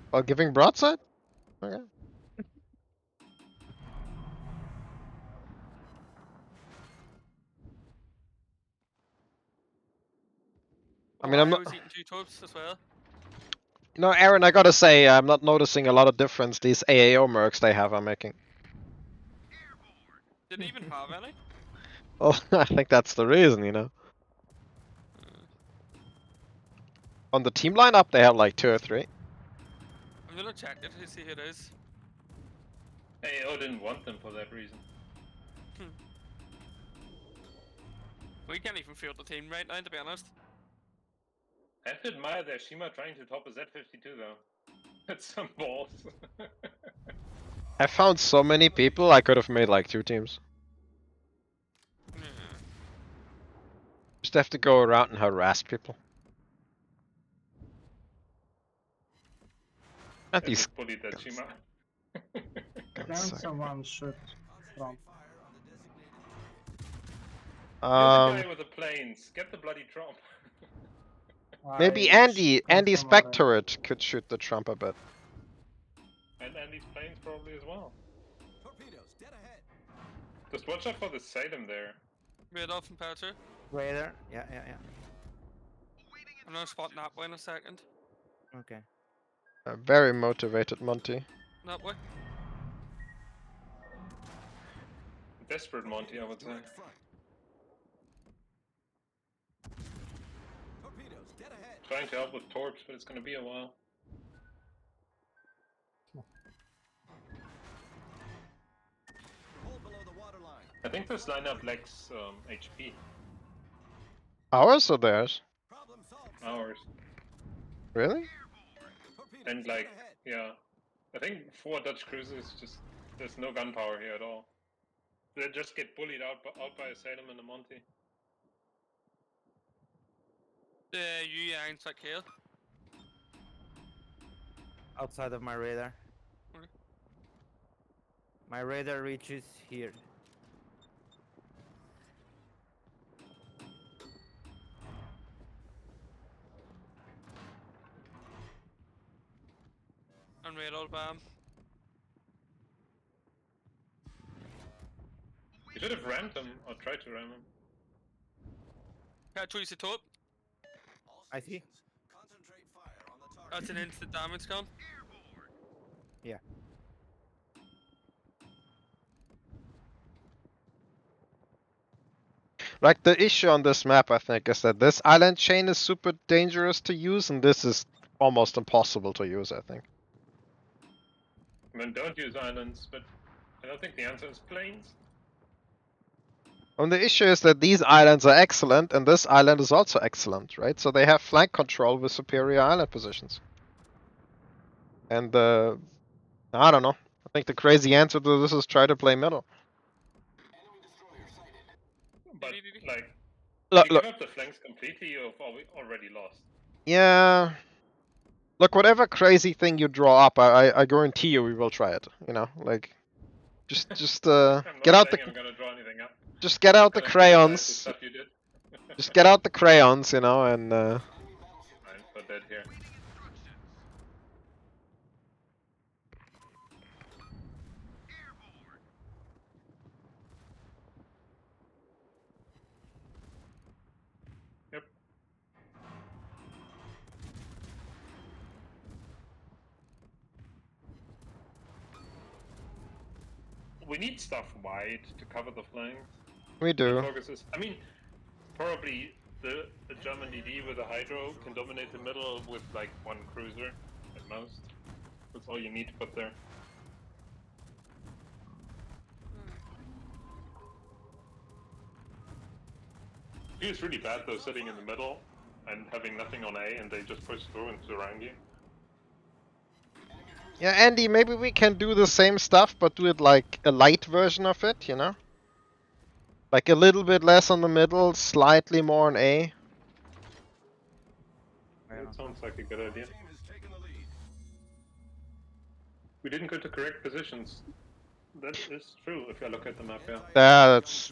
While giving broadside? Okay. I mean, I'm I not. was eating 2 tubs as well. No, Aaron, I gotta say, I'm not noticing a lot of difference these AAO mercs they have are making. Didn't even have any. Oh, I think that's the reason, you know. On the team lineup, they have like 2 or 3. I'm gonna check it to see who it is. AO didn't want them for that reason. We can't even field the team right now, to be honest. I have to admire their Shima trying to top a Z52 though. That's some balls. I found so many people, I could have made like 2 teams. Just have to go around and harass people. And I these just bullied that Shima. Can someone shoot Trump? You're the guy with the planes. Get the bloody Trump. maybe I Andy's confirm back already. turret could shoot the Trump a bit. And these planes probably as well. Torpedoes, dead ahead. Just watch out for the Salem there. Radar from Pelter. Raider. Yeah. I'm gonna spot that way in a second. Okay. Very motivated Monty. That way. Desperate Monty, I would say. Direct front. Torpedoes, dead ahead. Trying to help with torps, but it's gonna be a while. Hold below the waterline. I think this lineup lacks HP. Ours or theirs? Problem solved. sir. Ours. Really? Torpedoes, And dead like, ahead. yeah. I think 4 Dutch cruisers, just there's no gunpowder here at all. They just get bullied out by a Salem and a Monty. The U like here. Outside of my radar. Okay. My radar reaches here. And radar bomb. You should have rammed them, or tried to ram them. Can't choose the top. I see. That's an instant damage gun. Yeah. Like the issue on this map, I think, is that this island chain is super dangerous to use, and this is almost impossible to use, I think. I mean, don't use islands, but I don't think the answer is planes. And the issue is that these islands are excellent, and this island is also excellent, right? So they have flank control with superior island positions. And I don't know. I think the crazy answer to this is try to play middle. But like, Look, if you give up the flanks completely, you've already lost. yeah. Look, whatever crazy thing you draw up, I guarantee you we will try it. You know, like, just I'm get not out saying the, I'm gonna draw anything up. just get out the Gonna criticize the crayons. stuff you did. Just get out the crayons, you know, and I'm so dead here. Yep. We need stuff wide to cover the flanks. we do. Focuses. I mean, probably the German DD with a hydro can dominate the middle with like one cruiser at most. That's all you need to put there. Feels really bad though, sitting in the middle and having nothing on A, and they just push through and surround you. Yeah, Andy, maybe we can do the same stuff, but do it like a light version of it, you know? Like a little bit less on the middle, slightly more on A. That sounds like a good idea. We didn't go to correct positions. That is true if I look at the map, yeah. Yeah, that's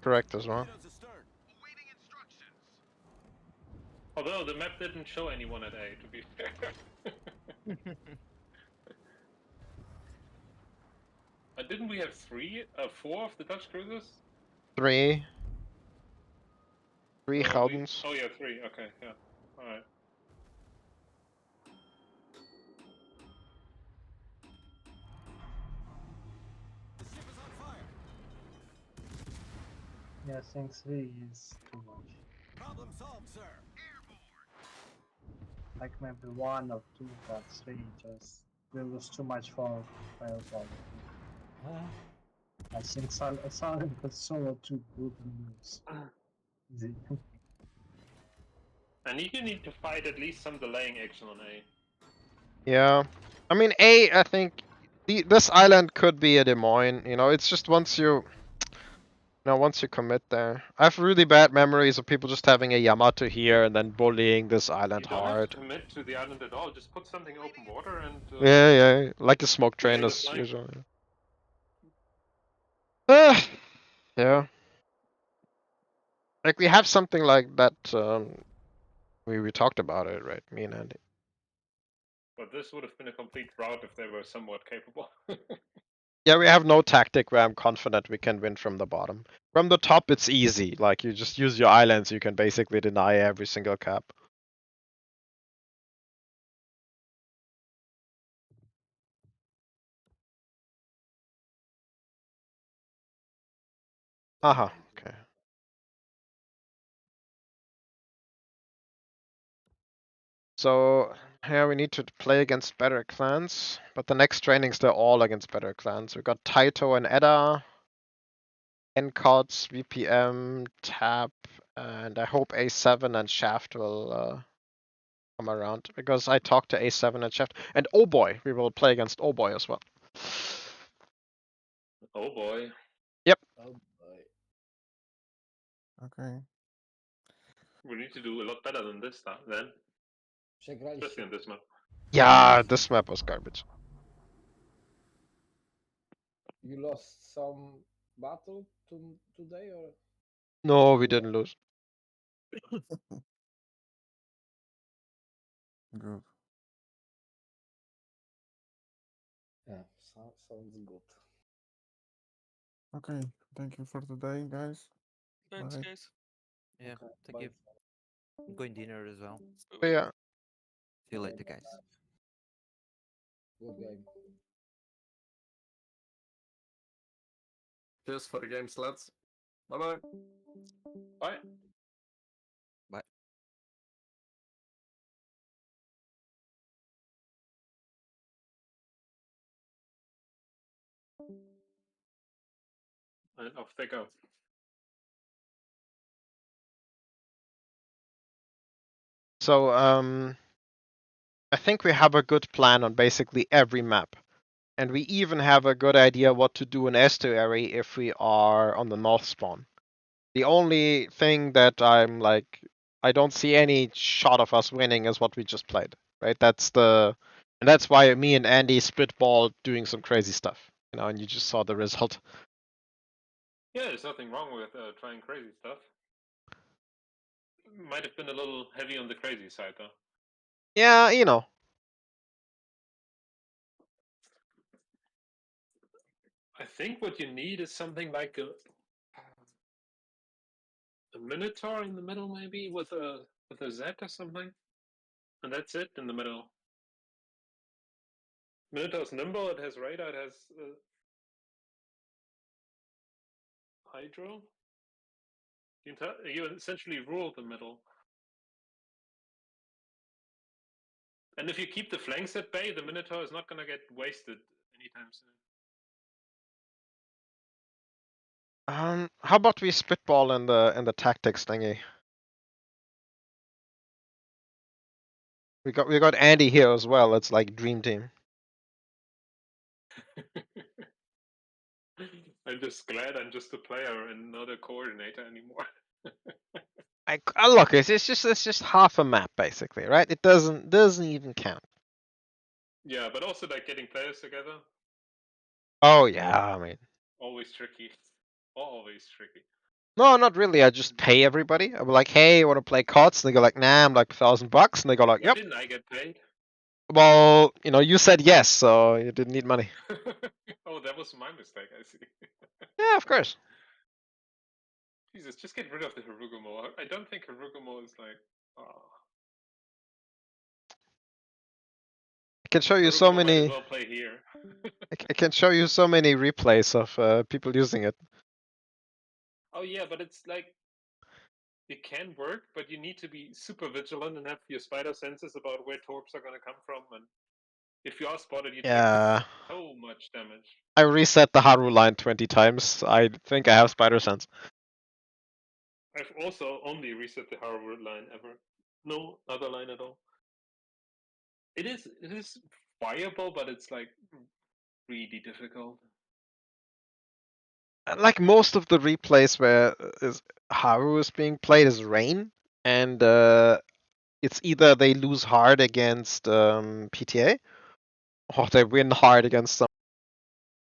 correct as well. Although the map didn't show anyone at A, to be fair. Didn't we have four of the Dutch cruisers? Three Oh, Houdens. oh yeah, three. Okay, yeah. All right. Yeah, I think 3 is too much. Problem solved, sir. Like maybe 1 or 2, but 3 just will lose too much for firepower. I think Silent has solo 2 good moves. Easy. And you need to fight at least some delaying action on A. Yeah. I mean, A, I think this island could be a Des Moines, you know, it's just once you commit there. I have really bad memories of people just having a Yamato here and then bullying this island You don't have hard. to commit to the island at all. Just put something open water and. Yeah, like a smoke train delay the as flank. usual. Yeah. Like we have something like that. We talked about it, right? Me and Andy. But this would have been a complete rout if they were somewhat capable. Yeah, we have no tactic where I'm confident we can win from the bottom. From the top, it's easy. Like you just use your islands, you can basically deny every single cap. Aha, okay. So here we need to play against better clans, but the next trainings they're all against better clans. We got Taito and Edda, KOTS, VPM, Tap, and I hope A7 and Shaft will come around because I talked to A7 and Shaft, and oh boy, we will play against oh boy as well. Oh boy. Yep. Oh boy. Okay. We need to do a lot better than this time then. Especially Przegraliście. on this map. Yeah, this map was garbage. You lost some battle today or? No, we didn't lose. Good. Yeah, sounds good. Okay. Thank you for today, guys. Thanks, Bye. guys. Yeah, Okay, thank bye. you. I'm going dinner as well. But yeah. See you later, guys. Good game. Cheers for the games, lads. Bye bye. Bye. Bye. And off they go. So, I think we have a good plan on basically every map. And we even have a good idea what to do in estuary if we are on the north spawn. The only thing that I'm like, I don't see any shot of us winning is what we just played, right? And that's why me and Andy spitball doing some crazy stuff, you know, and you just saw the result. Yeah, there's nothing wrong with trying crazy stuff. Might have been a little heavy on the crazy side, though. Yeah, you know. I think what you need is something like a Minotaur in the middle, maybe with a Z or something, and that's it in the middle. Minotaur's nimble. It has radar. It has hydro. You essentially rule the middle. And if you keep the flanks at bay, the Minotaur is not going to get wasted anytime soon. How about we spitball in the tactics thingy? We got Andy here as well. It's like dream team. I'm just glad I'm just a player and not a coordinator anymore. Look, it's just half a map basically, right? It doesn't even count. Yeah, but also like getting players together, Oh yeah, I mean, always tricky. Always tricky. no, not really. I just pay everybody. I'm like, hey, want to play KOTS? And they go like, nah, I'm like $1,000, and they go like, Why yep. didn't I get paid? Well, you know, you said yes, so you didn't need money. Oh, that was my mistake. I see. Yeah, of course. Jesus, just get rid of the Harugumo. I don't think Harugumo is like. Oh. I can show you so Harugumo might as many. well play here. I can show you so many replays of people using it. Oh yeah, but it's like it can work, but you need to be super vigilant and have your spider senses about where torps are gonna come from, and if you are spotted, you Yeah. take so much damage. I reset the Haru line 20 times. I think I have spider sense. I've also only reset the Haru line ever. No other line at all. It is viable, but it's like really difficult. Like most of the replays where Haru is being played as Rain, and it's either they lose hard against PTA, or they win hard against some